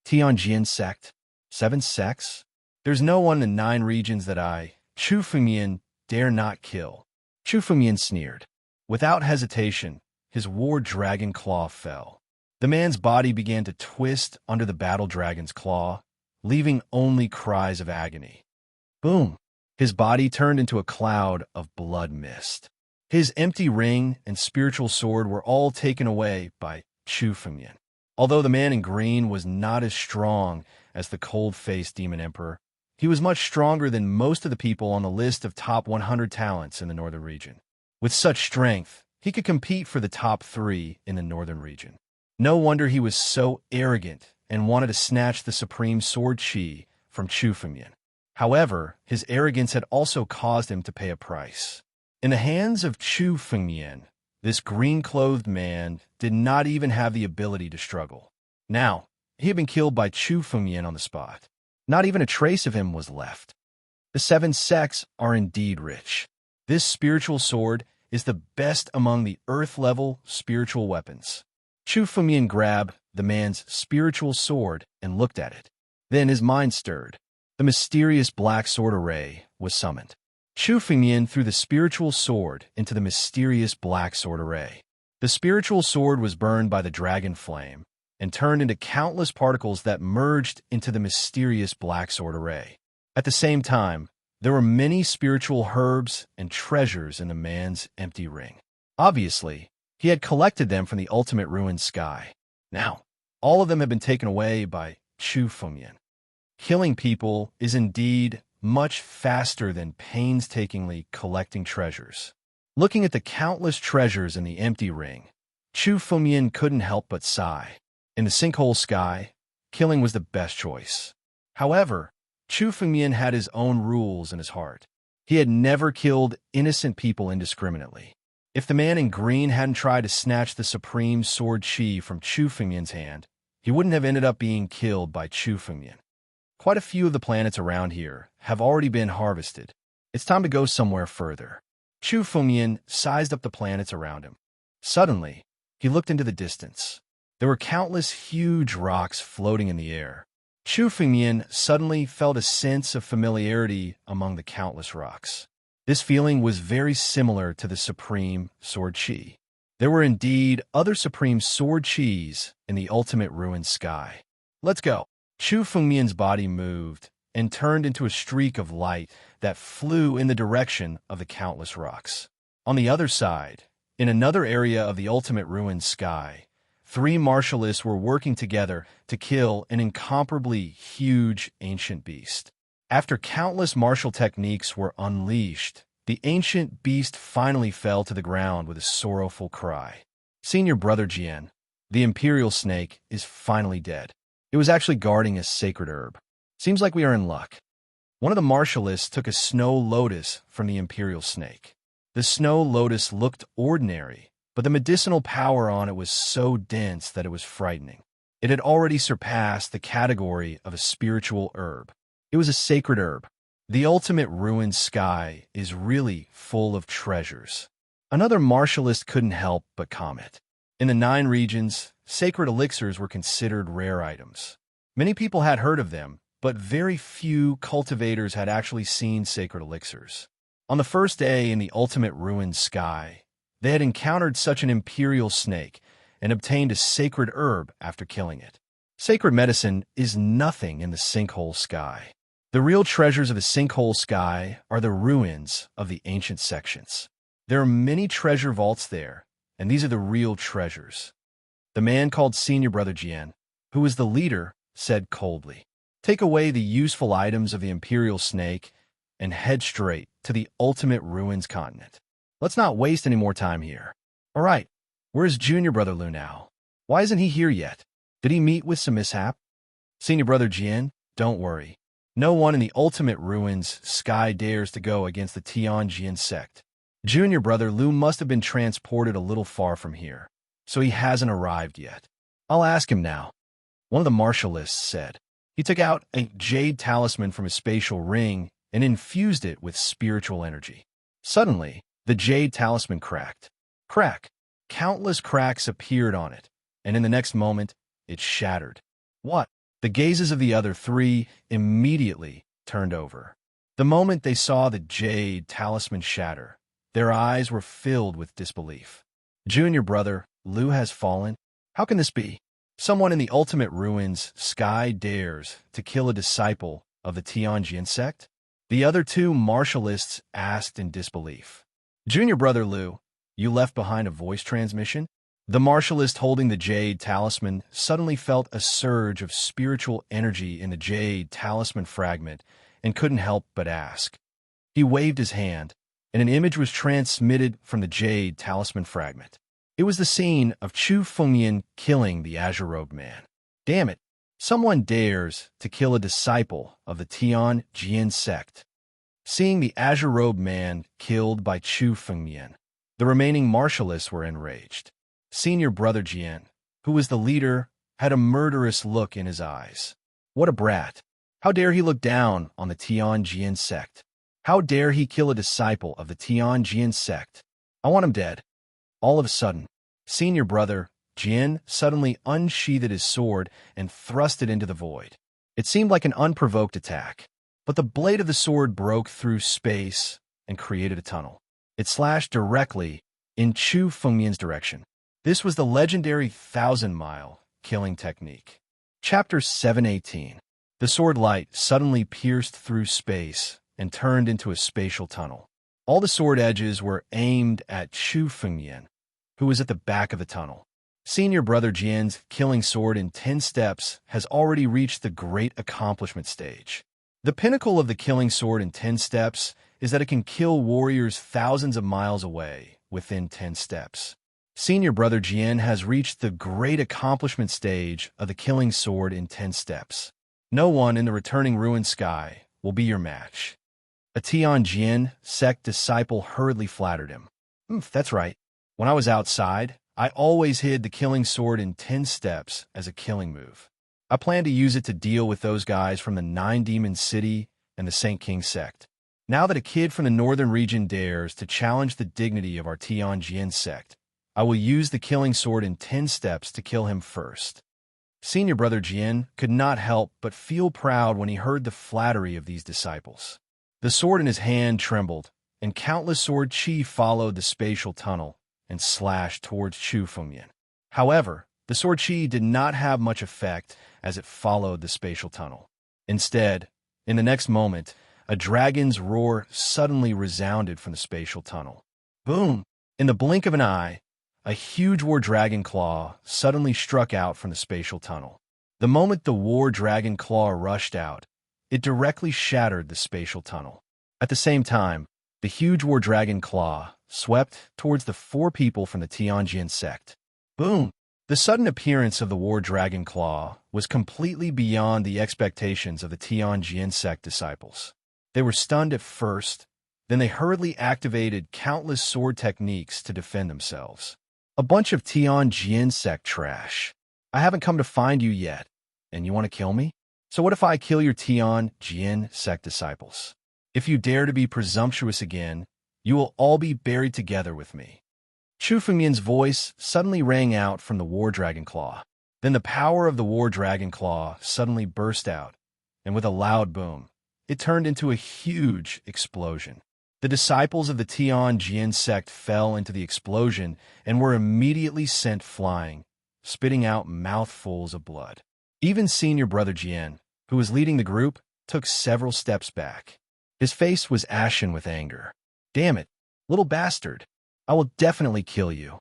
Tianjin sect? 7 sects? There's no one in 9 regions that I, Chu Fengmian, dare not kill. Chu Fengmian sneered. Without hesitation, his war dragon claw fell. The man's body began to twist under the battle dragon's claw, leaving only cries of agony. Boom! His body turned into a cloud of blood mist. His empty ring and spiritual sword were all taken away by Chu Fengmian. Although the man in green was not as strong as the cold-faced demon emperor, he was much stronger than most of the people on the list of top 100 talents in the northern region. With such strength, he could compete for the top 3 in the northern region. No wonder he was so arrogant and wanted to snatch the supreme sword chi from Chu Fengmian. However, his arrogance had also caused him to pay a price. In the hands of Chu Fengmian, this green-clothed man did not even have the ability to struggle. Now, he had been killed by Chu Fengmian on the spot. Not even a trace of him was left. The 7 sects are indeed rich. This spiritual sword is the best among the earth-level spiritual weapons. Chu Fengmian grabbed the man's spiritual sword and looked at it. Then his mind stirred. The mysterious black sword array was summoned. Chu Fengmian threw the spiritual sword into the mysterious black sword array. The spiritual sword was burned by the dragon flame and turned into countless particles that merged into the mysterious black sword array. At the same time, there were many spiritual herbs and treasures in the man's empty ring. Obviously, he had collected them from the ultimate ruined sky. Now, all of them have been taken away by Chu Fengmian. Killing people is indeed much faster than painstakingly collecting treasures. Looking at the countless treasures in the empty ring, Chu Fengmian couldn't help but sigh. In the sinkhole sky, killing was the best choice. However, Chu Fengmian had his own rules in his heart. He had never killed innocent people indiscriminately. If the man in green hadn't tried to snatch the supreme sword chi from Chu Fengmian's hand, he wouldn't have ended up being killed by Chu Fengmian. Quite a few of the planets around here have already been harvested. It's time to go somewhere further. Chu Fengmian sized up the planets around him. Suddenly, he looked into the distance. There were countless huge rocks floating in the air. Chu Fengmian suddenly felt a sense of familiarity among the countless rocks. This feeling was very similar to the supreme sword chi. There were indeed other supreme sword chis in the ultimate ruined sky. Let's go. Chu Fengmian's body moved and turned into a streak of light that flew in the direction of the countless rocks. On the other side, in another area of the ultimate ruined sky, 3 martialists were working together to kill an incomparably huge ancient beast. After countless martial techniques were unleashed, the ancient beast finally fell to the ground with a sorrowful cry. Senior Brother Jian, the imperial snake, is finally dead. It was actually guarding a sacred herb. Seems like we are in luck. One of the martialists took a snow lotus from the imperial snake. The snow lotus looked ordinary, but the medicinal power on it was so dense that it was frightening. It had already surpassed the category of a spiritual herb. It was a sacred herb. The ultimate ruined sky is really full of treasures. Another martialist couldn't help but comment. In the 9 regions, sacred elixirs were considered rare items. Many people had heard of them, but very few cultivators had actually seen sacred elixirs. On the first day in the ultimate ruined sky, they had encountered such an imperial snake and obtained a sacred herb after killing it. Sacred medicine is nothing in the sinkhole sky. The real treasures of the sinkhole sky are the ruins of the ancient sections. There are many treasure vaults there, and these are the real treasures. The man called Senior Brother Jian, who was the leader, said coldly, "Take away the useful items of the imperial snake and head straight to the ultimate ruins continent. Let's not waste any more time here." "All right, where's Junior Brother Lu now? Why isn't he here yet? Did he meet with some mishap?" "Senior Brother Jian, don't worry. No one in the ultimate ruins sky dares to go against the Tianjian sect. Junior Brother Lu must have been transported a little far from here, so he hasn't arrived yet. I'll ask him now." One of the martialists said. He took out a jade talisman from his spatial ring and infused it with spiritual energy. Suddenly, the jade talisman cracked. Crack! Countless cracks appeared on it, and in the next moment, it shattered. What? The gazes of the other 3 immediately turned over. The moment they saw the jade talisman shatter, their eyes were filled with disbelief. Junior Brother Lu has fallen? How can this be? Someone in the ultimate ruins sky dares to kill a disciple of the Tianjian sect? The other 2 martialists asked in disbelief. "Junior Brother Lu, you left behind a voice transmission?" The martialist holding the jade talisman suddenly felt a surge of spiritual energy in the jade talisman fragment and couldn't help but ask. He waved his hand, and an image was transmitted from the jade talisman fragment. It was the scene of Chu Fengmian killing the azure-robed man. Damn it! Someone dares to kill a disciple of the Tianjian sect. Seeing the azure-robed man killed by Chu Fengmian, the remaining martialists were enraged. Senior Brother Jian, who was the leader, had a murderous look in his eyes. What a brat! How dare he look down on the Tianjian sect? How dare he kill a disciple of the Tianjin sect? I want him dead. All of a sudden, senior brother, Jin, suddenly unsheathed his sword and thrust it into the void. It seemed like an unprovoked attack, but the blade of the sword broke through space and created a tunnel. It slashed directly in Chu Fengmian's direction. This was the legendary 1,000-mile killing technique. Chapter 718. The sword light suddenly pierced through space and turned into a spatial tunnel. All the sword edges were aimed at Chu Fengmian, who was at the back of the tunnel. Senior brother Jin's killing sword in 10 steps has already reached the great accomplishment stage. The pinnacle of the killing sword in 10 steps is that it can kill warriors thousands of miles away within 10 steps. Senior brother Jin has reached the great accomplishment stage of the killing sword in 10 steps. No one in the returning ruined sky will be your match. A Tianjin sect disciple hurriedly flattered him. That's right. When I was outside, I always hid the killing sword in 10 steps as a killing move. I plan to use it to deal with those guys from the Nine Demon City and the Saint King sect. Now that a kid from the northern region dares to challenge the dignity of our Tianjin sect, I will use the killing sword in 10 steps to kill him first. Senior brother Jin could not help but feel proud when he heard the flattery of these disciples. The sword in his hand trembled, and countless sword chi followed the spatial tunnel and slashed towards Chu Fengmian. However, the sword chi did not have much effect as it followed the spatial tunnel. Instead, in the next moment, a dragon's roar suddenly resounded from the spatial tunnel. Boom! In the blink of an eye, a huge war dragon claw suddenly struck out from the spatial tunnel. The moment the war dragon claw rushed out, it directly shattered the spatial tunnel. At the same time, the huge war dragon claw swept towards the 4 people from the Tianjin sect. Boom! The sudden appearance of the war dragon claw was completely beyond the expectations of the Tianjin sect disciples. They were stunned at first, then they hurriedly activated countless sword techniques to defend themselves. A bunch of Tianjin sect trash. I haven't come to find you yet, and you want to kill me? So what if I kill your Tianjin sect disciples? If you dare to be presumptuous again, you will all be buried together with me. Chu Fengmian's voice suddenly rang out from the war dragon claw. Then the power of the war dragon claw suddenly burst out, and with a loud boom, it turned into a huge explosion. The disciples of the Tianjin sect fell into the explosion and were immediately sent flying, spitting out mouthfuls of blood. Even senior brother Jian, who was leading the group, took several steps back. His face was ashen with anger. Damn it, little bastard. I will definitely kill you.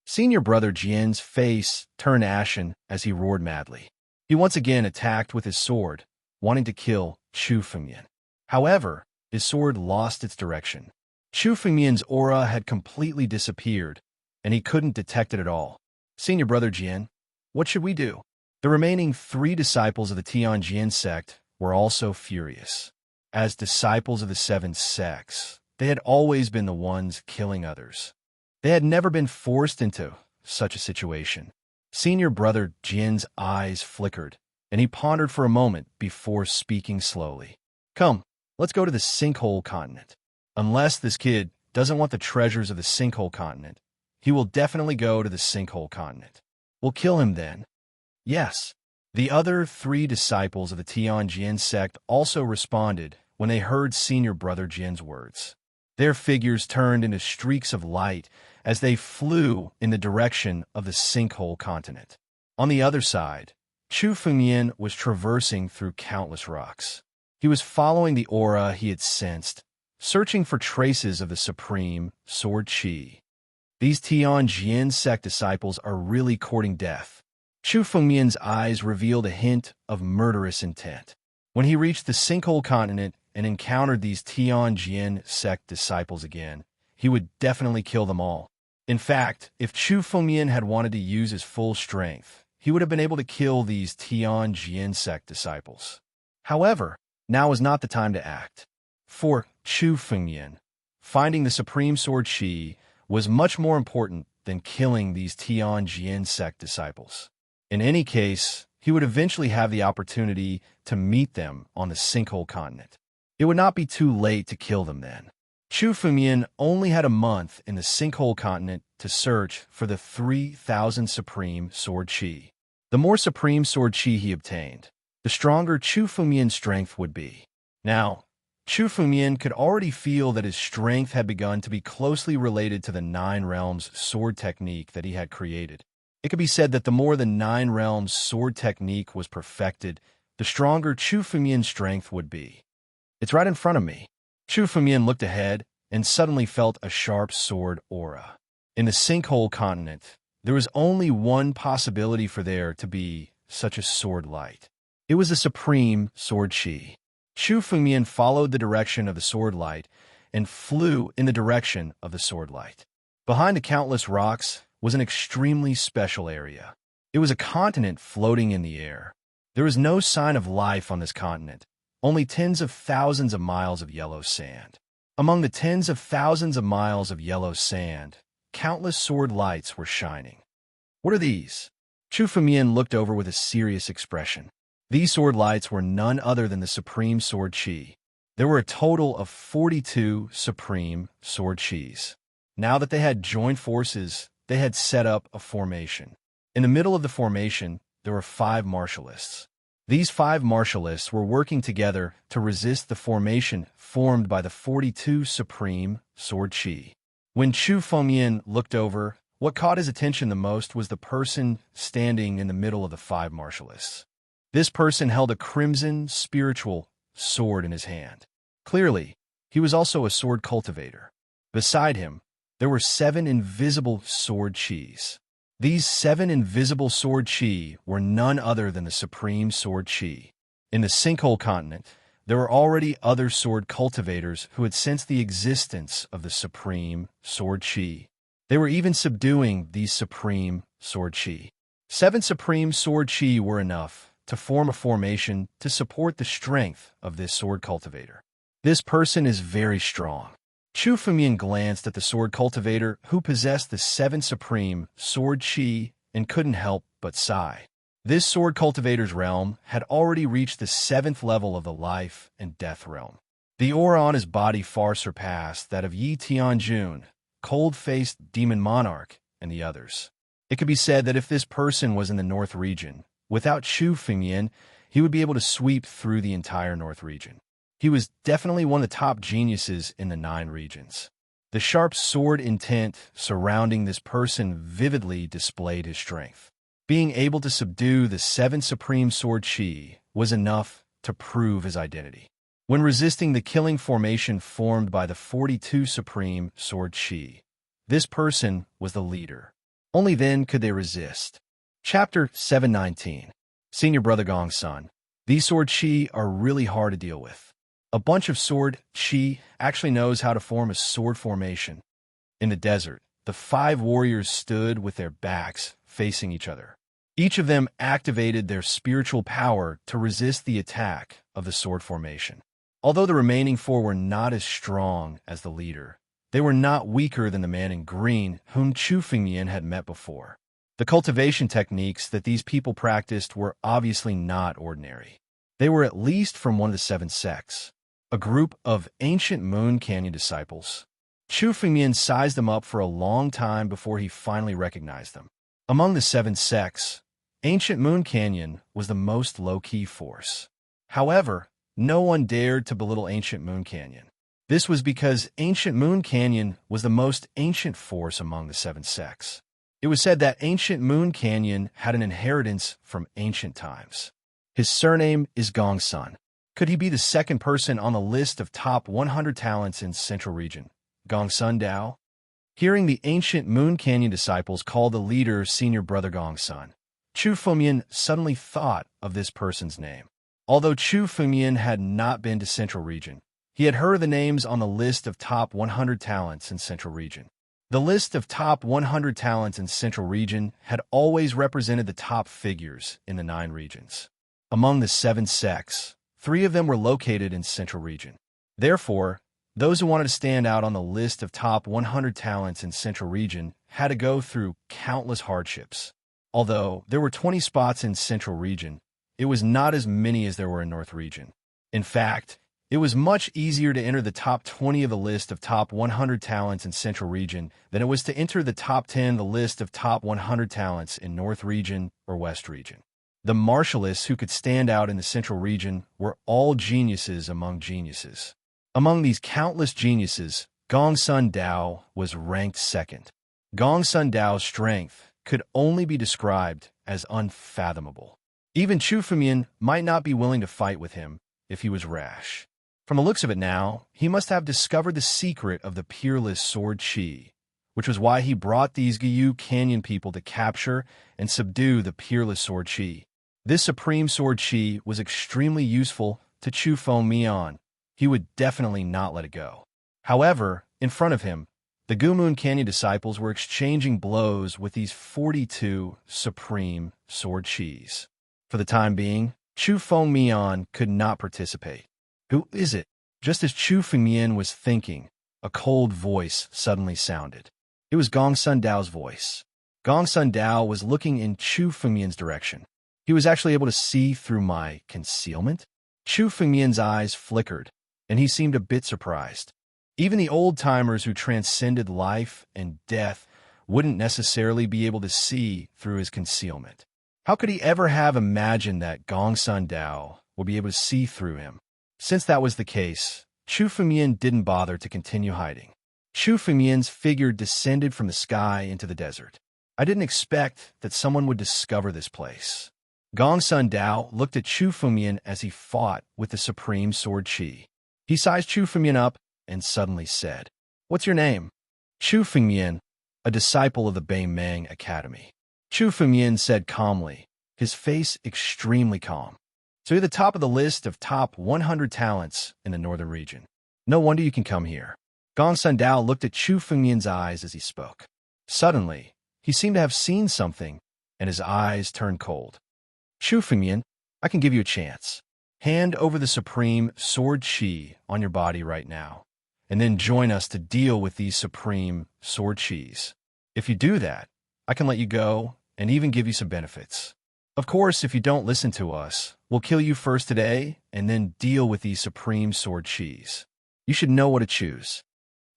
Senior brother Jian's face turned ashen as he roared madly. He once again attacked with his sword, wanting to kill Chu Fengmian. However, his sword lost its direction. Chu Fengmian's aura had completely disappeared, and he couldn't detect it at all. Senior brother Jian, what should we do? The remaining 3 disciples of the Tianjin sect were also furious. As disciples of the 7 sects, they had always been the ones killing others. They had never been forced into such a situation. Senior brother Jin's eyes flickered, and he pondered for a moment before speaking slowly. Come, let's go to the Sinkhole Continent. Unless this kid doesn't want the treasures of the Sinkhole Continent, he will definitely go to the Sinkhole Continent. We'll kill him then. Yes. The other 3 disciples of the Tianjin sect also responded when they heard senior brother Jin's words. Their figures turned into streaks of light as they flew in the direction of the Sinkhole Continent. On the other side, Chu Fengmian was traversing through countless rocks. He was following the aura he had sensed, searching for traces of the supreme sword chi. These Tianjin sect disciples are really courting death. Chu Fengmian's eyes revealed a hint of murderous intent. When he reached the Sinkhole Continent and encountered these Tianjin sect disciples again, he would definitely kill them all. In fact, if Chu Fengmian had wanted to use his full strength, he would have been able to kill these Tianjin sect disciples. However, now is not the time to act. For Chu Fengmian, finding the supreme sword chi was much more important than killing these Tianjin sect disciples. In any case, he would eventually have the opportunity to meet them on the Sinkhole Continent. It would not be too late to kill them then. Chu Fumian only had a month in the Sinkhole continent to search for the 3,000 supreme sword chi. The more supreme sword chi he obtained, the stronger Chu Fumian's strength would be. Now, Chu Fumian could already feel that his strength had begun to be closely related to the Nine Realms sword technique that he had created. It could be said that the more the Nine Realms sword technique was perfected, the stronger Chu Fumian's strength would be. It's right in front of me. Chu Fumian looked ahead and suddenly felt a sharp sword aura. In the Sinkhole continent, there was only one possibility for there to be such a sword light. It was the supreme sword chi. Chu Fumian followed the direction of the sword light and flew in the direction of the sword light. Behind the countless rocks was an extremely special area. It was a continent floating in the air. There was no sign of life on this continent, only tens of thousands of miles of yellow sand. Among the tens of thousands of miles of yellow sand, countless sword lights were shining. What are these? Chu Fumian looked over with a serious expression. These sword lights were none other than the supreme sword chi. There were a total of 42 supreme sword chis. Now that they had joined forces, they had set up a formation. In the middle of the formation, there were 5 martialists. These 5 martialists were working together to resist the formation formed by the 42 supreme sword chi. When Chu Fumian looked over, what caught his attention the most was the person standing in the middle of the 5 martialists. This person held a crimson, spiritual sword in his hand. Clearly, he was also a sword cultivator. Beside him, there were 7 invisible sword chis. These 7 invisible sword chi were none other than the supreme sword chi. In the Sinkhole continent, there were already other sword cultivators who had sensed the existence of the supreme sword chi. They were even subduing these supreme sword chi. 7 supreme sword chi were enough to form a formation to support the strength of this sword cultivator. This person is very strong. Chu Fumian glanced at the sword cultivator who possessed the 7 supreme sword chi and couldn't help but sigh. This sword cultivator's realm had already reached the 7th level of the life and death realm. The aura on his body far surpassed that of Yi Tianjun, cold-faced demon monarch, and the others. It could be said that if this person was in the North region, without Chu Fumian, he would be able to sweep through the entire North region. He was definitely one of the top geniuses in the 9 regions. The sharp sword intent surrounding this person vividly displayed his strength. Being able to subdue the 7 supreme sword chi was enough to prove his identity. When resisting the killing formation formed by the 42 supreme sword chi, this person was the leader. Only then could they resist. Chapter 719. Senior Brother Gongsun. These sword chi are really hard to deal with. A bunch of sword chi actually knows how to form a sword formation. In the desert, the 5 warriors stood with their backs facing each other. Each of them activated their spiritual power to resist the attack of the sword formation. Although the remaining 4 were not as strong as the leader, they were not weaker than the man in green whom Chu Fumian had met before. The cultivation techniques that these people practiced were obviously not ordinary. They were at least from one of the 7 sects, a group of ancient Moon Canyon disciples. Chu Fumian sized them up for a long time before he finally recognized them. Among the 7 sects, Ancient Moon Canyon was the most low-key force. However, no one dared to belittle Ancient Moon Canyon. This was because Ancient Moon Canyon was the most ancient force among the 7 sects. It was said that Ancient Moon Canyon had an inheritance from ancient times. His surname is Gongsun. Could he be the 2nd person on the list of top 100 talents in Central Region? Gongsun Dao? Hearing the Ancient Moon Canyon disciples call the leader Senior Brother Gongsun, Chu Fumian suddenly thought of this person's name. Although Chu Fumian had not been to Central Region, he had heard of the names on the list of top 100 talents in Central Region. The list of top 100 talents in Central Region had always represented the top figures in the 9 regions. Among the 7 sects, 3 of them were located in Central Region. Therefore, those who wanted to stand out on the list of top 100 talents in Central Region had to go through countless hardships. Although there were 20 spots in Central Region, it was not as many as there were in North Region. In fact, It was much easier to enter the top 20 of the list of top 100 talents in Central Region than it was to enter the top 10 of the list of top 100 talents in North Region or West Region. The martialists who could stand out in the Central Region were all geniuses among geniuses. Among these countless geniuses, Gong Sun Dao was ranked second. Gong Sun Dao's strength could only be described as unfathomable. Even Chu Fumian might not be willing to fight with him if he was rash. From the looks of it now, he must have discovered the secret of the peerless sword chi, which was why he brought these Guyu Canyon people to capture and subdue the peerless sword chi. This supreme sword chi was extremely useful to Chu Fengmian. He would definitely not let it go. However, in front of him, the Gumun Canyon disciples were exchanging blows with these 42 supreme sword chis. For the time being, Chu Fengmian could not participate. Who is it? Just as Chu Fengmian was thinking, a cold voice suddenly sounded. It was Gong Sun Dao's voice. Gong Sun Dao was looking in Chu Fengmian's direction. He was actually able to see through my concealment? Chu Fengmian's eyes flickered, and he seemed a bit surprised. Even the old-timers who transcended life and death wouldn't necessarily be able to see through his concealment. How could he ever have imagined that Gong Sun Dao would be able to see through him? Since that was the case, Chu Fengmian didn't bother to continue hiding. Chu Fengmian's figure descended from the sky into the desert. I didn't expect that someone would discover this place. Gong Sun Dao looked at Chu Fengmian as he fought with the supreme sword chi. He sized Chu Fengmian up and suddenly said, "What's your name?" Chu Fengmian, a disciple of the Beimeng Academy. Chu Fengmian said calmly, his face extremely calm. "So you're the top of the list of top 100 talents in the Northern Region. No wonder you can come here." Gong Sun Dao looked at Chu Fengmian's eyes as he spoke. Suddenly, he seemed to have seen something, and his eyes turned cold. "Chu Fengmian, I can give you a chance. Hand over the supreme sword chi on your body right now, and then join us to deal with these supreme sword chis. If you do that, I can let you go and even give you some benefits. Of course, if you don't listen to us, we'll kill you first today and then deal with these supreme sword chis. You should know what to choose."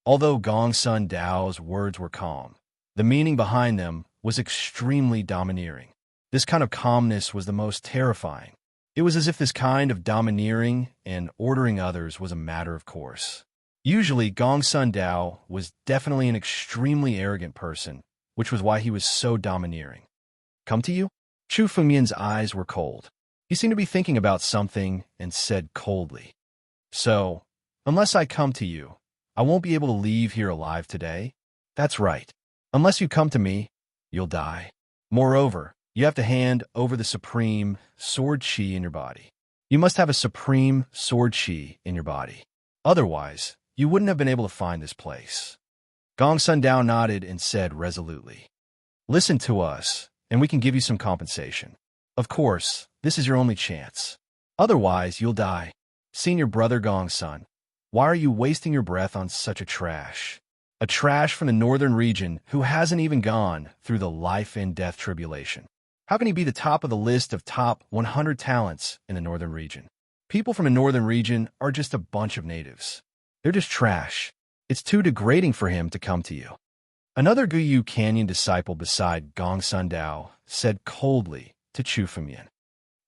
Although Gong Sun Dao's words were calm, the meaning behind them was extremely domineering. This kind of calmness was the most terrifying. It was as if this kind of domineering and ordering others was a matter of course. Usually, Gong Sun Dao was definitely an extremely arrogant person, which was why he was so domineering. "Come to you?" Chu Fengmian's eyes were cold. He seemed to be thinking about something and said coldly, "So, unless I come to you, I won't be able to leave here alive today?" "That's right. Unless you come to me, you'll die. Moreover, you have to hand over the supreme sword chi in your body. You must have a supreme sword chi in your body. Otherwise, you wouldn't have been able to find this place." Gong Sun Dao nodded and said resolutely, "Listen to us, and we can give you some compensation. Of course, this is your only chance. Otherwise, you'll die. Senior brother Gong Sun, why are you wasting your breath on such a trash? A trash from the Northern Region who hasn't even gone through the life and death tribulation. How can he be the top of the list of top 100 talents in the Northern Region? People from the Northern Region are just a bunch of natives. They're just trash. It's too degrading for him to come to you." Another Guyu Canyon disciple beside Gong Sun Dao said coldly to Chu Fengmian,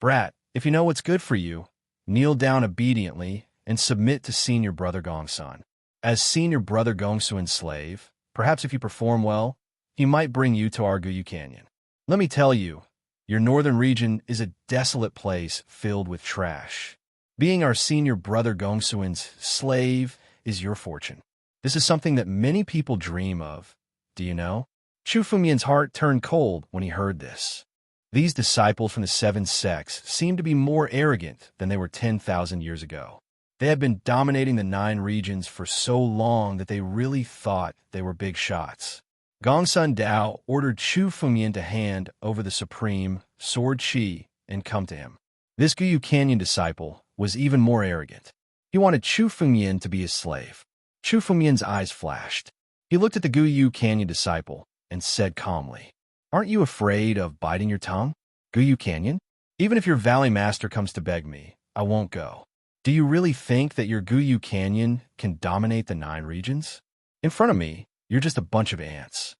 "Brat, if you know what's good for you, kneel down obediently and submit to senior brother Gong Sun. As senior brother Gong Sun's slave, perhaps if you perform well, he might bring you to our Guyu Canyon. Let me tell you, your Northern Region is a desolate place filled with trash. Being our senior brother Gong Sun's slave is your fortune. This is something that many people dream of. Do you know?" Chu Fengmian's heart turned cold when he heard this. These disciples from the seven sects seemed to be more arrogant than they were 10,000 years ago. They had been dominating the 9 regions for so long that they really thought they were big shots. Gong Sun Dao ordered Chu Fengmian to hand over the supreme sword chi and come to him. This Guyu Canyon disciple was even more arrogant. He wanted Chu Fengmian to be his slave. Chu Fengmian's eyes flashed. He looked at the Guyu Canyon disciple and said calmly, "Aren't you afraid of biting your tongue, Guyu Canyon? Even if your valley master comes to beg me, I won't go. Do you really think that your Guyu Canyon can dominate the 9 regions? In front of me, you're just a bunch of ants.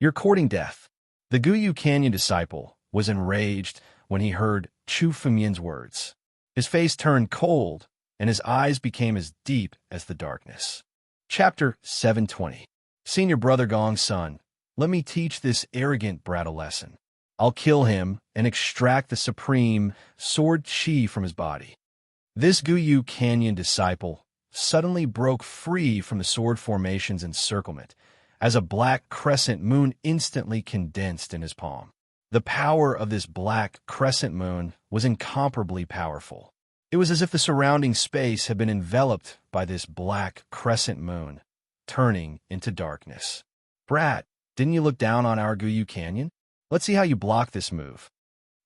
You're courting death. The Guyu Canyon disciple was enraged when he heard Chu Fumian's words. His face turned cold, and his eyes became as deep as the darkness. Chapter 720. Senior Brother Gong's son, let me teach this arrogant brat a lesson. I'll kill him and extract the supreme sword chi from his body. This Guyu Canyon disciple suddenly broke free from the sword formation's encirclement as a black crescent moon instantly condensed in his palm. The power of this black crescent moon was incomparably powerful. It was as if the surrounding space had been enveloped by this black crescent moon, turning into darkness. Brat, didn't you look down on our Guyu Canyon? Let's see how you block this move.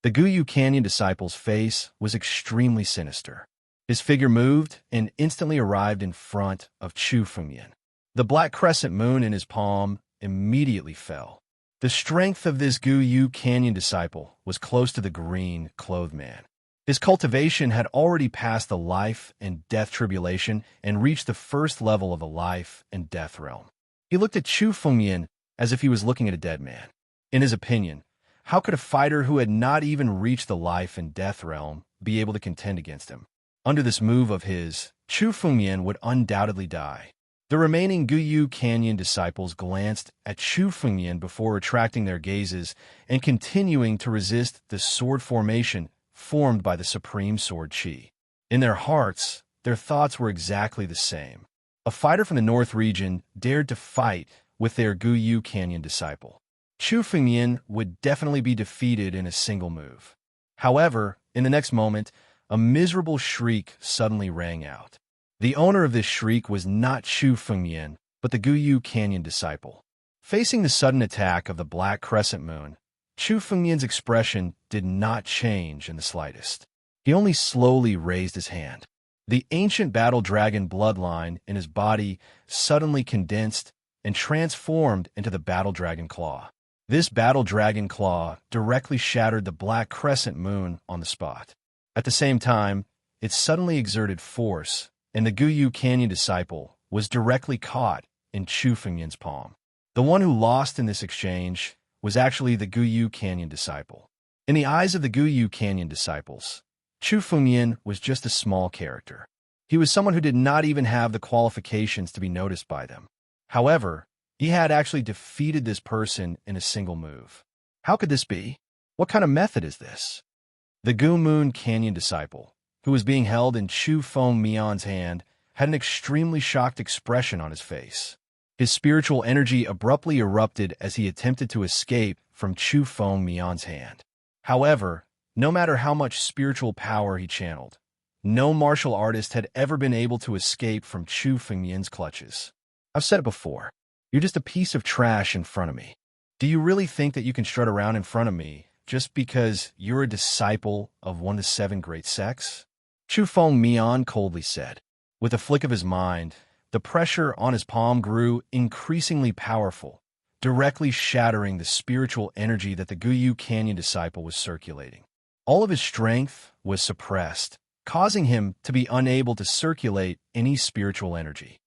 The Guyu Canyon disciple's face was extremely sinister. His figure moved and instantly arrived in front of Chu Fumian. The black crescent moon in his palm immediately fell. The strength of this Guyu Canyon disciple was close to the green-clothed man. His cultivation had already passed the life and death tribulation and reached the first level of the life and death realm. He looked at Chu Fumian as if he was looking at a dead man. In his opinion, how could a fighter who had not even reached the life and death realm be able to contend against him? Under this move of his, Chu Fumian would undoubtedly die. The remaining Guyu Canyon disciples glanced at Chu Fumian before retracting their gazes and continuing to resist the sword formation formed by the supreme sword chi. In their hearts, their thoughts were exactly the same. A fighter from the North region dared to fight with their Guyu Canyon disciple. Chu Fumian would definitely be defeated in a single move. However, in the next moment, a miserable shriek suddenly rang out. The owner of this shriek was not Chu Fumian, but the Guyu Canyon disciple. Facing the sudden attack of the black crescent moon, Chu Fumian's expression did not change in the slightest. He only slowly raised his hand. The ancient battle dragon bloodline in his body suddenly condensed and transformed into the battle dragon claw. This battle dragon claw directly shattered the black crescent moon on the spot. At the same time, it suddenly exerted force, and the Guyu Canyon disciple was directly caught in Chu Fumian's palm. The one who lost in this exchange was actually the Guyu Canyon disciple. In the eyes of the Guyu Canyon disciples, Chu Fumian was just a small character. He was someone who did not even have the qualifications to be noticed by them. However, he had actually defeated this person in a single move. How could this be? What kind of method is this? The Gu Moon Canyon disciple, who was being held in Chu Feng Mian's hand, had an extremely shocked expression on his face. His spiritual energy abruptly erupted as he attempted to escape from Chu Feng Mian's hand. However, no matter how much spiritual power he channeled, no martial artist had ever been able to escape from Chu Fengmian's clutches. I've said it before, you're just a piece of trash in front of me. Do you really think that you can strut around in front of me just because you're a disciple of one of the 7 great sects? Chu Fengmian coldly said. With a flick of his mind, the pressure on his palm grew increasingly powerful, directly shattering the spiritual energy that the Guyu Canyon disciple was circulating. All of his strength was suppressed, causing him to be unable to circulate any spiritual energy.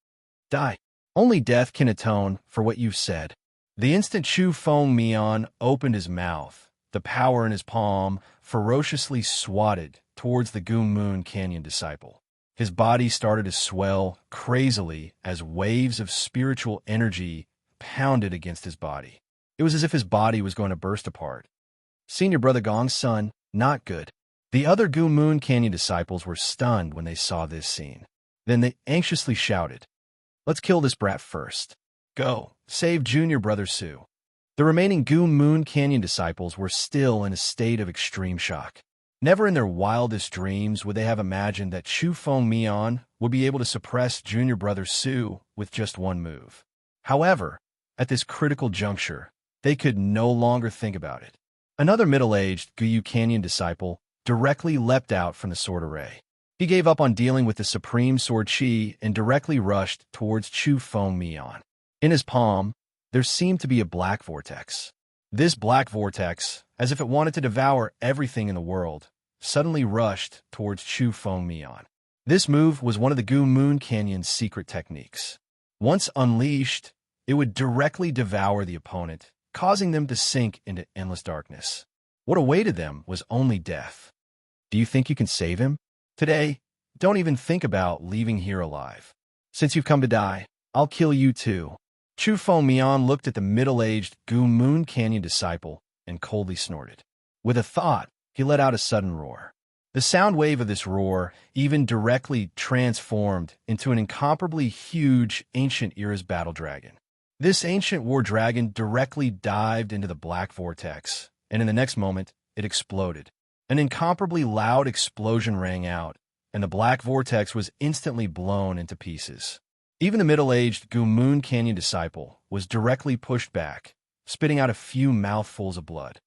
Die. Only death can atone for what you've said. The instant Chu Fengmian opened his mouth, the power in his palm ferociously swatted towards the Gu Moon Canyon disciple. His body started to swell crazily as waves of spiritual energy pounded against his body. It was as if his body was going to burst apart. Senior Brother Gong's son, not good. The other Gu Moon Canyon disciples were stunned when they saw this scene. Then they anxiously shouted, "Let's kill this brat first. Go, save Junior Brother Su." The remaining Gu Moon Canyon disciples were still in a state of extreme shock. Never in their wildest dreams would they have imagined that Chu Fengmian would be able to suppress Junior Brother Su with just one move. However, at this critical juncture, they could no longer think about it. Another middle-aged Guyu Canyon disciple directly leapt out from the sword array. He gave up on dealing with the supreme sword chi and directly rushed towards Chu Fengmian. In his palm, there seemed to be a black vortex. This black vortex, as if it wanted to devour everything in the world, suddenly rushed towards Chu Fengmian. This move was one of the Gu Moon Canyon's secret techniques. Once unleashed, it would directly devour the opponent, causing them to sink into endless darkness. What awaited them was only death. Do you think you can save him? Today, don't even think about leaving here alive. Since you've come to die, I'll kill you too. Chu Feng Mian looked at the middle-aged Gu Moon Canyon disciple and coldly snorted. With a thought, he let out a sudden roar. The sound wave of this roar even directly transformed into an incomparably huge ancient era's battle dragon. This ancient war dragon directly dived into the black vortex, and in the next moment, it exploded. An incomparably loud explosion rang out, and the black vortex was instantly blown into pieces. Even the middle-aged Gu Moon Canyon disciple was directly pushed back, spitting out a few mouthfuls of blood.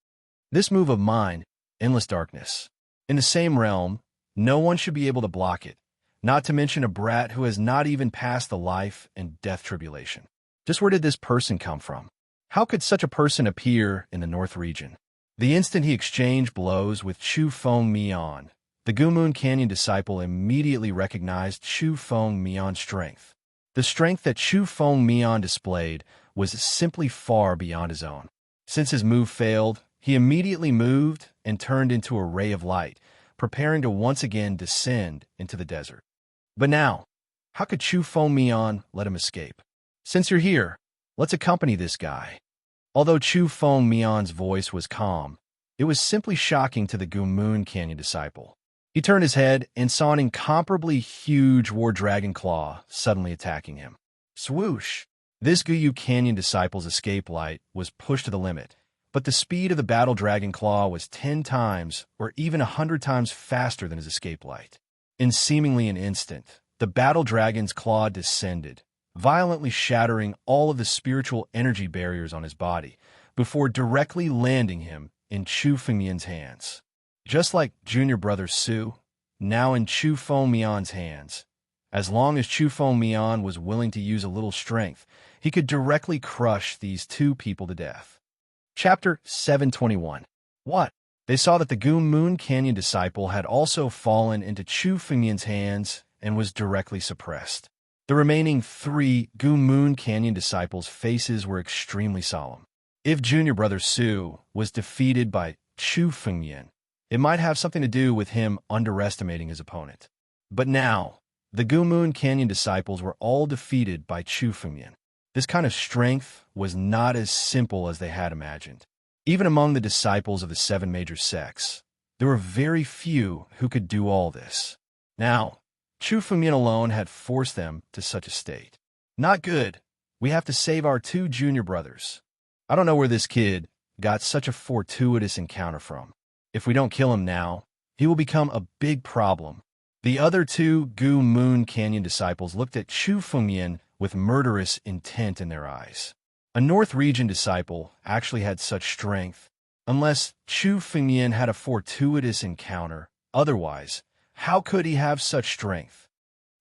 This move of mine, endless darkness. In the same realm, no one should be able to block it, not to mention a brat who has not even passed the life and death tribulation. Just where did this person come from? How could such a person appear in the North region? The instant he exchanged blows with Chu Feng Mian, the Gu Moon Canyon disciple immediately recognized Chu Feng Mian's strength. The strength that Chu Feng Mian displayed was simply far beyond his own. Since his move failed, he immediately moved and turned into a ray of light, preparing to once again descend into the desert. But now, how could Chu Feng Mian let him escape? Since you're here, let's accompany this guy. Although Chu Feng Mian's voice was calm, it was simply shocking to the Gu Moon Canyon disciple. He turned his head and saw an incomparably huge war dragon claw suddenly attacking him. Swoosh! This Guyu Canyon disciple's escape light was pushed to the limit, but the speed of the battle dragon claw was 10 times or even 100 times faster than his escape light. In seemingly an instant, the battle dragon's claw descended, violently shattering all of the spiritual energy barriers on his body, before directly landing him in Chu Fengmian's hands. Just like junior brother Su, now in Chu Fengmian's hands. As long as Chu Fengmian was willing to use a little strength, he could directly crush these two people to death. Chapter 721. What? They saw that the Gu Moon Canyon disciple had also fallen into Chu Fengmian's hands and was directly suppressed. The remaining 3 Gu Moon Canyon disciples' faces were extremely solemn. If junior brother Su was defeated by Chu Fengmian, it might have something to do with him underestimating his opponent. But now, the Gu Moon Canyon disciples were all defeated by Chu Fengmian. This kind of strength was not as simple as they had imagined. Even among the disciples of the 7 major sects, there were very few who could do all this. Now, Chu Fengmian alone had forced them to such a state. Not good. We have to save our 2 junior brothers. I don't know where this kid got such a fortuitous encounter from. If we don't kill him now, he will become a big problem. The other 2 Gu Moon Canyon disciples looked at Chu Fengmian with murderous intent in their eyes. A North Region disciple actually had such strength, unless Chu Fengmian had a fortuitous encounter. Otherwise, how could he have such strength?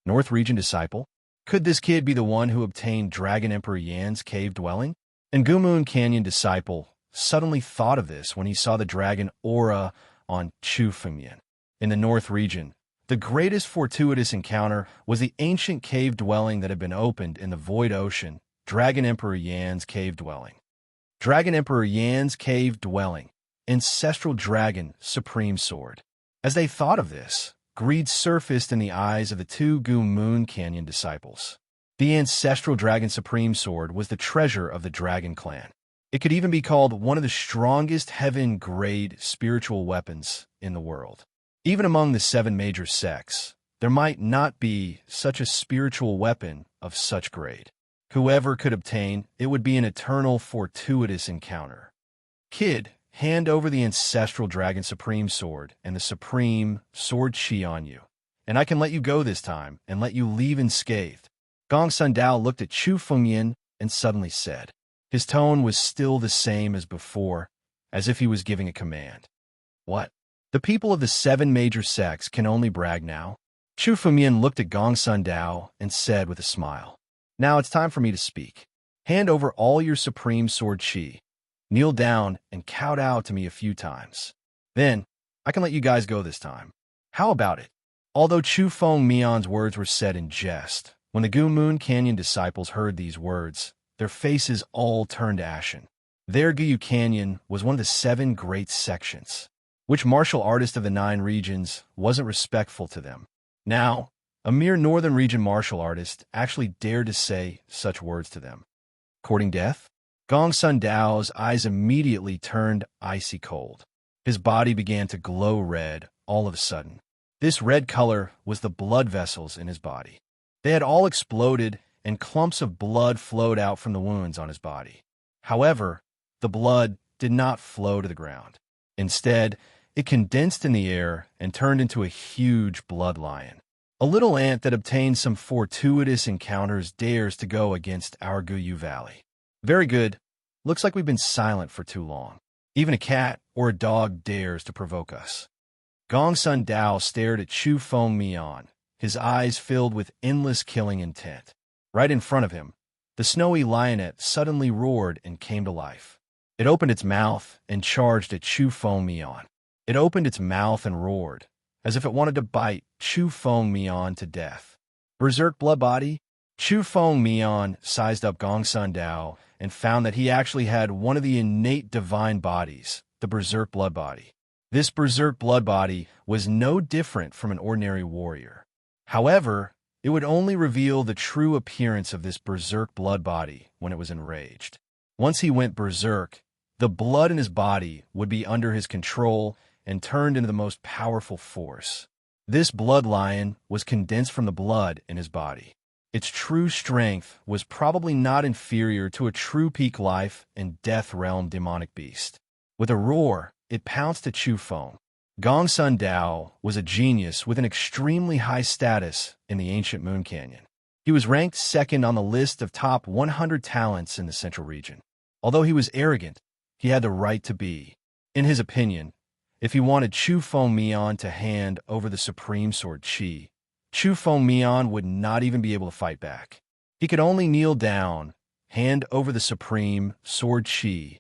North Region disciple? Could this kid be the one who obtained Dragon Emperor Yan's cave dwelling? And Gu Moon Canyon disciple suddenly thought of this when he saw the dragon aura on Chu Fengmian. In the North Region, the greatest fortuitous encounter was the ancient cave dwelling that had been opened in the Void Ocean, Dragon Emperor Yan's cave dwelling. Dragon Emperor Yan's cave dwelling, ancestral dragon, supreme sword. As they thought of this, greed surfaced in the eyes of the 2 Gu Moon Canyon disciples. The ancestral dragon supreme sword was the treasure of the dragon clan. It could even be called one of the strongest heaven-grade spiritual weapons in the world. Even among the 7 major sects, there might not be such a spiritual weapon of such grade. Whoever could obtain it would be an eternal fortuitous encounter. Kid, hand over the ancestral dragon supreme sword and the supreme sword chi on you, and I can let you go this time and let you leave unscathed. Gong Sun Dao looked at Chu Fengmian and suddenly said. His tone was still the same as before, as if he was giving a command. What? The people of the 7 major sects can only brag now? Chu Fengmian looked at Gong Sun Dao and said with a smile, Now it's time for me to speak. Hand over all your supreme sword chi. Kneel down and kowtow to me a few times. Then, I can let you guys go this time. How about it? Although Chu Feng Mian's words were said in jest, when the Gu Moon Canyon disciples heard these words, their faces all turned ashen. Their Guyu Canyon was one of the 7 great sections. Which martial artist of the 9 regions wasn't respectful to them? Now, a mere northern region martial artist actually dared to say such words to them. Courting death? Gong Sun Dao's eyes immediately turned icy cold. His body began to glow red all of a sudden. This red color was the blood vessels in his body. They had all exploded, and clumps of blood flowed out from the wounds on his body. However, the blood did not flow to the ground. Instead, it condensed in the air and turned into a huge blood lion. A little ant that obtained some fortuitous encounters dares to go against our Guyu Valley. Very good. Looks like we've been silent for too long. Even a cat or a dog dares to provoke us. Gong Sun Dao stared at Chu Feng Mian, his eyes filled with endless killing intent. Right in front of him, the snowy lionette suddenly roared and came to life. It opened its mouth and charged at Chu Feng Mian. It opened its mouth and roared, as if it wanted to bite Chu Feng Mian to death. Berserk blood body? Chu Feng Mian sized up Gong Sun Dao and found that he actually had one of the innate divine bodies, the berserk blood body. This berserk blood body was no different from an ordinary warrior. However, it would only reveal the true appearance of this berserk blood body when it was enraged. Once he went berserk, the blood in his body would be under his control and turned into the most powerful force. This blood lion was condensed from the blood in his body. Its true strength was probably not inferior to a true peak life and death realm demonic beast. With a roar, it pounced at Chu Feng. Gong Sun Dao was a genius with an extremely high status in the ancient Moon Canyon. He was ranked second on the list of top 100 talents in the central region. Although he was arrogant, he had the right to be. In his opinion, if he wanted Chu Feng Mian to hand over the supreme sword Qi, Chu Feng Mian would not even be able to fight back. He could only kneel down, hand over the supreme sword Qi,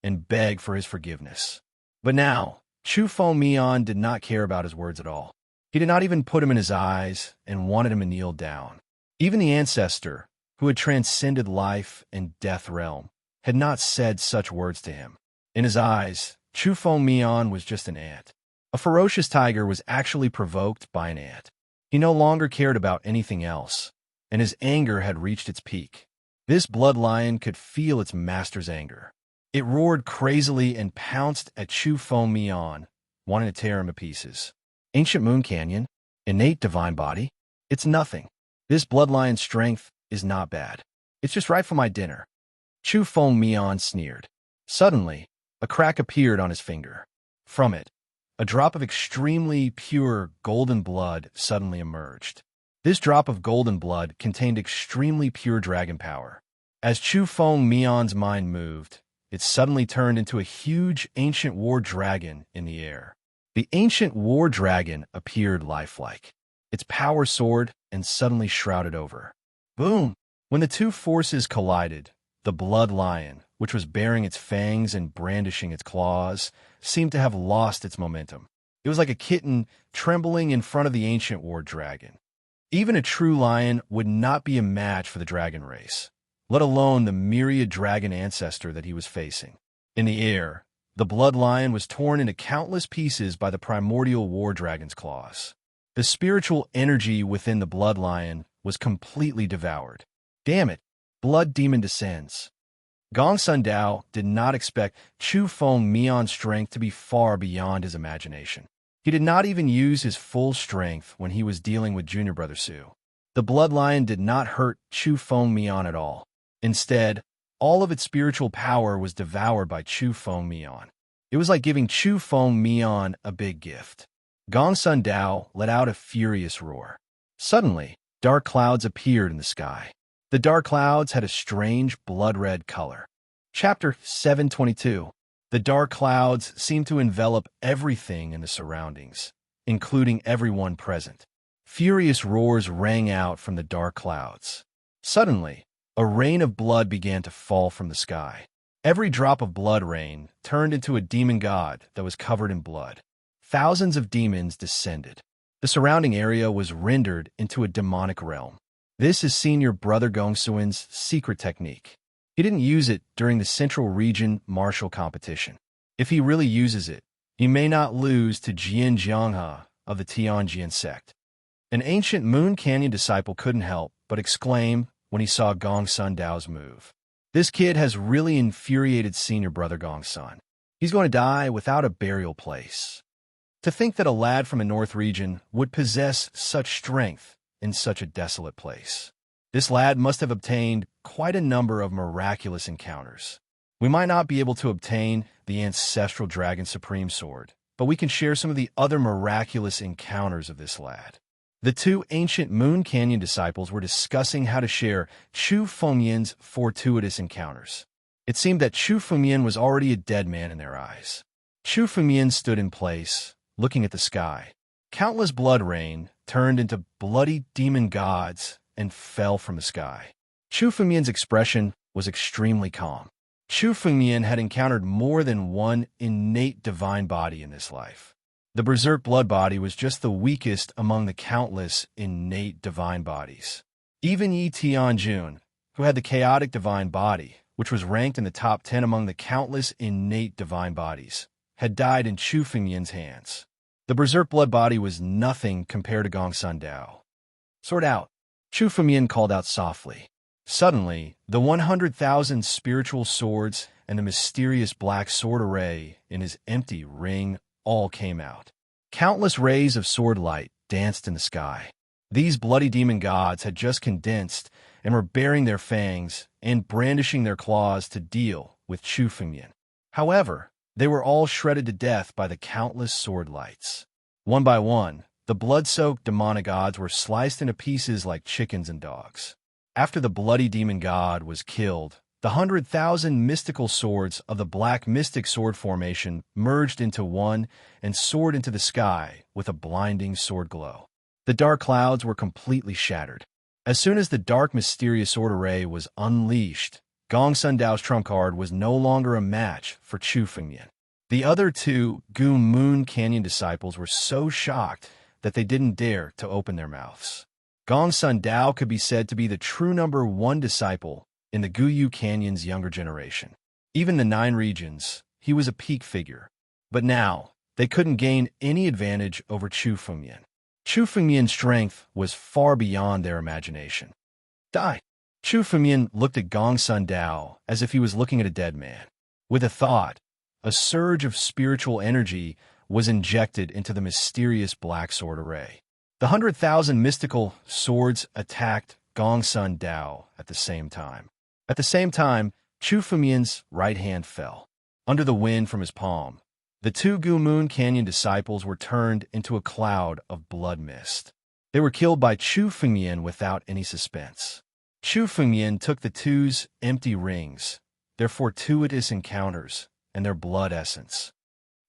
and beg for his forgiveness. But now, Chu Feng Mian did not care about his words at all. He did not even put him in his eyes and wanted him to kneel down. Even the ancestor, who had transcended life and death realm, had not said such words to him. In his eyes, Chu Feng Mian was just an ant. A ferocious tiger was actually provoked by an ant. He no longer cared about anything else, and his anger had reached its peak. This blood lion could feel its master's anger. It roared crazily and pounced at Chu Feng Mian, wanting to tear him to pieces. Ancient Moon Canyon? Innate divine body? It's nothing. This blood lion's strength is not bad. It's just right for my dinner. Chu Feng Mian sneered. Suddenly, a crack appeared on his finger. From it, a drop of extremely pure golden blood suddenly emerged. This drop of golden blood contained extremely pure dragon power. As Chu Feng Mian's mind moved, it suddenly turned into a huge ancient war dragon in the air. The ancient war dragon appeared lifelike. Its power soared and suddenly shrouded over. Boom! When the two forces collided, the blood lion, which was baring its fangs and brandishing its claws, seemed to have lost its momentum. It was like a kitten trembling in front of the ancient war dragon. Even a true lion would not be a match for the dragon race, let alone the myriad dragon ancestor that he was facing. In the air, the blood lion was torn into countless pieces by the primordial war dragon's claws. The spiritual energy within the blood lion was completely devoured. Damn it, blood demon descends. Gong Sun Dao did not expect Chu Feng Mian's strength to be far beyond his imagination. He did not even use his full strength when he was dealing with Junior Brother Su. The blood lion did not hurt Chu Feng Mian at all. Instead, all of its spiritual power was devoured by Chu Feng Mian. It was like giving Chu Feng Mian a big gift. Gong Sun Dao let out a furious roar. Suddenly, dark clouds appeared in the sky. The dark clouds had a strange blood-red color. Chapter 722. The dark clouds seemed to envelop everything in the surroundings, including everyone present. Furious roars rang out from the dark clouds. Suddenly, a rain of blood began to fall from the sky. Every drop of blood rain turned into a demon god that was covered in blood. Thousands of demons descended. The surrounding area was rendered into a demonic realm. This is Senior Brother Gongsuin's secret technique. He didn't use it during the Central Region martial competition. If he really uses it, he may not lose to Jian Jianghe of the Tianjin sect. An ancient Moon Canyon disciple couldn't help but exclaim when he saw Gongsun Dao's move. This kid has really infuriated Senior Brother Gongsun. He's going to die without a burial place. To think that a lad from a North region would possess such strength in such a desolate place. This lad must have obtained quite a number of miraculous encounters. We might not be able to obtain the ancestral Dragon Supreme Sword, but we can share some of the other miraculous encounters of this lad. The two ancient Moon Canyon disciples were discussing how to share Chu Fengyan's fortuitous encounters. It seemed that Chu Fengyan was already a dead man in their eyes. Chu Fengyan stood in place, looking at the sky. Countless blood rain turned into bloody demon gods and fell from the sky. Chu Fengyan's expression was extremely calm. Chu Fengyan had encountered more than one innate divine body in this life. The berserk blood body was just the weakest among the countless innate divine bodies. Even Yi Tianjun, who had the chaotic divine body, which was ranked in the top 10 among the countless innate divine bodies, had died in Chu Fengyan's hands. The berserk blood body was nothing compared to Gongsun Dao. Sword out, Chu Fengyan called out softly. Suddenly, the 100,000 spiritual swords and the mysterious black sword array in his empty ring all came out. Countless rays of sword light danced in the sky. These bloody demon gods had just condensed and were baring their fangs and brandishing their claws to deal with Chu Fengyan. However, they were all shredded to death by the countless sword lights. One by one, the blood-soaked demonic gods were sliced into pieces like chickens and dogs. After the bloody demon god was killed, the 100,000 mystical swords of the Black Mystic Sword formation merged into one and soared into the sky with a blinding sword glow. The dark clouds were completely shattered. As soon as the dark mysterious sword array was unleashed, Gongsun Dao's trump card was no longer a match for Chu Fengyan. The other two Gu Moon Canyon disciples were so shocked that they didn't dare to open their mouths. Gongsun Dao could be said to be the true number one disciple in the Guyu Canyon's younger generation. Even the 9 regions, he was a peak figure. But now, they couldn't gain any advantage over Chu Fengyan. Chu Fengyan's strength was far beyond their imagination. Die! Chu Fengyan looked at Gongsun Dao as if he was looking at a dead man. With a thought, a surge of spiritual energy was injected into the mysterious black sword array. The 100,000 mystical swords attacked Gongsun Dao at the same time. At the same time, Chu Fengyan's right hand fell. Under the wind from his palm, the two Gu Moon Canyon disciples were turned into a cloud of blood mist. They were killed by Chu Fengyan without any suspense. Chu Fengyan took the two's empty rings, their fortuitous encounters, and their blood essence.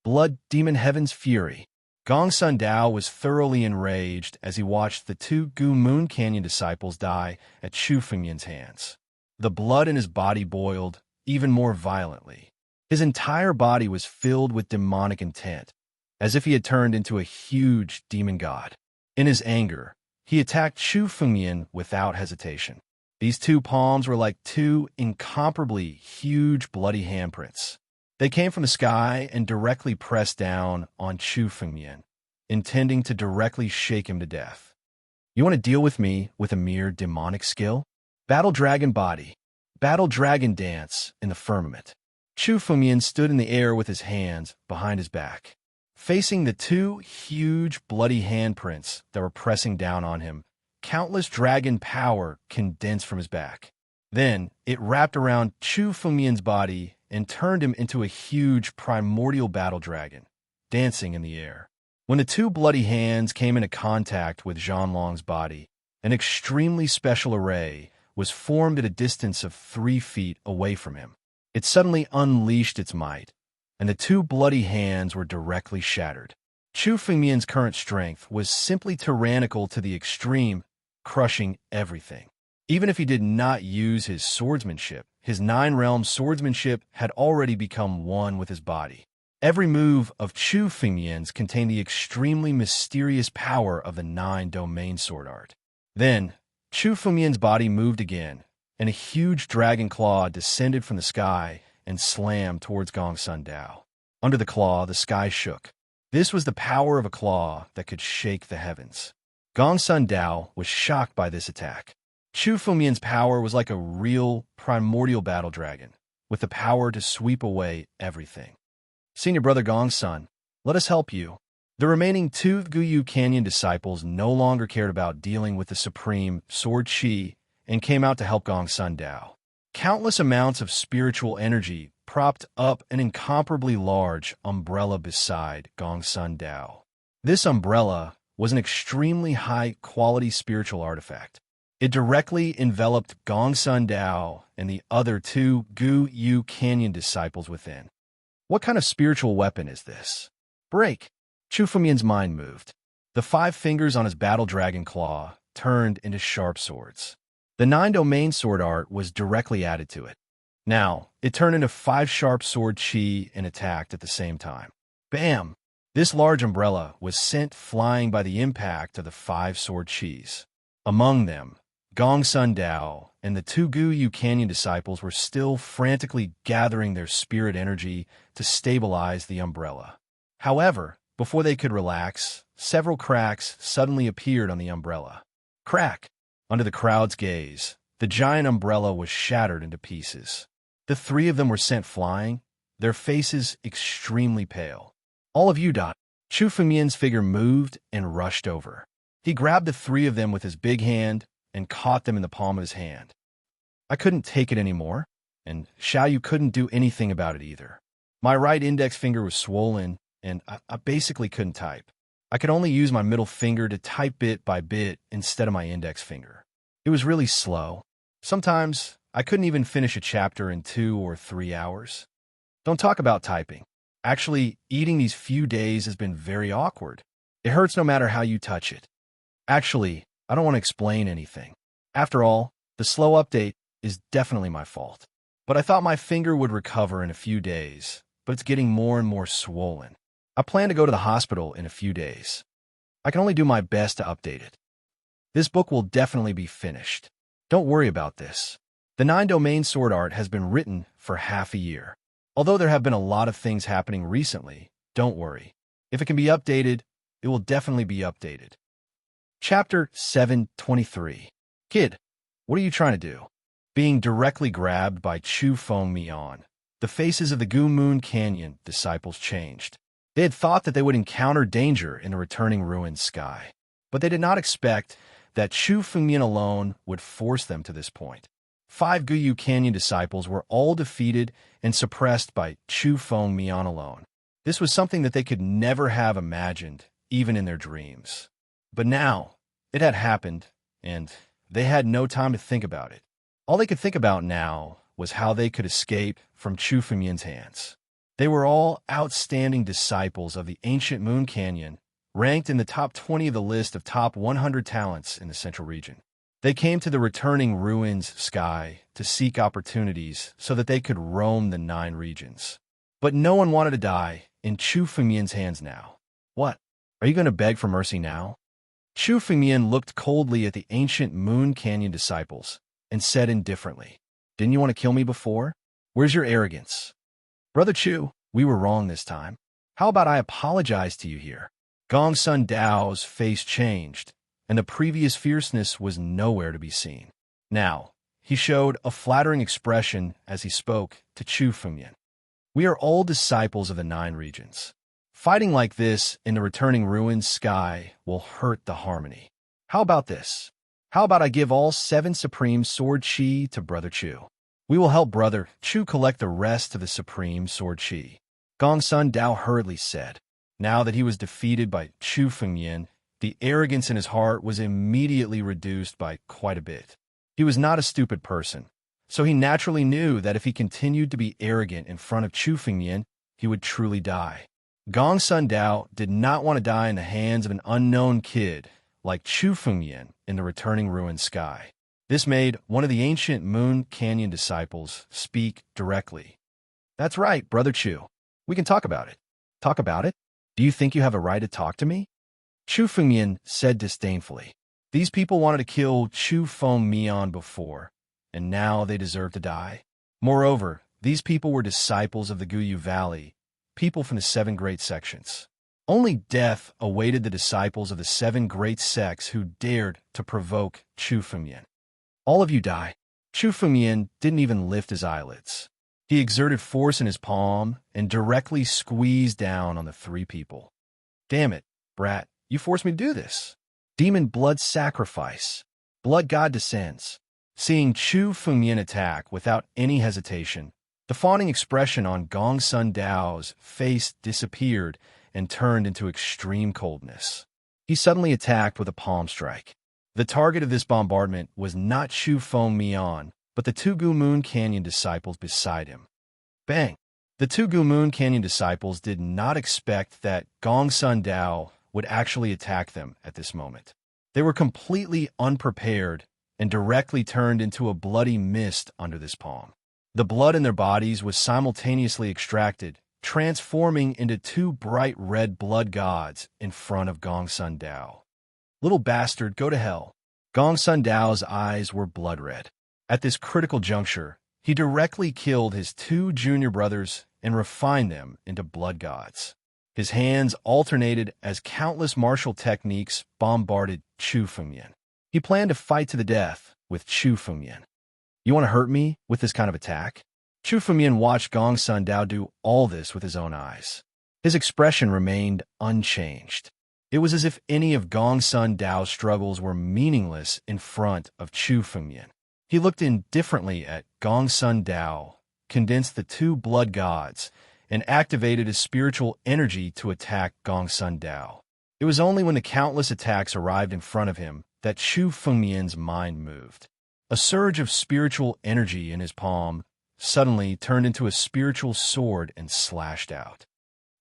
Blood Demon Heaven's fury. Gongsun Dao was thoroughly enraged as he watched the two Gu Moon Canyon disciples die at Chu Fengyan's hands. The blood in his body boiled even more violently. His entire body was filled with demonic intent, as if he had turned into a huge demon god. In his anger, he attacked Chu Fengyan without hesitation. These two palms were like two incomparably huge bloody handprints. They came from the sky and directly pressed down on Chu Fengyan, intending to directly shake him to death. You want to deal with me with a mere demonic skill? Battle Dragon Body, Battle Dragon Dance in the firmament. Chu Fengyan stood in the air with his hands behind his back. Facing the two huge bloody handprints that were pressing down on him, countless dragon power condensed from his back. Then it wrapped around Chu Fengyan's body and turned him into a huge primordial battle dragon, dancing in the air. When the two bloody hands came into contact with Zhanlong's body, an extremely special array was formed at a distance of 3 feet away from him. It suddenly unleashed its might, and the two bloody hands were directly shattered. Chu Fengyan's current strength was simply tyrannical to the extreme, crushing everything. Even if he did not use his swordsmanship, his 9-realm swordsmanship had already become one with his body. Every move of Chu Fengmian's contained the extremely mysterious power of the 9-domain sword art. Then, Chu Fengmian's body moved again, and a huge dragon claw descended from the sky and slammed towards Gongsun Dao. Under the claw, the sky shook. This was the power of a claw that could shake the heavens. Gongsun Dao was shocked by this attack. Chu Fengmian's power was like a real primordial battle dragon, with the power to sweep away everything. Senior brother Gongsun, let us help you. The remaining two Guyu Canyon disciples no longer cared about dealing with the supreme sword Qi and came out to help Gongsun Dao. Countless amounts of spiritual energy propped up an incomparably large umbrella beside Gongsun Dao. This umbrella was an extremely high-quality spiritual artifact. It directly enveloped Gongsun Dao and the other two Guyu Canyon disciples within. What kind of spiritual weapon is this? Break! Chu Fengmian's mind moved. The 5 fingers on his battle dragon claw turned into sharp swords. The 9-domain sword art was directly added to it. Now, it turned into 5 sharp sword Qi and attacked at the same time. Bam! This large umbrella was sent flying by the impact of the 5 sword Qis. Among them, Gongsun Dao and the 2 Guyu Canyon disciples were still frantically gathering their spirit energy to stabilize the umbrella. However, before they could relax, several cracks suddenly appeared on the umbrella. Crack! Under the crowd's gaze, the giant umbrella was shattered into pieces. The 3 of them were sent flying, their faces extremely pale. All of you, Chu Fengmian's figure moved and rushed over. He grabbed the 3 of them with his big hand and caught them in the palm of his hand. I couldn't take it anymore, and Xiaoyu couldn't do anything about it either. My right index finger was swollen, and I basically couldn't type. I could only use my middle finger to type bit by bit instead of my index finger. It was really slow. Sometimes I couldn't even finish a chapter in 2 or 3 hours. Don't talk about typing. Actually, eating these few days has been very awkward. It hurts no matter how you touch it. Actually, I don't want to explain anything. After all, the slow update is definitely my fault. But I thought my finger would recover in a few days, but it's getting more and more swollen. I plan to go to the hospital in a few days. I can only do my best to update it. This book will definitely be finished. Don't worry about this. The 9-domain sword art has been written for half a year. Although there have been a lot of things happening recently, don't worry. If it can be updated, it will definitely be updated. Chapter 723. Kid, what are you trying to do? Being directly grabbed by Chu Fengmian, the faces of the Gu Moon Canyon disciples changed. They had thought that they would encounter danger in the returning ruined sky, but they did not expect that Chu Fengmian alone would force them to this point. 5 Guyu Canyon disciples were all defeated and suppressed by Chu Fengmian alone. This was something that they could never have imagined, even in their dreams. But now, it had happened, and they had no time to think about it. All they could think about now was how they could escape from Chu Fengmian's hands. They were all outstanding disciples of the ancient Moon Canyon, ranked in the top 20 of the list of top 100 talents in the central region. They came to the returning ruins sky to seek opportunities so that they could roam the 9 regions. But no one wanted to die in Chu Fengmian's hands now. What? Are you going to beg for mercy now? Chu Fengmian looked coldly at the ancient Moon Canyon disciples and said indifferently, "Didn't you want to kill me before? Where's your arrogance?" "Brother Chu, we were wrong this time. How about I apologize to you here?" Gongsun Dao's face changed, and the previous fierceness was nowhere to be seen. Now, he showed a flattering expression as he spoke to Chu Fengmian. "We are all disciples of the 9 regions. Fighting like this in the returning ruins sky will hurt the harmony. How about this? How about I give all 7 supreme sword Qi to Brother Chu? We will help Brother Chu collect the rest of the supreme sword Qi." Gongsun Dao hurriedly said. Now that he was defeated by Chu Fengmian, the arrogance in his heart was immediately reduced by quite a bit. He was not a stupid person, so he naturally knew that if he continued to be arrogant in front of Chu Fengmian, he would truly die. Gongsun Dao did not want to die in the hands of an unknown kid like Chu Fengmian in the returning ruined sky. This made one of the ancient Moon Canyon disciples speak directly. "That's right, Brother Chu. We can talk about it. Talk about it? Do you think you have a right to talk to me? Chu Fengmian said disdainfully. These people wanted to kill Chu Fengmian before, and now they deserve to die. Moreover, these people were disciples of the Guyu Valley, people from the 7 great sections. Only death awaited the disciples of the 7 great sects who dared to provoke Chu Fengmian. All of you die. Chu Fengmian didn't even lift his eyelids. He exerted force in his palm and directly squeezed down on the 3 people. Damn it, brat, you forced me to do this. Demon blood sacrifice. Blood god descends. Seeing Chu Fengmian attack without any hesitation, the fawning expression on Gong Sun Dao's face disappeared and turned into extreme coldness. He suddenly attacked with a palm strike. The target of this bombardment was not Chu Fengmian, but the 2 Gu Moon Canyon disciples beside him. Bang! The 2 Gu Moon Canyon disciples did not expect that Gong Sun Dao would actually attack them at this moment. They were completely unprepared and directly turned into a bloody mist under this palm. The blood in their bodies was simultaneously extracted, transforming into 2 bright red blood gods in front of Gong Sun Dao. Little bastard, go to hell. Gong Sun Dao's eyes were blood red. At this critical juncture, he directly killed his 2 junior brothers and refined them into blood gods. His hands alternated as countless martial techniques bombarded Chu Fengmian. He planned to fight to the death with Chu Fengmian. You want to hurt me with this kind of attack? Chu Fengmian watched Gong Sun Dao do all this with his own eyes. His expression remained unchanged. It was as if any of Gong Sun Dao's struggles were meaningless in front of Chu Fengmian. He looked indifferently at Gong Sun Dao, condensed the 2 blood gods, and activated his spiritual energy to attack Gong Sun Dao. It was only when the countless attacks arrived in front of him that Chu Fengmian's mind moved. A surge of spiritual energy in his palm suddenly turned into a spiritual sword and slashed out.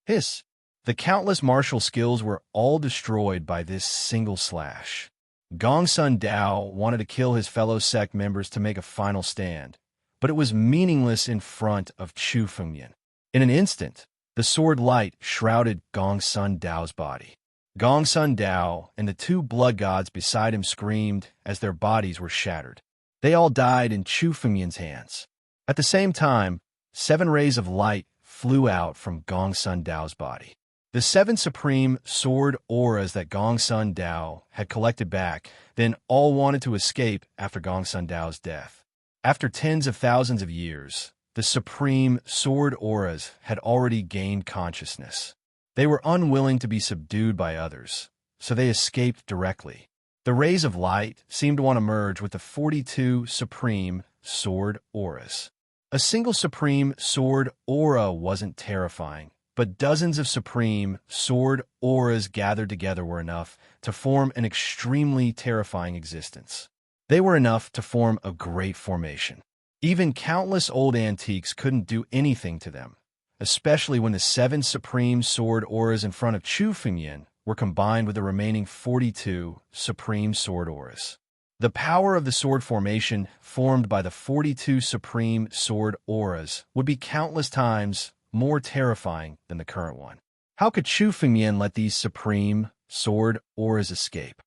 Hiss! The countless martial skills were all destroyed by this single slash. Gong Sun Dao wanted to kill his fellow sect members to make a final stand, but it was meaningless in front of Chu Fengmian. In an instant, the sword light shrouded Gong Sun Dao's body. Gong Sun Dao and the 2 blood gods beside him screamed as their bodies were shattered. They all died in Chu Fengmian's hands. At the same time, 7 rays of light flew out from Gong Sun Dao's body. The 7 supreme sword auras that Gong Sun Dao had collected back then all wanted to escape after Gong Sun Dao's death. After tens of thousands of years, the supreme sword auras had already gained consciousness. They were unwilling to be subdued by others, so they escaped directly. The rays of light seemed to want to merge with the 42 supreme sword auras. A single supreme sword aura wasn't terrifying, but dozens of supreme sword auras gathered together were enough to form an extremely terrifying existence. They were enough to form a great formation. Even countless old antiques couldn't do anything to them, especially when the 7 supreme sword auras in front of Chu Fengmian were combined with the remaining 42 supreme sword auras. The power of the sword formation formed by the 42 supreme sword auras would be countless times more terrifying than the current one. How could Chu Fengmian let these supreme sword auras escape?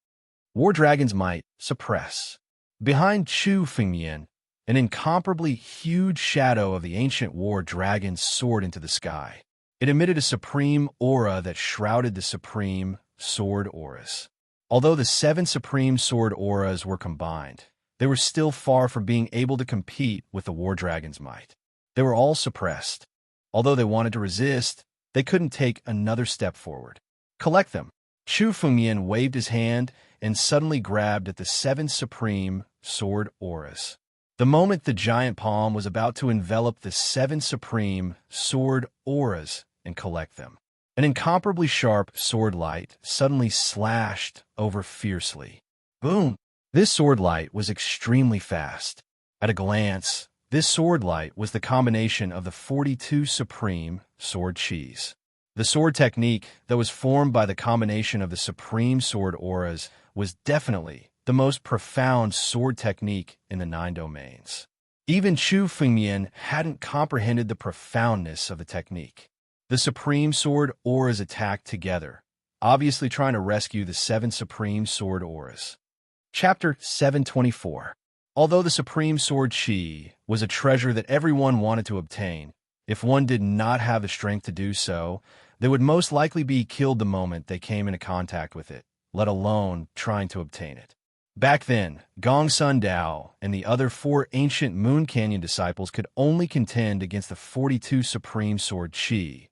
War Dragon's might suppress. Behind Chu Fengmian, an incomparably huge shadow of the ancient war dragon soared into the sky. It emitted a supreme aura that shrouded the supreme sword auras. Although the 7 supreme sword auras were combined, they were still far from being able to compete with the war dragon's might. They were all suppressed. Although they wanted to resist, they couldn't take another step forward. Collect them. Chu Fengmian waved his hand and suddenly grabbed at the 7 supreme sword auras. The moment the giant palm was about to envelop the 7 supreme sword auras and collect them, an incomparably sharp sword light suddenly slashed over fiercely. Boom! This sword light was extremely fast. At a glance, this sword light was the combination of the 42 supreme sword chis. The sword technique that was formed by the combination of the supreme sword auras was definitely the most profound sword technique in the 9 domains. Even Chu Fengmian hadn't comprehended the profoundness of the technique. The Supreme Sword Auras attacked together, obviously trying to rescue the 7 Supreme Sword Auras. Chapter 724. Although the Supreme Sword Chi was a treasure that everyone wanted to obtain, if one did not have the strength to do so, they would most likely be killed the moment they came into contact with it, let alone trying to obtain it. Back then, Gong Sun Dao and the other 4 ancient Moon Canyon disciples could only contend against the 42 Supreme Sword Chi,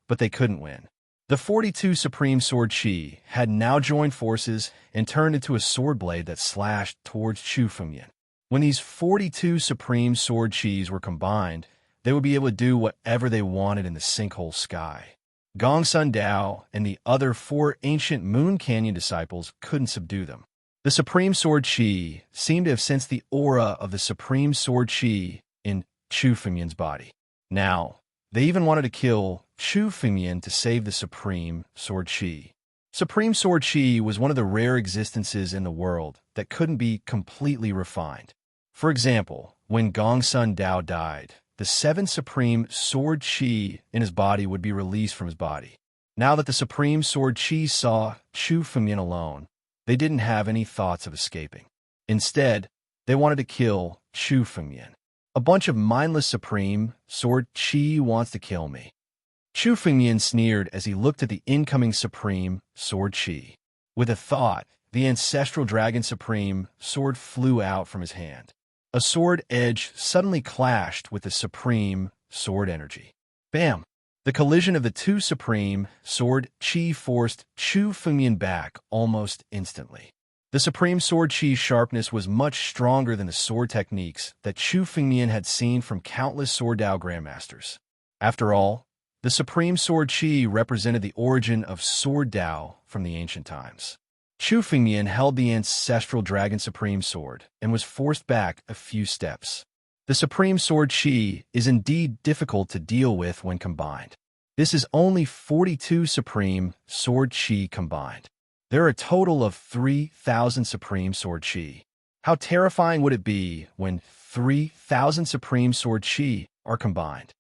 but they couldn't win. The 42 Supreme Sword Chi had now joined forces and turned into a sword blade that slashed towards Chu Fengyan. When these 42 Supreme Sword Chis were combined, they would be able to do whatever they wanted in the sinkhole sky. Gong Sun Dao and the other 4 ancient Moon Canyon disciples couldn't subdue them. The Supreme Sword Chi seemed to have sensed the aura of the Supreme Sword Chi in Chu Fengyan's body. Now, they even wanted to kill Chu Fengyan to save the Supreme Sword Chi. Supreme Sword Chi was one of the rare existences in the world that couldn't be completely refined. For example, when Gong Sun Dao died, the 7 Supreme Sword Chi in his body would be released from his body. Now that the Supreme Sword Chi saw Chu Fengyan alone, they didn't have any thoughts of escaping. Instead, they wanted to kill Chu Fengyan. A bunch of mindless Supreme Sword Chi wants to kill me. Chu Fengyan sneered as he looked at the incoming Supreme Sword Chi. With a thought, the ancestral Dragon Supreme sword flew out from his hand. A sword edge suddenly clashed with the Supreme Sword energy. Bam! The collision of the 2 Supreme Sword Chi forced Chu Fengyan back almost instantly. The Supreme Sword Chi's sharpness was much stronger than the sword techniques that Chu Fengyan had seen from countless Sword Dao grandmasters. After all, the Supreme Sword Chi represented the origin of Sword Dao from the ancient times. Chu Fengyan held the ancestral Dragon Supreme Sword and was forced back a few steps. The Supreme Sword Chi is indeed difficult to deal with when combined. This is only 42 Supreme Sword Chi combined. There are a total of 3,000 Supreme Sword Chi. How terrifying would it be when 3,000 Supreme Sword Chi are combined?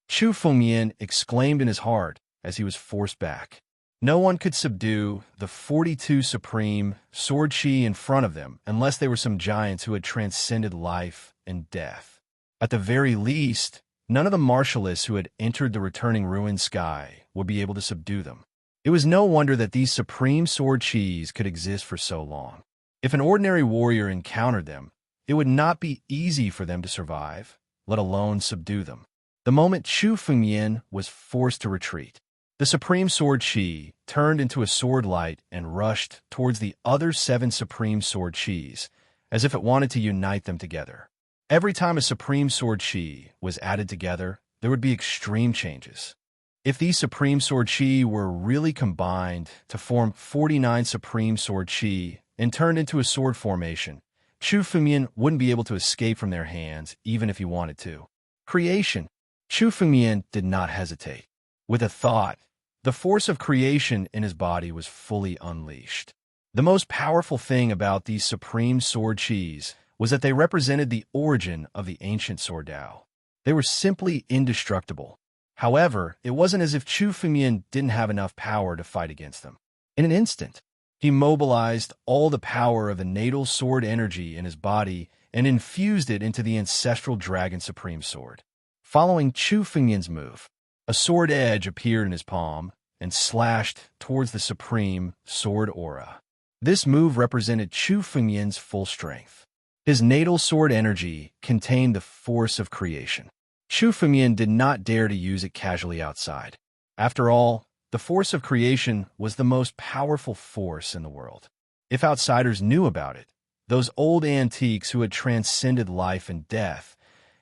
Chu Fengyan exclaimed in his heart as he was forced back. No one could subdue the 42 Supreme Sword Chi in front of them unless they were some giants who had transcended life and death. At the very least, none of the martialists who had entered the returning ruined sky would be able to subdue them. It was no wonder that these Supreme Sword Chis could exist for so long. If an ordinary warrior encountered them, it would not be easy for them to survive, let alone subdue them. The moment Chu Fengyan was forced to retreat, the Supreme Sword Chi turned into a sword light and rushed towards the other 7 Supreme Sword Chis, as if it wanted to unite them together. Every time a Supreme Sword Chi was added together, there would be extreme changes. If these Supreme Sword Chi were really combined to form 49 Supreme Sword Chi and turned into a sword formation, Chu Fengyan wouldn't be able to escape from their hands even if he wanted to. Creation. Chu Fengyan did not hesitate. With a thought, the force of creation in his body was fully unleashed. The most powerful thing about these Supreme Sword Chis was that they represented the origin of the ancient Sword Dao. They were simply indestructible. However, it wasn't as if Chu Fengyan didn't have enough power to fight against them. In an instant, he mobilized all the power of the natal sword energy in his body and infused it into the ancestral Dragon Supreme Sword. Following Chu Fengyan's move, a sword edge appeared in his palm and slashed towards the Supreme Sword Aura. This move represented Chu Fengyan's full strength. His natal sword energy contained the force of creation. Chu Fengyan did not dare to use it casually outside. After all, the force of creation was the most powerful force in the world. If outsiders knew about it, those old antiques who had transcended life and death,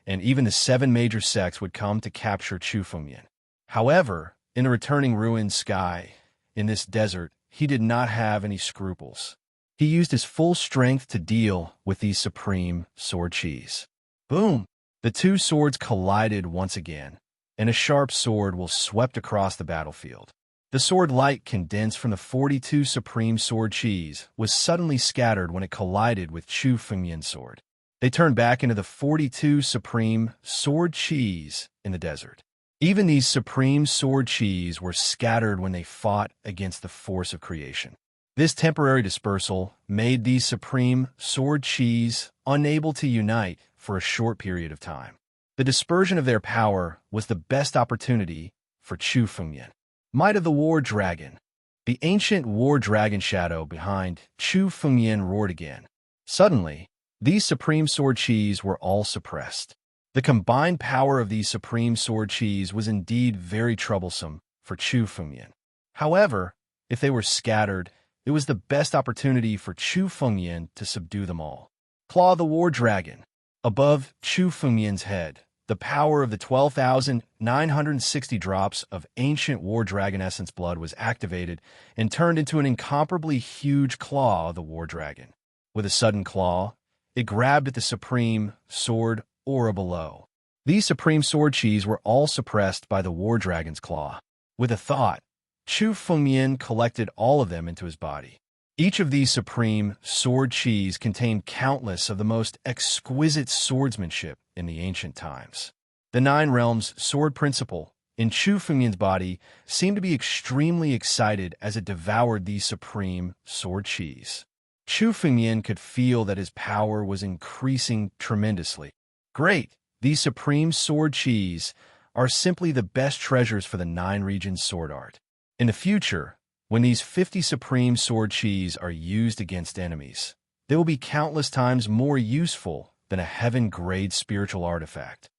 and even the 7 major sects would come to capture Chu Fengyan. However, in the returning ruined sky, in this desert, he did not have any scruples. He used his full strength to deal with these Supreme Sword Chis. Boom! The 2 swords collided once again, and a sharp sword was swept across the battlefield. The sword light condensed from the 42 Supreme Sword Chis was suddenly scattered when it collided with Chu Fengyan's sword. They turned back into the 42 Supreme Sword Chis in the desert. Even these supreme sword chis were scattered when they fought against the force of creation. This temporary dispersal made these supreme sword chis unable to unite for a short period of time. The dispersion of their power was the best opportunity for Chu Fengyan. Might of the War Dragon. The ancient war dragon shadow behind Chu Fengyan roared again. Suddenly, these supreme sword chis were all suppressed. The combined power of these supreme sword chis was indeed very troublesome for Chu Fengyan. However, if they were scattered, it was the best opportunity for Chu Fengyan to subdue them all. Claw the War Dragon. Above Chu Fengyan's head, the power of the 12,960 drops of ancient war dragon essence blood was activated and turned into an incomparably huge claw of the war dragon. With a sudden claw, it grabbed at the supreme sword aura below. These supreme sword chis were all suppressed by the war dragon's claw. With a thought, Chu Fengyan collected all of them into his body. Each of these supreme sword chis contained countless of the most exquisite swordsmanship in the ancient times. The Nine Realms sword principle in Chu Fengyan's body seemed to be extremely excited as it devoured these supreme sword chis. Chu Fengyan could feel that his power was increasing tremendously. Great! These supreme sword chis are simply the best treasures for the Nine Regions sword art. In the future, when these 50 supreme sword chis are used against enemies, they will be countless times more useful than a heaven-grade spiritual artifact.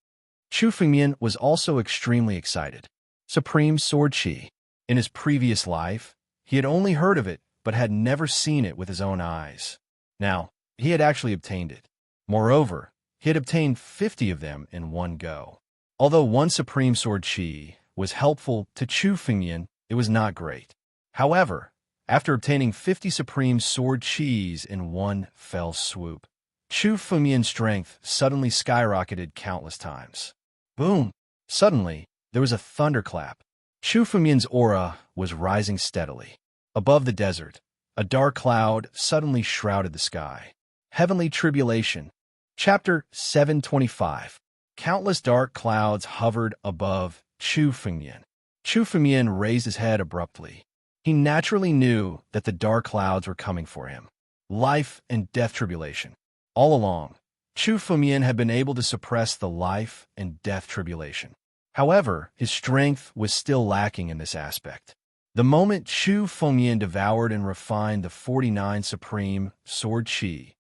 Chu Fengyan was also extremely excited. Supreme Sword Chi. In his previous life, he had only heard of it but had never seen it with his own eyes. Now, he had actually obtained it. Moreover, he had obtained 50 of them in one go. Although one Supreme Sword Chi was helpful to Chu Fengyan, it was not great. However, after obtaining 50 Supreme Sword Chis in one fell swoop, Chu Fengyan's strength suddenly skyrocketed countless times. Boom! Suddenly, there was a thunderclap. Chu Fengyan's aura was rising steadily. Above the desert, a dark cloud suddenly shrouded the sky. Heavenly Tribulation. Chapter 725. Countless dark clouds hovered above Chu Fengyan. Chu Fengyan raised his head abruptly. He naturally knew that the dark clouds were coming for him. Life and death tribulation. All along, Chu Fengyan had been able to suppress the life and death tribulation. However, his strength was still lacking in this aspect. The moment Chu Fengyan devoured and refined the 49 Supreme Sword Chi,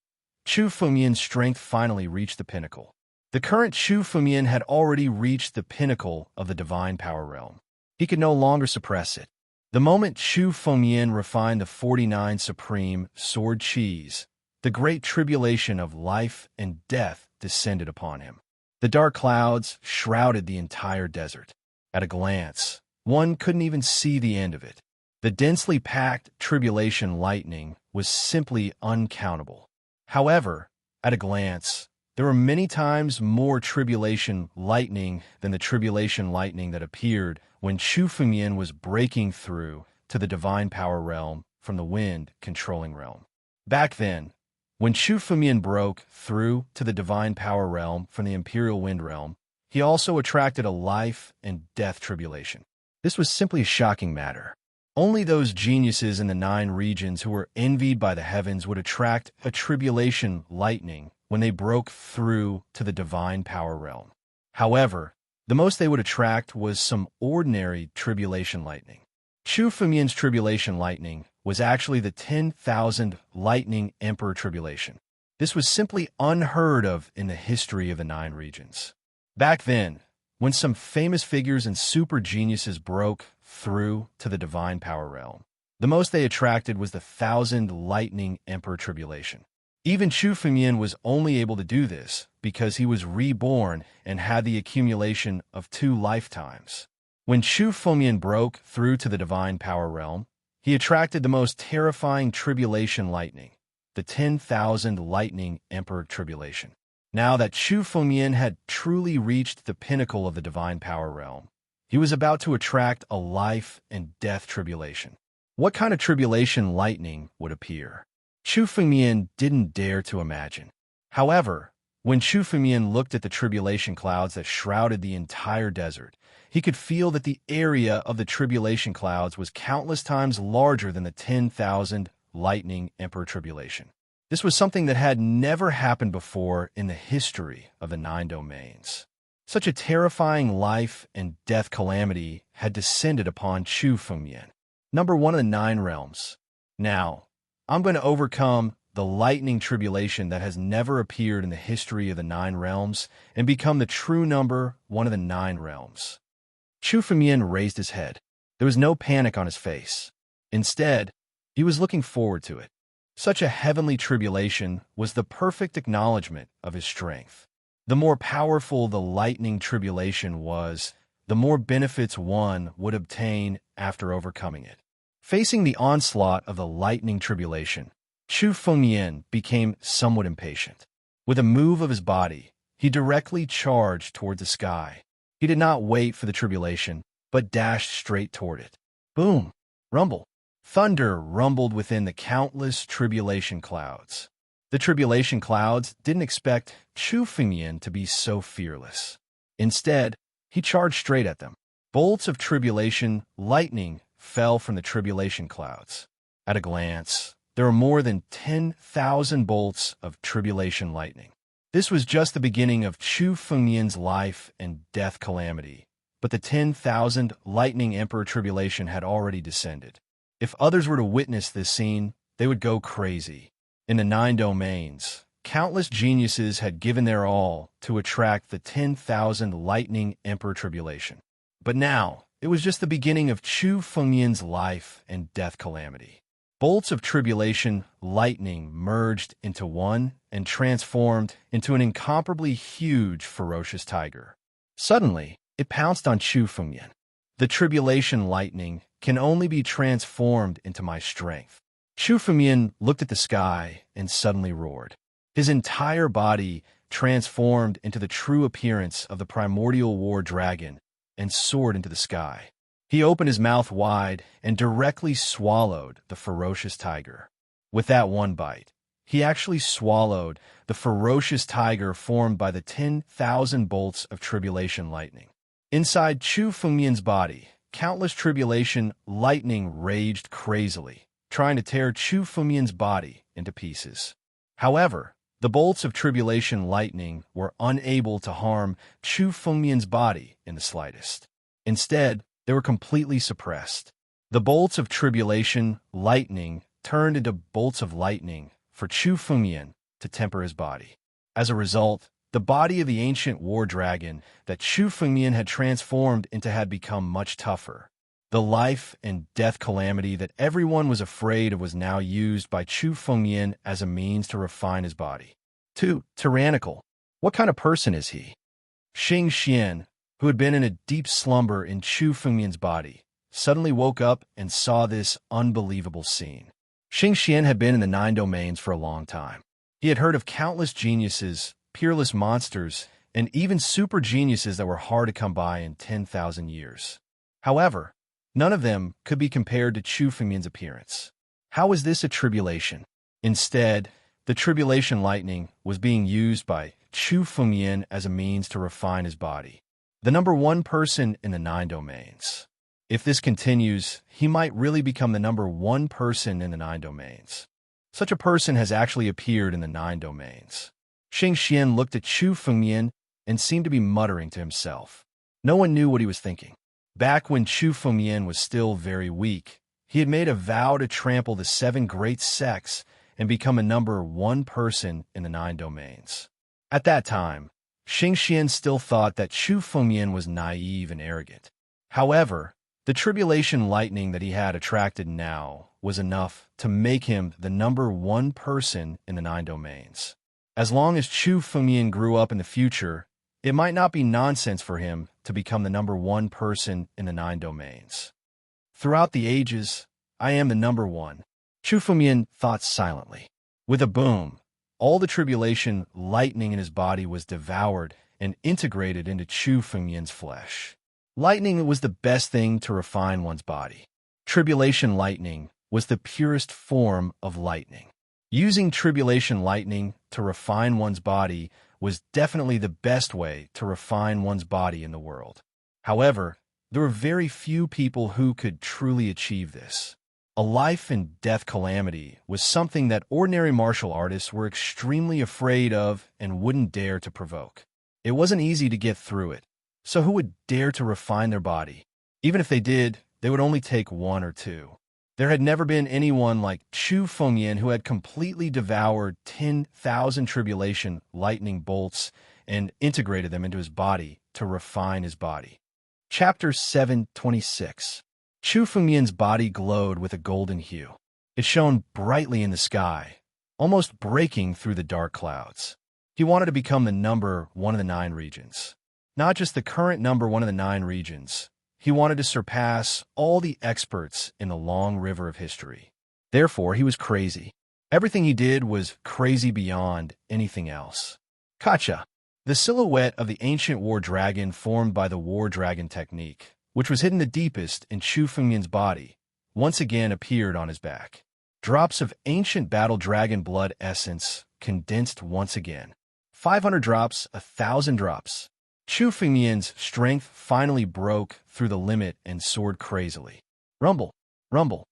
Chu Fengyan's strength finally reached the pinnacle. The current Chu Fengyan had already reached the pinnacle of the divine power realm. He could no longer suppress it. The moment Chu Fengyan refined the 49 Supreme Sword Chis, the great tribulation of life and death descended upon him. The dark clouds shrouded the entire desert. At a glance, one couldn't even see the end of it. The densely packed tribulation lightning was simply uncountable. However, at a glance, there were many times more tribulation lightning than the tribulation lightning that appeared when Chu Fengyan was breaking through to the divine power realm from the wind controlling realm. Back then, when Chu Fengyan broke through to the divine power realm from the imperial wind realm, he also attracted a life and death tribulation. This was simply a shocking matter. Only those geniuses in the 9 regions who were envied by the heavens would attract a tribulation lightning when they broke through to the divine power realm. However, the most they would attract was some ordinary tribulation lightning. Chu Fengyan's tribulation lightning was actually the 10,000 lightning emperor tribulation. This was simply unheard of in the history of the 9 regions. Back then, when some famous figures and super geniuses broke through to the divine power realm, the most they attracted was the 1,000 lightning emperor tribulation. Even Chu Fengyan was only able to do this because he was reborn and had the accumulation of 2 lifetimes. When Chu Fengyan broke through to the divine power realm, he attracted the most terrifying tribulation lightning, the 10,000 lightning emperor tribulation. Now that Chu Fengyan had truly reached the pinnacle of the divine power realm, he was about to attract a life and death tribulation. What kind of tribulation lightning would appear? Chu Fengyan didn't dare to imagine. However, when Chu Fengyan looked at the tribulation clouds that shrouded the entire desert, He could feel that the area of the tribulation clouds was countless times larger than the 10,000 lightning emperor tribulation. This was something that had never happened before in the history of the nine domains. Such a terrifying life and death calamity had descended upon Chu Fengmian, number one of the nine realms. Now, I'm going to overcome the lightning tribulation that has never appeared in the history of the nine realms and become the true number one of the nine realms. Chu Fengmian raised his head. There was no panic on his face. Instead, he was looking forward to it. Such a heavenly tribulation was the perfect acknowledgement of his strength. The more powerful the lightning tribulation was, the more benefits one would obtain after overcoming it. Facing the onslaught of the lightning tribulation, Chu Fengmian became somewhat impatient. With a move of his body, he directly charged toward the sky. He did not wait for the tribulation, but dashed straight toward it. Boom! Rumble! Thunder rumbled within the countless tribulation clouds. The tribulation clouds didn't expect Chu Fengmian to be so fearless. Instead, he charged straight at them. Bolts of tribulation lightning fell from the tribulation clouds. At a glance, there were more than 10,000 bolts of tribulation lightning. This was just the beginning of Chu Fengmian's life and death calamity, but the 10,000 lightning emperor tribulation had already descended. If others were to witness this scene, they would go crazy. In the nine domains, countless geniuses had given their all to attract the 10,000 lightning emperor tribulation. But now, it was just the beginning of Chu Fengmian's life and death calamity. Bolts of tribulation lightning merged into one and transformed into an incomparably huge, ferocious tiger. Suddenly, it pounced on Chu Fengmian. The tribulation lightning can only be transformed into my strength. Chu Fengmian looked at the sky and suddenly roared. His entire body transformed into the true appearance of the primordial war dragon and soared into the sky. He opened his mouth wide and directly swallowed the ferocious tiger. With that one bite, he actually swallowed the ferocious tiger formed by the 10,000 bolts of tribulation lightning. Inside Chu Fengmian's body, countless tribulation lightning raged crazily, trying to tear Chu Fengmian's body into pieces. However, the bolts of tribulation lightning were unable to harm Chu Fengmian's body in the slightest. Instead, they were completely suppressed. The bolts of tribulation lightning turned into bolts of lightning for Chu Fengmian to temper his body. As a result, the body of the ancient war dragon that Chu Fengmian had transformed into had become much tougher. The life and death calamity that everyone was afraid of was now used by Chu Fengmian as a means to refine his body. 2. Tyrannical. What kind of person is he? Xing Xian, who had been in a deep slumber in Chu Fengmian's body, suddenly woke up and saw this unbelievable scene. Xing Xian had been in the nine domains for a long time. He had heard of countless geniuses, peerless monsters, and even super geniuses that were hard to come by in 10,000 years. However, none of them could be compared to Chu Fengmian's appearance. How was this a tribulation? Instead, the tribulation lightning was being used by Chu Fengmian as a means to refine his body. The number one person in the nine domains. If this continues, he might really become the number one person in the nine domains. Such a person has actually appeared in the nine domains. Xing Xian looked at Chu Fengmian and seemed to be muttering to himself. No one knew what he was thinking. Back when Chu Fengmian was still very weak, he had made a vow to trample the 7 great sects and become a number one person in the nine domains. At that time, Xing Xian still thought that Chu Fengmian was naive and arrogant. However, the tribulation lightning that he had attracted now was enough to make him the number one person in the nine domains. As long as Chu Fengmian grew up in the future, it might not be nonsense for him to become the number one person in the nine domains. Throughout the ages, I am the number one, Chu Fengmian thought silently. With a boom, all the tribulation lightning in his body was devoured and integrated into Chu Fengmian's flesh. Lightning was the best thing to refine one's body. Tribulation lightning was the purest form of lightning. Using tribulation lightning to refine one's body was definitely the best way to refine one's body in the world. However, There were very few people who could truly achieve this. A life and death calamity was something that ordinary martial artists were extremely afraid of and wouldn't dare to provoke. It wasn't easy to get through it, so who would dare to refine their body? Even if they did, they would only take one or two. There had never been anyone like Chu Fengyan who had completely devoured 10,000 tribulation lightning bolts and integrated them into his body to refine his body. Chapter 726. Chu Fengyan's body glowed with a golden hue. It shone brightly in the sky, almost breaking through the dark clouds. He wanted to become the number one of the 9 regions. Not just the current number one of the 9 regions. He wanted to surpass all the experts in the long river of history. Therefore, he was crazy. Everything he did was crazy beyond anything else. Kacha. The silhouette of the ancient war dragon formed by the war dragon technique, which was hidden the deepest in Chu Fengyan's body, once again appeared on his back. Drops of ancient battle dragon blood essence condensed once again. 500 drops, 1,000 drops. Chu Fengyan's strength finally broke through the limit and soared crazily. Rumble, rumble.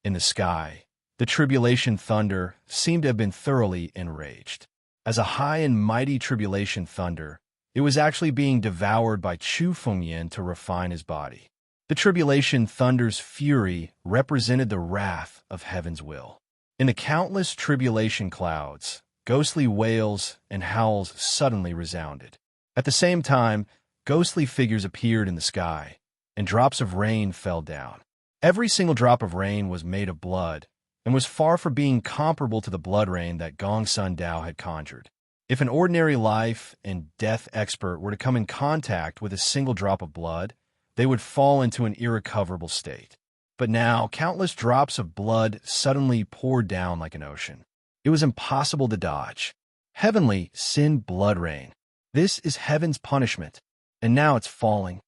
In the sky, the tribulation thunder seemed to have been thoroughly enraged. As a high and mighty tribulation thunder, it was actually being devoured by Chu Fengyan to refine his body. The tribulation thunder's fury represented the wrath of heaven's will. In the countless tribulation clouds, ghostly wails and howls suddenly resounded. At the same time, ghostly figures appeared in the sky, and drops of rain fell down. Every single drop of rain was made of blood, and was far from being comparable to the blood rain that Gong Sun Dao had conjured. If an ordinary life and death expert were to come in contact with a single drop of blood, they would fall into an irrecoverable state. But now, countless drops of blood suddenly poured down like an ocean. It was impossible to dodge. Heavenly sin blood rain. This is heaven's punishment, and now it's falling.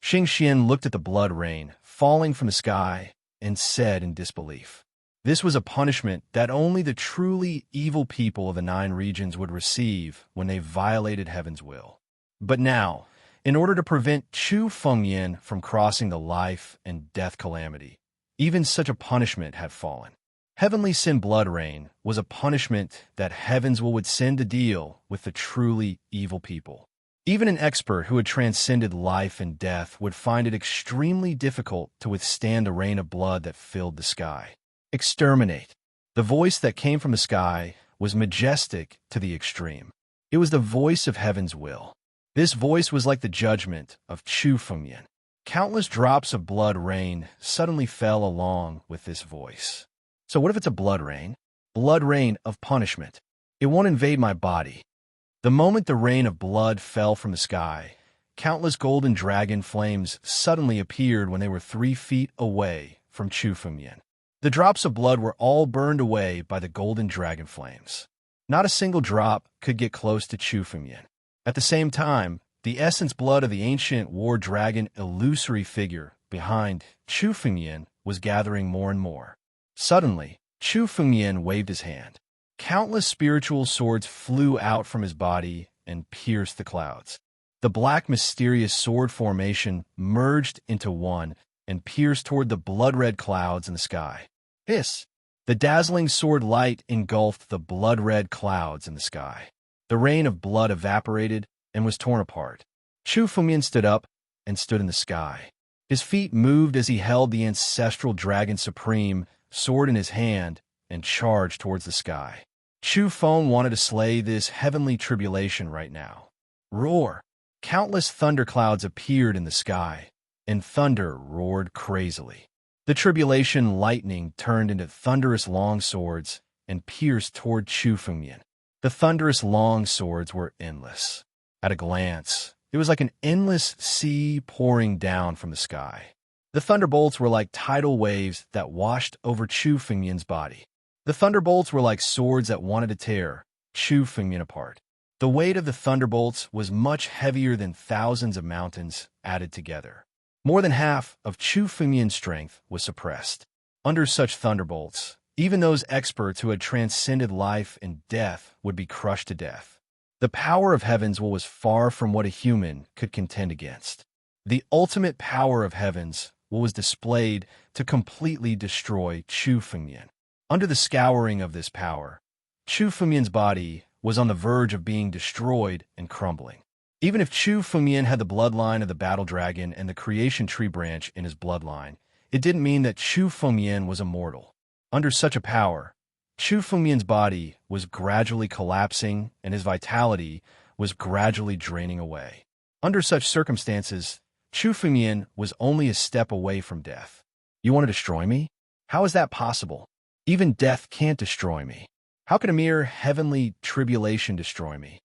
Xing Xian looked at the blood rain falling from the sky and said in disbelief, this was a punishment that only the truly evil people of the 9 regions would receive when they violated heaven's will. But now, in order to prevent Chu Fengyan from crossing the life and death calamity, even such a punishment had fallen. Heavenly sin blood rain was a punishment that heaven's will would send to deal with the truly evil people. Even an expert who had transcended life and death would find it extremely difficult to withstand the rain of blood that filled the sky. Exterminate. The voice that came from the sky was majestic to the extreme. It was the voice of heaven's will. This voice was like the judgment of Chu Fengyan. Countless drops of blood rain suddenly fell along with this voice. So what if it's a blood rain? Blood rain of punishment. It won't invade my body. The moment the rain of blood fell from the sky, countless golden dragon flames suddenly appeared when they were 3 feet away from Chu Fengyan. The drops of blood were all burned away by the golden dragon flames. Not a single drop could get close to Chu Fengyan. At the same time, the essence blood of the ancient war dragon illusory figure behind Chu Fengyan was gathering more and more. Suddenly, Chu Fengyan waved his hand. Countless spiritual swords flew out from his body and pierced the clouds. The black mysterious sword formation merged into one and pierced toward the blood-red clouds in the sky. Hiss! The dazzling sword light engulfed the blood-red clouds in the sky. The rain of blood evaporated and was torn apart. Chu Fengyan stood up and stood in the sky. His feet moved as he held the ancestral dragon supreme sword in his hand and charged towards the sky. Chu Feng wanted to slay this heavenly tribulation right now. Roar! Countless thunderclouds appeared in the sky, and thunder roared crazily. The tribulation lightning turned into thunderous long swords and pierced toward Chu Fengyan. The thunderous long swords were endless. At a glance, it was like an endless sea pouring down from the sky. The thunderbolts were like tidal waves that washed over Chu Fengyan's body. The thunderbolts were like swords that wanted to tear Chu Fengyan apart. The weight of the thunderbolts was much heavier than thousands of mountains added together. More than half of Chu Fengyan's strength was suppressed. Under such thunderbolts, even those experts who had transcended life and death would be crushed to death. The power of heaven's will was far from what a human could contend against. The ultimate power of heavens was displayed to completely destroy Chu Fengmian. Under the scouring of this power, Chu Fengmian's body was on the verge of being destroyed and crumbling. Even if Chu Fengmian had the bloodline of the battle dragon and the creation tree branch in his bloodline, it didn't mean that Chu Fengmian was immortal. Under such a power, Chu Fengmian's body was gradually collapsing and his vitality was gradually draining away. Under such circumstances, Chu Fengmian was only a step away from death. You want to destroy me? How is that possible? Even death can't destroy me. How can a mere heavenly tribulation destroy me?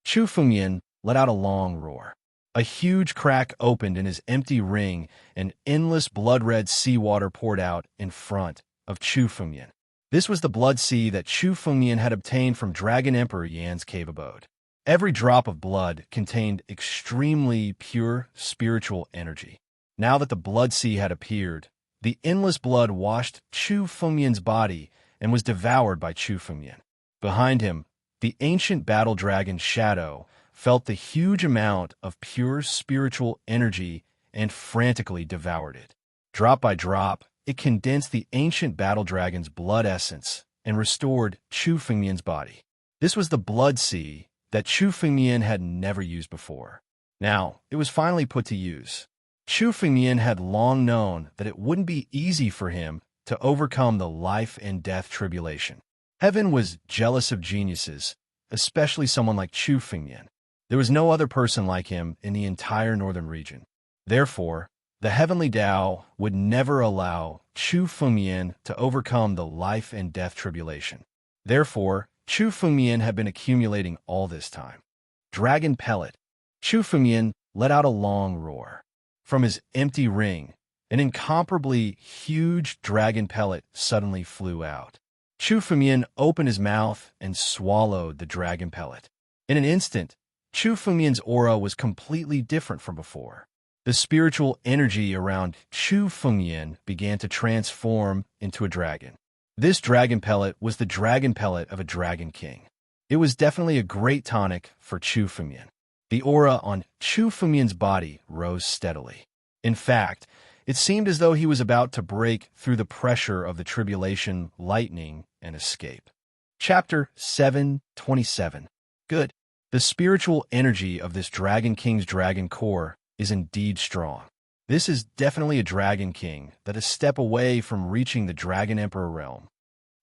Chu Fengmian let out a long roar. A huge crack opened in his empty ring and endless blood-red seawater poured out in front of Chu Fengmian. This was the blood sea that Chu Fengmian had obtained from Dragon Emperor Yan's cave abode. Every drop of blood contained extremely pure spiritual energy. Now that the blood sea had appeared, the endless blood washed Chu Fengmian's body and was devoured by Chu Fengmian. Behind him, the ancient battle dragon Shadow felt the huge amount of pure spiritual energy and frantically devoured it. Drop by drop, it condensed the ancient battle dragon's blood essence and restored Chu Fengmian's body. This was the blood sea that Chu Fengmian had never used before. Now, it was finally put to use. Chu Fengmian had long known that it wouldn't be easy for him to overcome the life and death tribulation. Heaven was jealous of geniuses, especially someone like Chu Fengmian. There was no other person like him in the entire northern region. Therefore, the heavenly Tao would never allow Chu Fengmian to overcome the life and death tribulation. Therefore, Chu Fengmian had been accumulating all this time. Dragon pellet. Chu Fengmian let out a long roar. From his empty ring, an incomparably huge dragon pellet suddenly flew out. Chu Fengmian opened his mouth and swallowed the dragon pellet. In an instant, Chu Fengmian's aura was completely different from before. The spiritual energy around Chu Fengmian began to transform into a dragon. This dragon pellet was the dragon pellet of a dragon king. It was definitely a great tonic for Chu Fengmian. The aura on Chu Fengmian's body rose steadily. In fact, it seemed as though he was about to break through the pressure of the tribulation lightning and escape. Chapter 7:27. Good. The spiritual energy of this Dragon King's dragon core is indeed strong. This is definitely a Dragon King that is a step away from reaching the Dragon Emperor realm.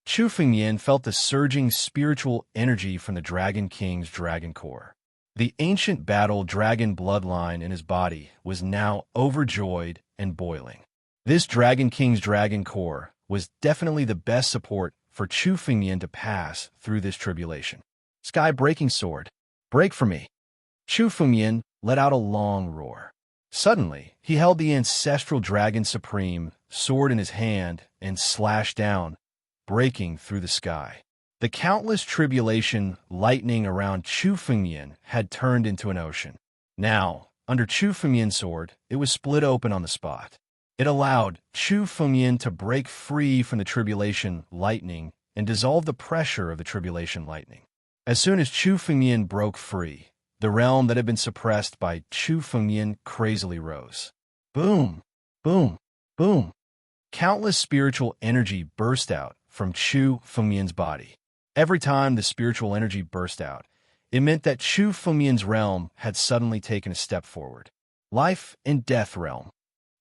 Chu Fengmian felt the surging spiritual energy from the Dragon King's dragon core. The ancient battle dragon bloodline in his body was now overjoyed and boiling. This Dragon King's dragon core was definitely the best support for Chu Fengmian to pass through this tribulation. Sky-breaking sword. Break for me. Chu Fengmian let out a long roar. Suddenly, he held the ancestral Dragon Supreme sword in his hand and slashed down, breaking through the sky. The countless tribulation lightning around Chu Fengmian had turned into an ocean. Now, under Chu Fengmian's sword, it was split open on the spot. It allowed Chu Fengmian to break free from the tribulation lightning and dissolve the pressure of the tribulation lightning. As soon as Chu Fengmian broke free, the realm that had been suppressed by Chu Fengmian crazily rose. Boom, boom, boom. Countless spiritual energy burst out from Chu Fengmian's body. Every time the spiritual energy burst out, it meant that Chu Fengmian's realm had suddenly taken a step forward. Life and death realm.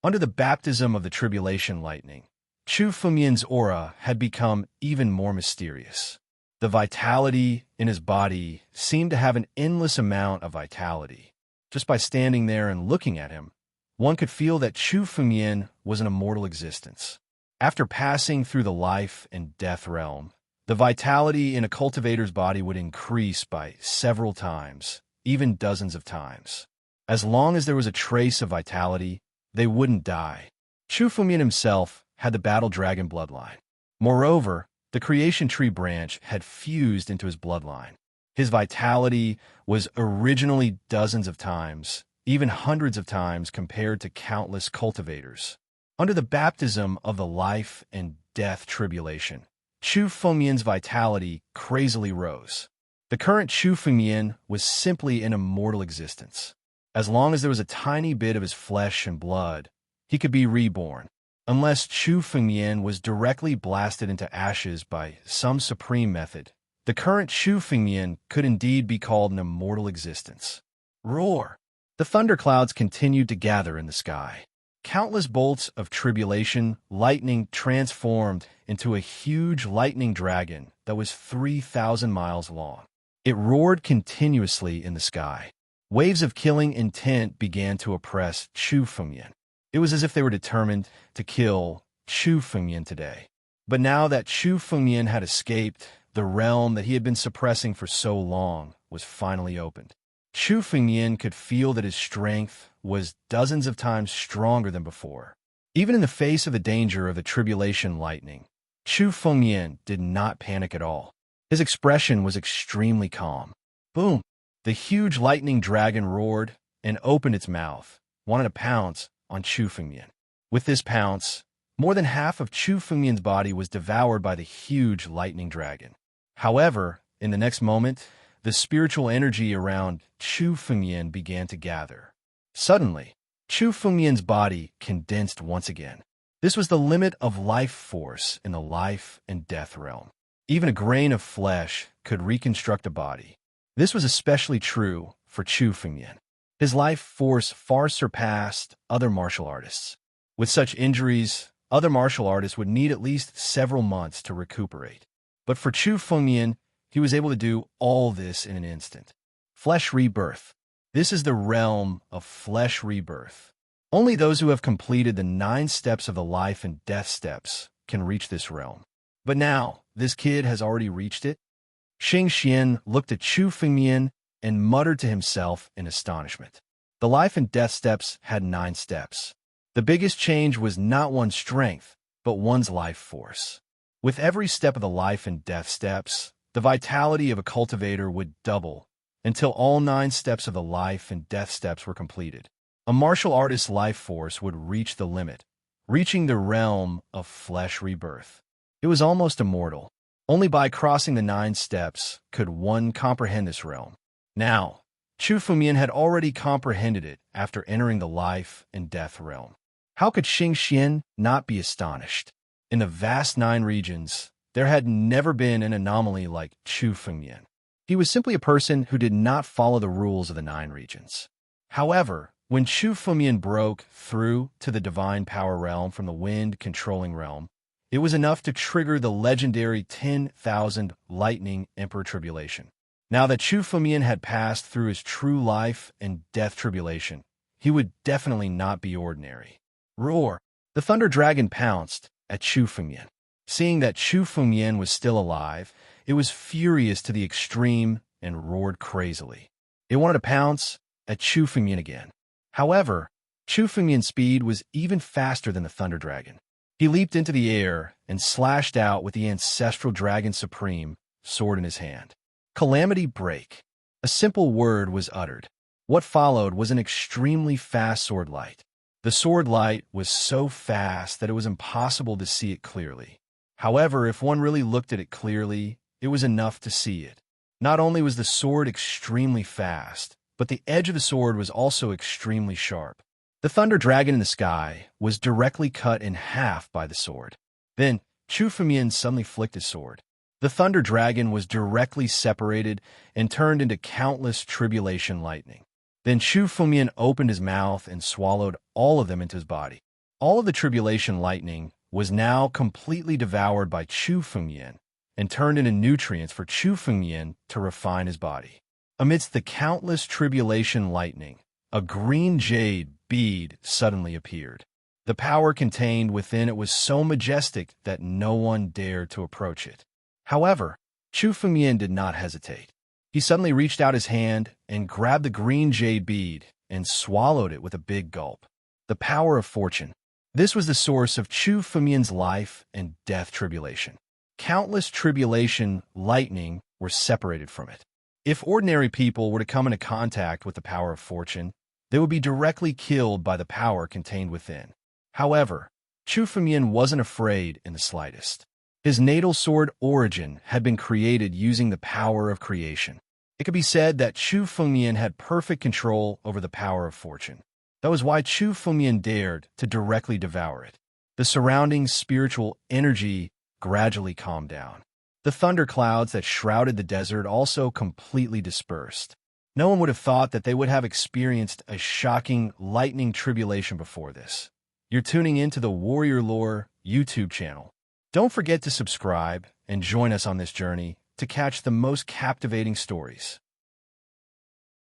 Under the baptism of the tribulation lightning, Chu Fengmian's aura had become even more mysterious. The vitality in his body seemed to have an endless amount of vitality. Just by standing there and looking at him, one could feel that Chu Fengmian was an immortal existence. After passing through the life and death realm, the vitality in a cultivator's body would increase by several times, even dozens of times. As long as there was a trace of vitality, they wouldn't die. Chu Fengmian himself had the battle dragon bloodline. Moreover, the creation tree branch had fused into his bloodline. His vitality was originally dozens of times, even hundreds of times compared to countless cultivators. Under the baptism of the life and death tribulation, Chu Fengmian's vitality crazily rose. The current Chu Fengmian was simply an immortal existence. As long as there was a tiny bit of his flesh and blood, he could be reborn. Unless Chu Fengmian was directly blasted into ashes by some supreme method, the current Chu Fengmian could indeed be called an immortal existence. Roar! The thunderclouds continued to gather in the sky. Countless bolts of tribulation lightning transformed into a huge lightning dragon that was 3,000 miles long. It roared continuously in the sky. Waves of killing intent began to oppress Chu Fengmian. It was as if they were determined to kill Chu Fengmian today. But now that Chu Fengmian had escaped, the realm that he had been suppressing for so long was finally opened. Chu Fengmian could feel that his strength was dozens of times stronger than before. Even in the face of the danger of the tribulation lightning, Chu Fengmian did not panic at all. His expression was extremely calm. Boom! The huge lightning dragon roared and opened its mouth, wanting to pounce on Chu Fengmian. With this pounce, more than half of Chu Fengmian's body was devoured by the huge lightning dragon. However, in the next moment, the spiritual energy around Chu Fengmian began to gather. Suddenly, Chu Fengmian's body condensed once again. This was the limit of life force in the life and death realm. Even a grain of flesh could reconstruct a body. This was especially true for Chu Fengmian. His life force far surpassed other martial artists. With such injuries, other martial artists would need at least several months to recuperate. But for Chu Fengmian, he was able to do all this in an instant. Flesh rebirth. This is the realm of flesh rebirth. Only those who have completed the 9 steps of the life and death steps can reach this realm. But now, this kid has already reached it. Xing Xian looked at Chu Fengmian and muttered to himself in astonishment. The life and death steps had 9 steps. The biggest change was not one's strength, but one's life force. With every step of the life and death steps, the vitality of a cultivator would double until all 9 steps of the life and death steps were completed. A martial artist's life force would reach the limit, reaching the realm of flesh rebirth. It was almost immortal. Only by crossing the 9 steps could one comprehend this realm. Now, Chu Fengmian had already comprehended it after entering the life and death realm. How could Xing Xian not be astonished? In the vast 9 regions, there had never been an anomaly like Chu Fengmian. He was simply a person who did not follow the rules of the 9 regions. However, when Chu Fengmian broke through to the divine power realm from the wind-controlling realm, it was enough to trigger the legendary 10,000 lightning emperor tribulation. Now that Chu Fengmian had passed through his true life and death tribulation, he would definitely not be ordinary. Roar! The thunder dragon pounced at Chu Fengmian. Seeing that Chu Fengmian was still alive, it was furious to the extreme and roared crazily. It wanted to pounce at Chu Fengmian again. However, Chu Fengmian's speed was even faster than the thunder dragon. He leaped into the air and slashed out with the ancestral dragon supreme sword in his hand. Calamity break. A simple word was uttered. What followed was an extremely fast sword light. The sword light was so fast that it was impossible to see it clearly. However, if one really looked at it clearly, it was enough to see it. Not only was the sword extremely fast, but the edge of the sword was also extremely sharp. The thunder dragon in the sky was directly cut in half by the sword. Then, Chu Fengmian suddenly flicked his sword. The thunder dragon was directly separated and turned into countless tribulation lightning. Then Chu Fengmian opened his mouth and swallowed all of them into his body. All of the tribulation lightning was now completely devoured by Chu Fengmian and turned into nutrients for Chu Fengmian to refine his body. Amidst the countless tribulation lightning, a green jade bead suddenly appeared. The power contained within it was so majestic that no one dared to approach it. However, Chu Fengmian did not hesitate. He suddenly reached out his hand and grabbed the green jade bead and swallowed it with a big gulp. The power of fortune. This was the source of Chu Fengmian's life and death tribulation. Countless tribulation lightning were separated from it. If ordinary people were to come into contact with the power of fortune, they would be directly killed by the power contained within. However, Chu Fengmian wasn't afraid in the slightest. His natal sword origin had been created using the power of creation. It could be said that Chu Fengmian had perfect control over the power of fortune. That was why Chu Fengmian dared to directly devour it. The surrounding spiritual energy gradually calmed down. The thunderclouds that shrouded the desert also completely dispersed. No one would have thought that they would have experienced a shocking lightning tribulation before this. You're tuning into the Warrior Lore YouTube channel. Don't forget to subscribe and join us on this journey to catch the most captivating stories.